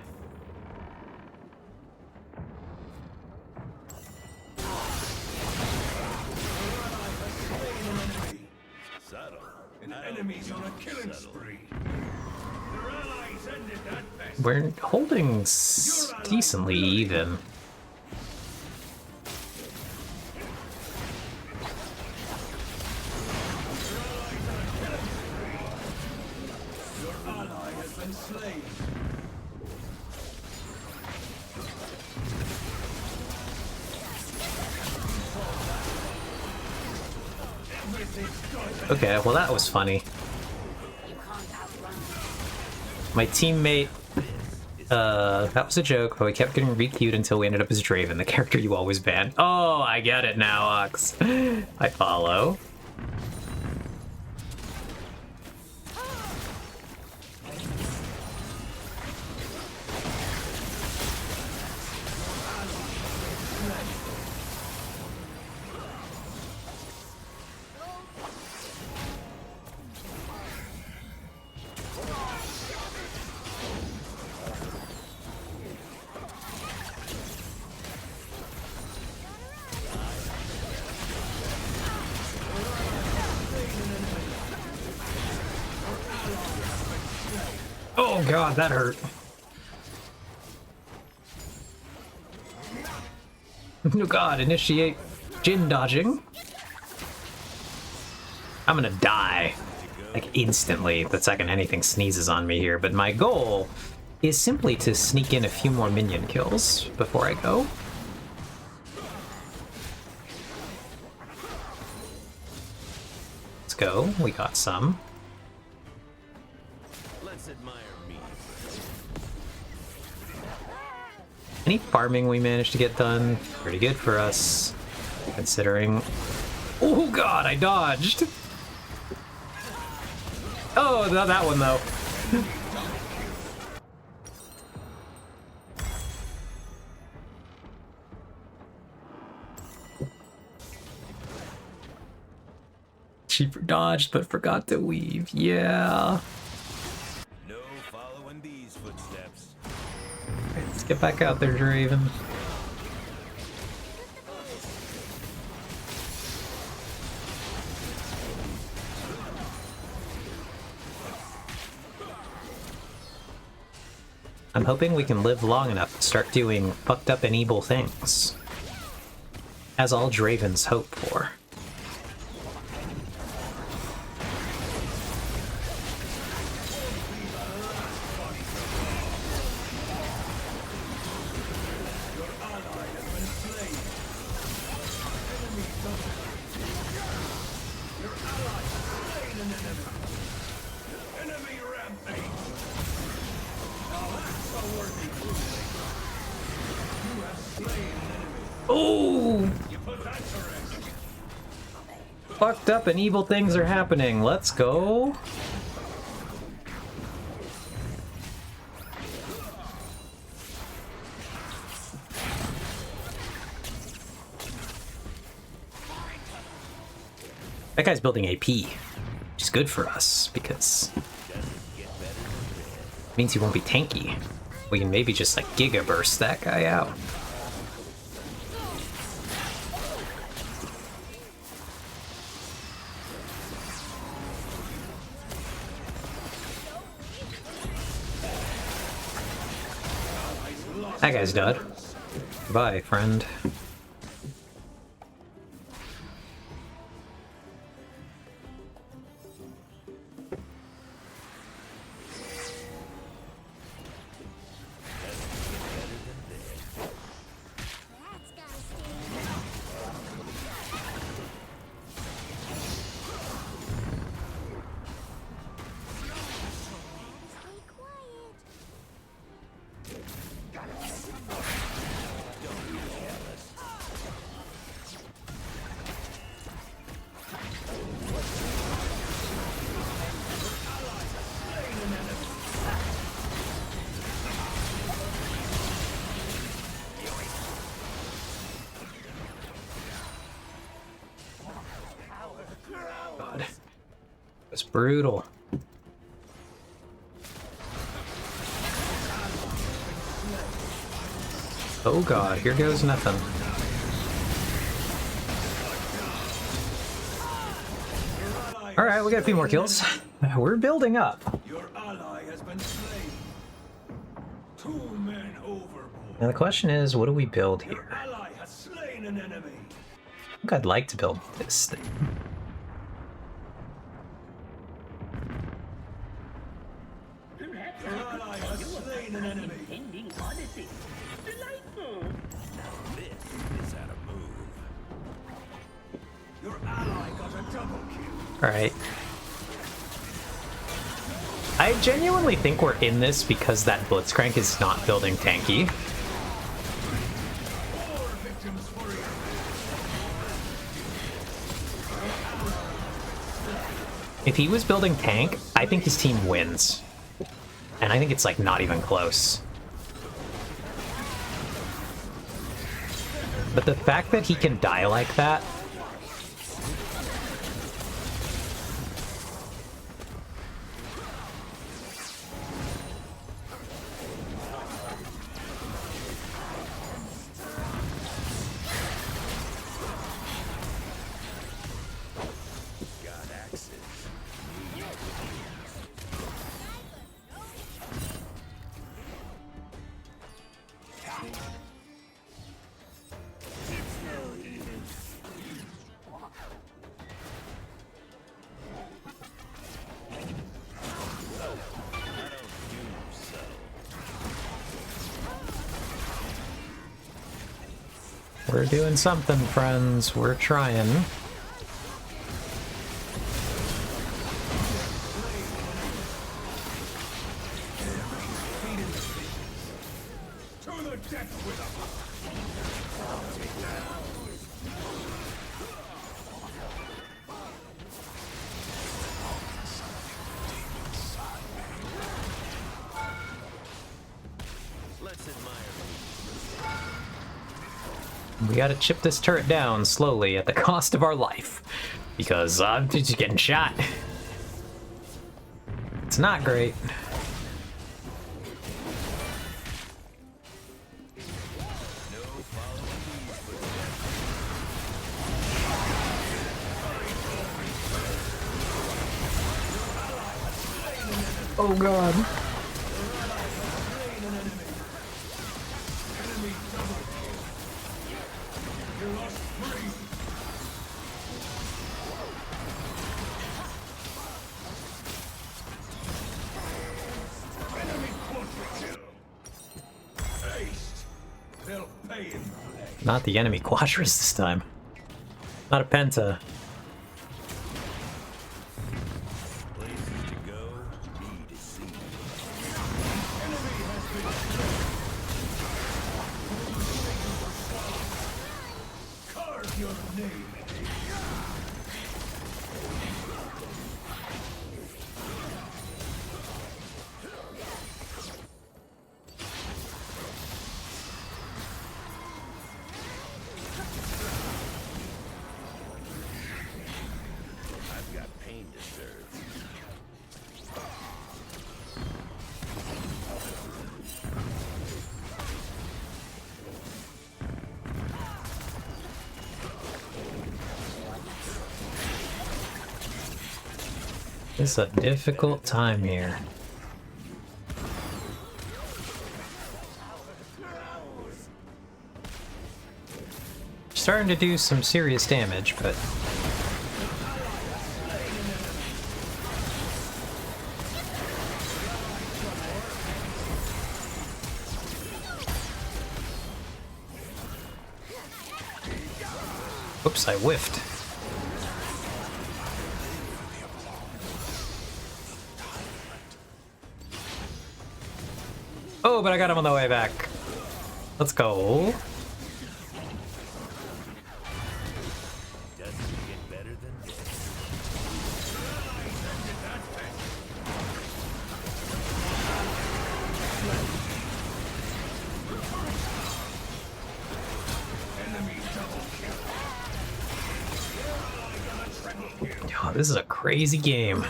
An enemy's on a killing spree. Their allies ended that mess. We're holding decently even. Your ally has been slain. Okay, well that was funny. My teammate, that was a joke, but we kept getting re-queued until we ended up as Draven, the character you always ban. Oh, I get it now, Ox. I follow. Oh god, that hurt. Oh god, initiate Jin dodging. I'm gonna die. Like instantly, the second anything sneezes on me here, but my goal is simply to sneak in a few more minion kills before I go. Let's go, we got some. Let's admire me. Any farming we managed to get done, pretty good for us, considering... Oh god, I dodged! Oh, that one though. She dodged but forgot to weave. Yeah. No following these footsteps. Let's get back out there, Draven. I'm hoping we can live long enough to start doing fucked up and evil things. As all Dravens hope for. Oh! Fucked up and evil things are happening. Let's go. That guy's building AP, which is good for us because it means he won't be tanky. We can maybe just like Giga Burst that guy out. That guy's dead. Bye, friend. God. It's brutal. Oh god, here goes nothing. Alright, we got a few more kills. We're building up. Your ally has been slain. 2 men overboard. Now the question is, what do we build Your here? ally has slain an enemy. I think I'd like to build this thing. Your ally has slain an enemy. This is out of move. Your ally got a double kill. Alright. I genuinely think we're in this because that Blitzcrank is not building tanky. 4 victims for you. If he was building tank, I think his team wins. And I think it's like not even close. But the fact that he can die like that. We're doing something, friends. We're trying. To the death with them. Let's admire. We gotta chip this turret down slowly at the cost of our life. because I'm just getting shot. It's not great. Oh god. Not the enemy quadras this time. Not a penta. It's a difficult time here. Starting to do some serious damage, but oops, I whiffed. Oh, but I got him on the way back. Let's go. Oh, this is a crazy game.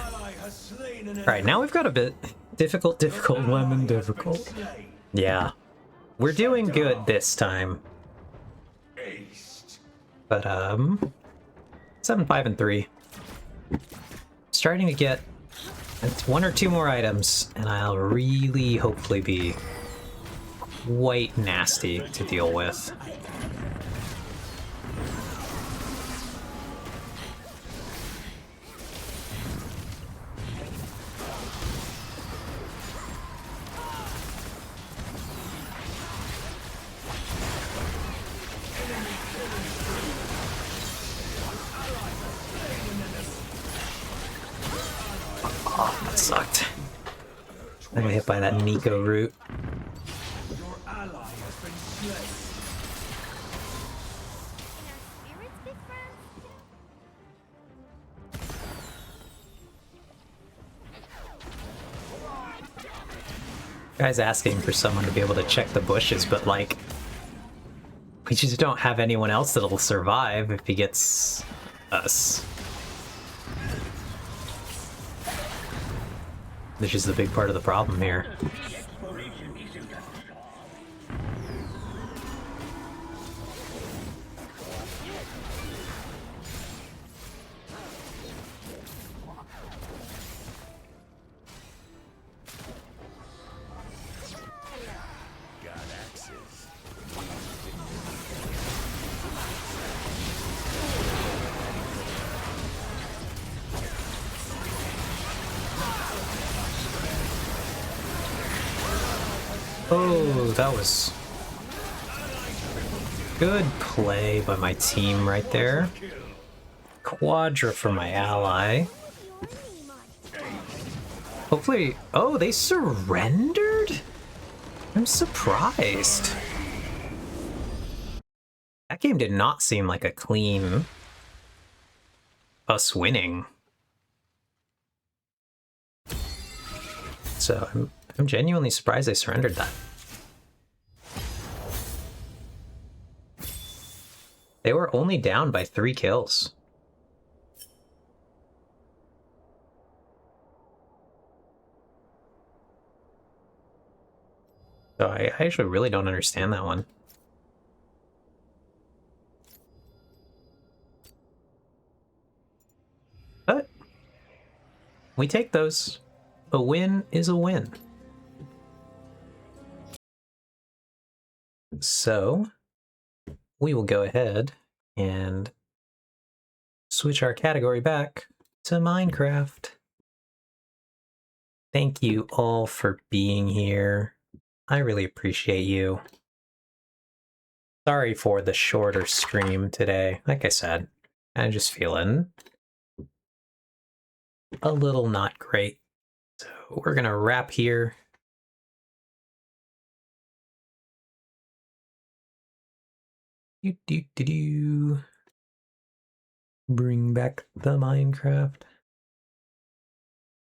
Alright, now we've got a bit difficult, lemon, difficult. Yeah. We're doing good this time. But, 7, 5, and 3. Starting to get 1 or 2 more items, and I'll really hopefully be quite nasty to deal with. Oh, that sucked. I got hit by that Nico root. Your ally has been slain. Guy's asking for someone to be able to check the bushes, but like, we just don't have anyone else that'll survive if he gets us. Which is the big part of the problem here. Oh, that was good play by my team right there. Quadra for my ally. Hopefully... Oh, they surrendered? I'm surprised. That game did not seem like a clean... us winning. So, I'm genuinely surprised they surrendered that. They were only down by 3 kills. So I actually really don't understand that one. But we take those. A win is a win. So we will go ahead and switch our category back to Minecraft. Thank you all for being here. I really appreciate you. Sorry for the shorter stream today. Like I said, I'm just feeling a little not great. So we're gonna wrap here. Bring back the Minecraft.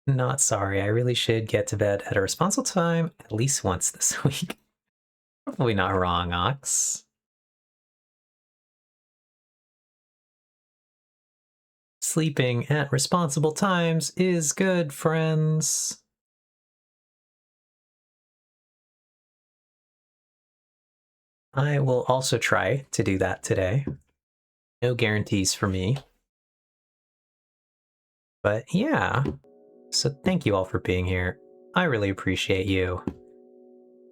Not sorry, I really should get to bed at a responsible time at least once this week. Probably not wrong, Ox. Sleeping at responsible times is good, friends. I will also try to do that today. No guarantees for me. But yeah, so thank you all for being here. I really appreciate you.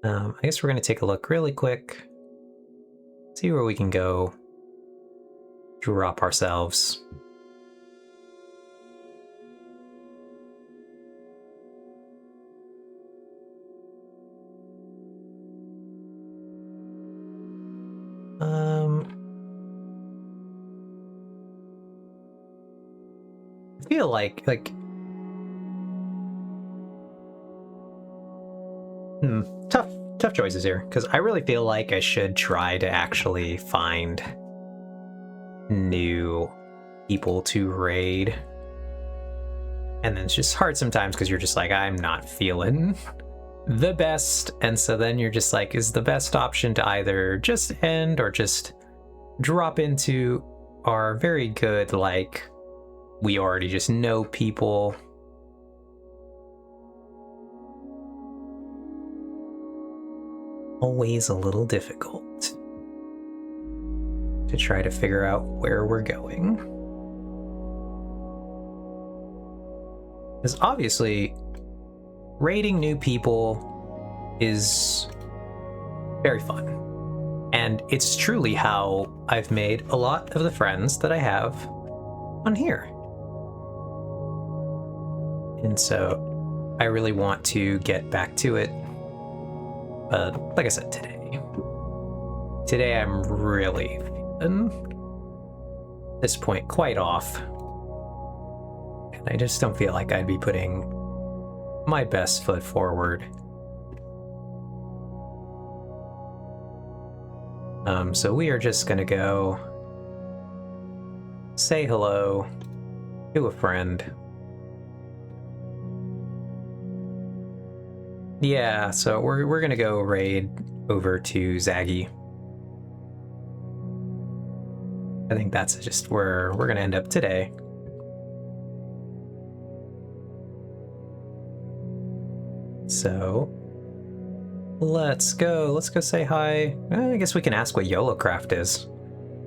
I guess we're going to take a look really quick, see where we can go drop ourselves. I feel like tough choices here, because I really feel like I should try to actually find new people to raid. And then it's just hard sometimes because you're just like, I'm not feeling the best. And so then you're just like, is the best option to either just end or just drop into our very good, like, we already just know people. Always a little difficult to try to figure out where we're going. Because obviously, raiding new people is very fun. And it's truly how I've made a lot of the friends that I have on here. And so I really want to get back to it. But like I said, today I'm really feeling, at this point, quite off. And I just don't feel like I'd be putting my best foot forward. So we are just gonna go say hello to a friend. Yeah, so we're gonna go raid over to Zaggy. I think that's just where we're gonna end up today. So let's go say hi. I guess we can ask what YOLO Craft is.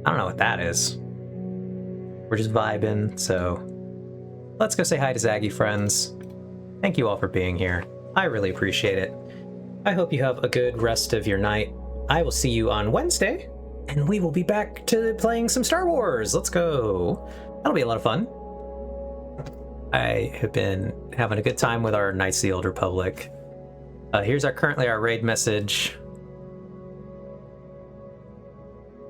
I don't know what that is. We're just vibing, so let's go say hi to Zaggy, friends. Thank you all for being here. I really appreciate it. I hope you have a good rest of your night. I will see you on Wednesday, and we will be back to playing some Star Wars. Let's go. That'll be a lot of fun. I have been having a good time with our Knights of the Old Republic. Here's currently our raid message.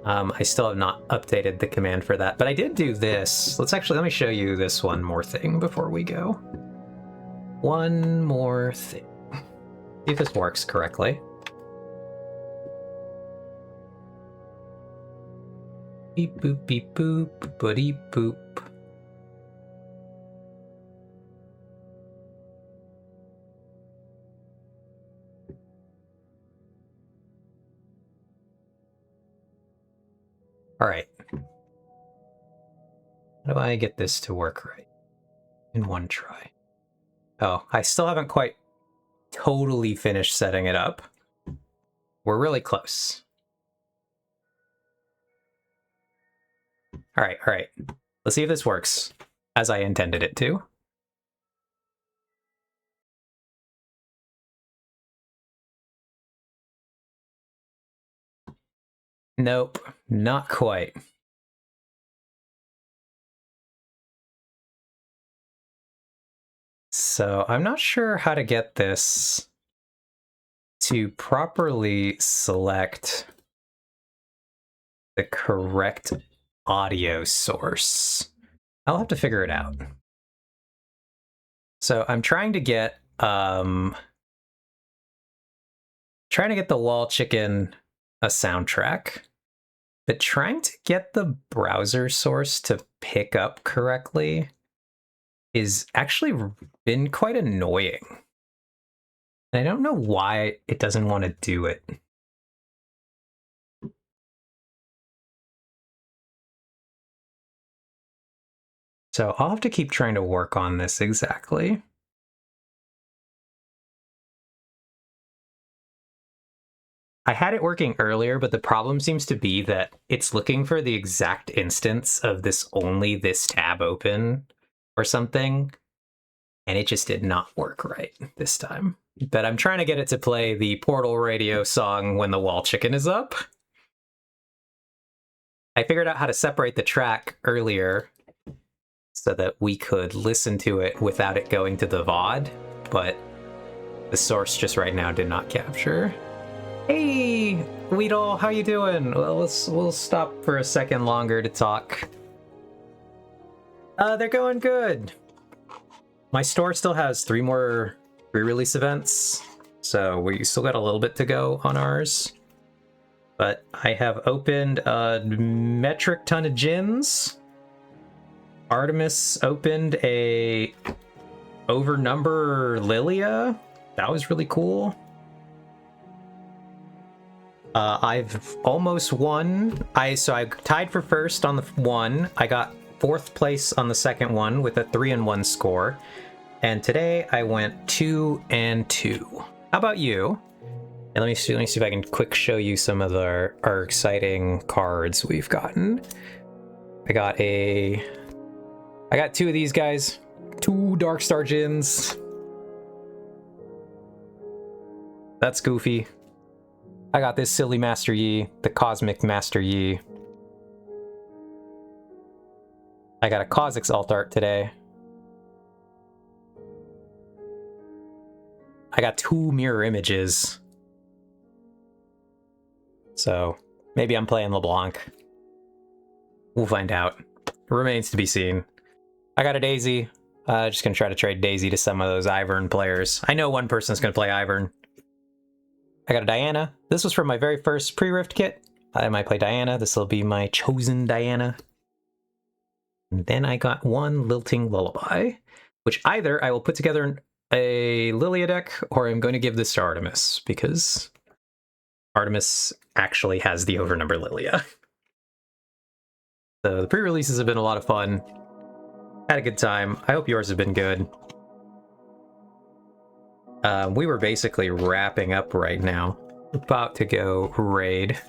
I still have not updated the command for that, but I did do this. Let me show you this one more thing before we go. One more thing. See if this works correctly. Beep boop beep boop buddy boop. All right. How do I get this to work right? In one try. Oh, I still haven't quite totally finished setting it up. We're really close. All right, all right. Let's see if this works as I intended it to. Nope, not quite. So I'm not sure how to get this to properly select the correct audio source. I'll have to figure it out. So I'm trying to get the Wall Chicken a soundtrack, but trying to get the browser source to pick up correctly is actually been quite annoying. And I don't know why it doesn't want to do it. So I'll have to keep trying to work on this exactly. I had it working earlier, but the problem seems to be that it's looking for the exact instance of only this tab open or something, and it just did not work right this time. But I'm trying to get it to play the Portal Radio song when the Wall Chicken is up. I figured out how to separate the track earlier so that we could listen to it without it going to the VOD, but the source just right now did not capture. Hey, Weedle, how you doing? Well, we'll stop for a second longer to talk. They're going good. My store still has 3 more pre-release events, so we still got a little bit to go on ours. But I have opened a metric ton of gins. Artemis opened a overnumber Lilia. That was really cool. I've almost won. So I tied for first on the one. I got 4th place on the second one with a 3-1 score. And today I went 2-2. How about you? And let me see if I can quick show you some of our exciting cards we've gotten. I got 2 of these guys. 2 Darkstar Djinns. That's goofy. I got this silly Master Yi, the Cosmic Master Yi. I got a Kha'Zix alt art today. I got 2 mirror images. So maybe I'm playing LeBlanc. We'll find out. Remains to be seen. I got a Daisy. Just gonna try to trade Daisy to some of those Ivern players. I know one person's gonna play Ivern. I got a Diana. This was from my very first pre-rift kit. I might play Diana. This will be my chosen Diana. And then I got 1 Lilting Lullaby, which either I will put together a Lilia deck or I'm going to give this to Artemis, because Artemis actually has the overnumber Lilia. So the pre-releases have been a lot of fun. Had a good time. I hope yours have been good. We were basically wrapping up right now. About to go raid.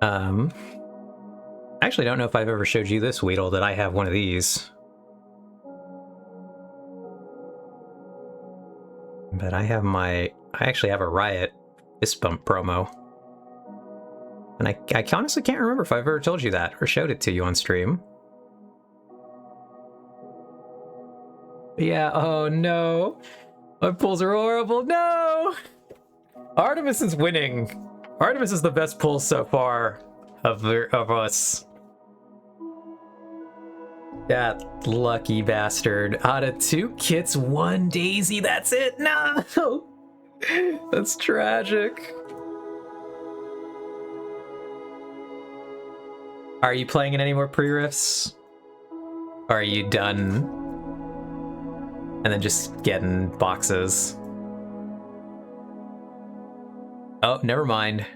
I actually don't know if I've ever showed you this, Weedle, that I have one of these. But I actually have a Riot Fist Bump promo. And I honestly can't remember if I've ever told you that or showed it to you on stream. Yeah, oh no. My pulls are horrible, no! Artemis is winning. Artemis is the best pull so far of us. That lucky bastard. Out of 2 kits, 1 Daisy, that's it? No! That's tragic. Are you playing in any more pre-rifts? Or are you done? And then just getting boxes? Oh, never mind.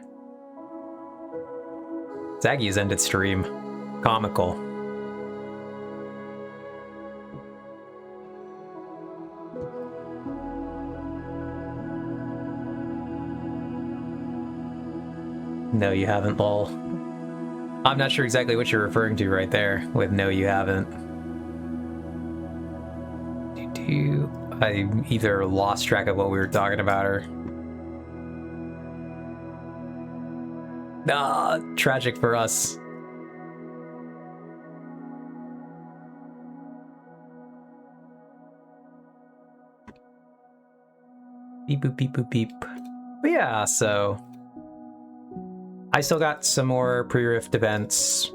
Zaggy has ended stream. Comical. No, you haven't, lol. I'm not sure exactly what you're referring to right there with no, you haven't. I either lost track of what we were talking about or... Ah, tragic for us. Beep boop beep boop beep. But yeah, so I still got some more pre-rift events.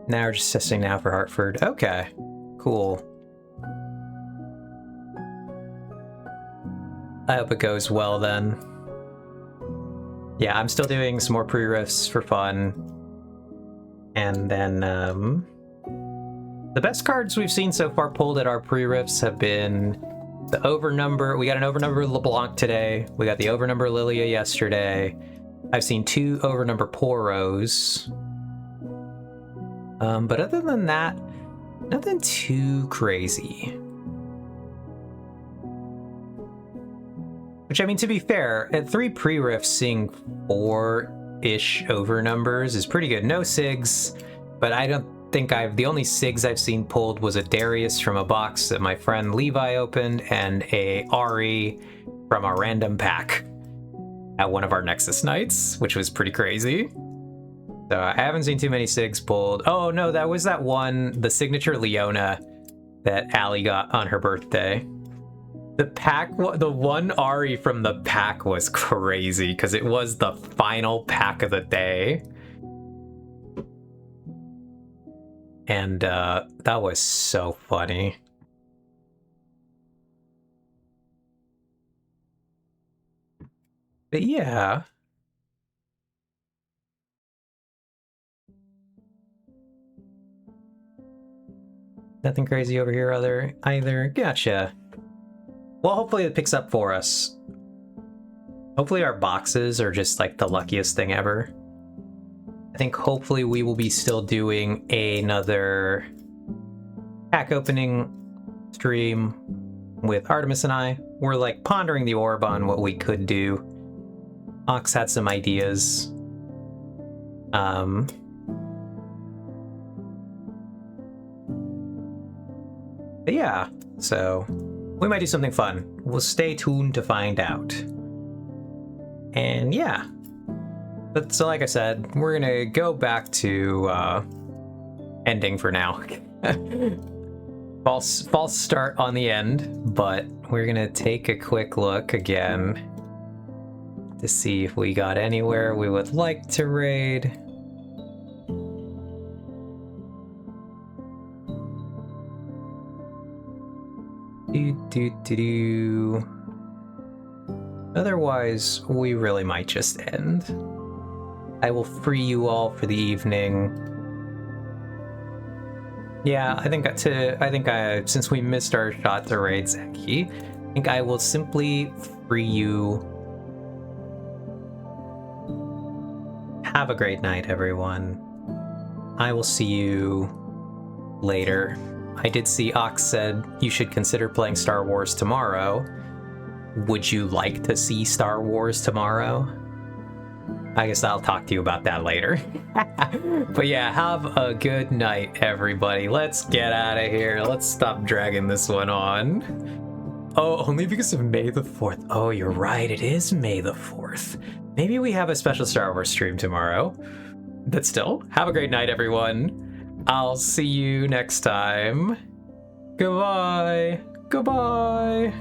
Now we're just testing now for Hartford. Okay, cool. I hope it goes well then. Yeah, I'm still doing some more pre-rifts for fun. And then, the best cards we've seen so far pulled at our pre-rifts have been the overnumber. We got an overnumber LeBlanc today. We got the overnumber Lilia yesterday. I've seen 2 overnumber Poros. But other than that, nothing too crazy. Which, I mean, to be fair, at 3 pre-rifts, seeing 4-ish overnumbers is pretty good. No SIGs, but I don't think the only SIGs I've seen pulled was a Darius from a box that my friend Levi opened, and a Ari from a random pack at one of our Nexus nights, which was pretty crazy. So I haven't seen too many SIGs pulled. Oh no, that was that one, the signature Leona that Allie got on her birthday. The pack, the one Ari from the pack was crazy because it was the final pack of the day. And that was so funny. But yeah. Nothing crazy over here either. Gotcha. Well, hopefully it picks up for us. Hopefully our boxes are just like the luckiest thing ever. I think hopefully we will be still doing another pack opening stream with Artemis and I. We're like pondering the orb on what we could do. Ox had some ideas. But yeah, so we might do something fun. We'll stay tuned to find out. And yeah. But so like I said, we're gonna go back to ending for now. false start on the end, but we're gonna take a quick look again to see if we got anywhere we would like to raid. Otherwise, we really might just end. I will free you all for the evening. Yeah, I think since we missed our shot to raid Zeki, I think I will simply free you. Have a great night, everyone. I will see you later. I did see Ox said you should consider playing Star Wars tomorrow. Would you like to see Star Wars tomorrow? I guess I'll talk to you about that later. But yeah, have a good night, everybody. Let's get out of here. Let's stop dragging this one on. Oh, only because of May the 4th. Oh, you're right. It is May the 4th. Maybe we have a special Star Wars stream tomorrow. But still, have a great night, everyone. I'll see you next time. Goodbye. Goodbye.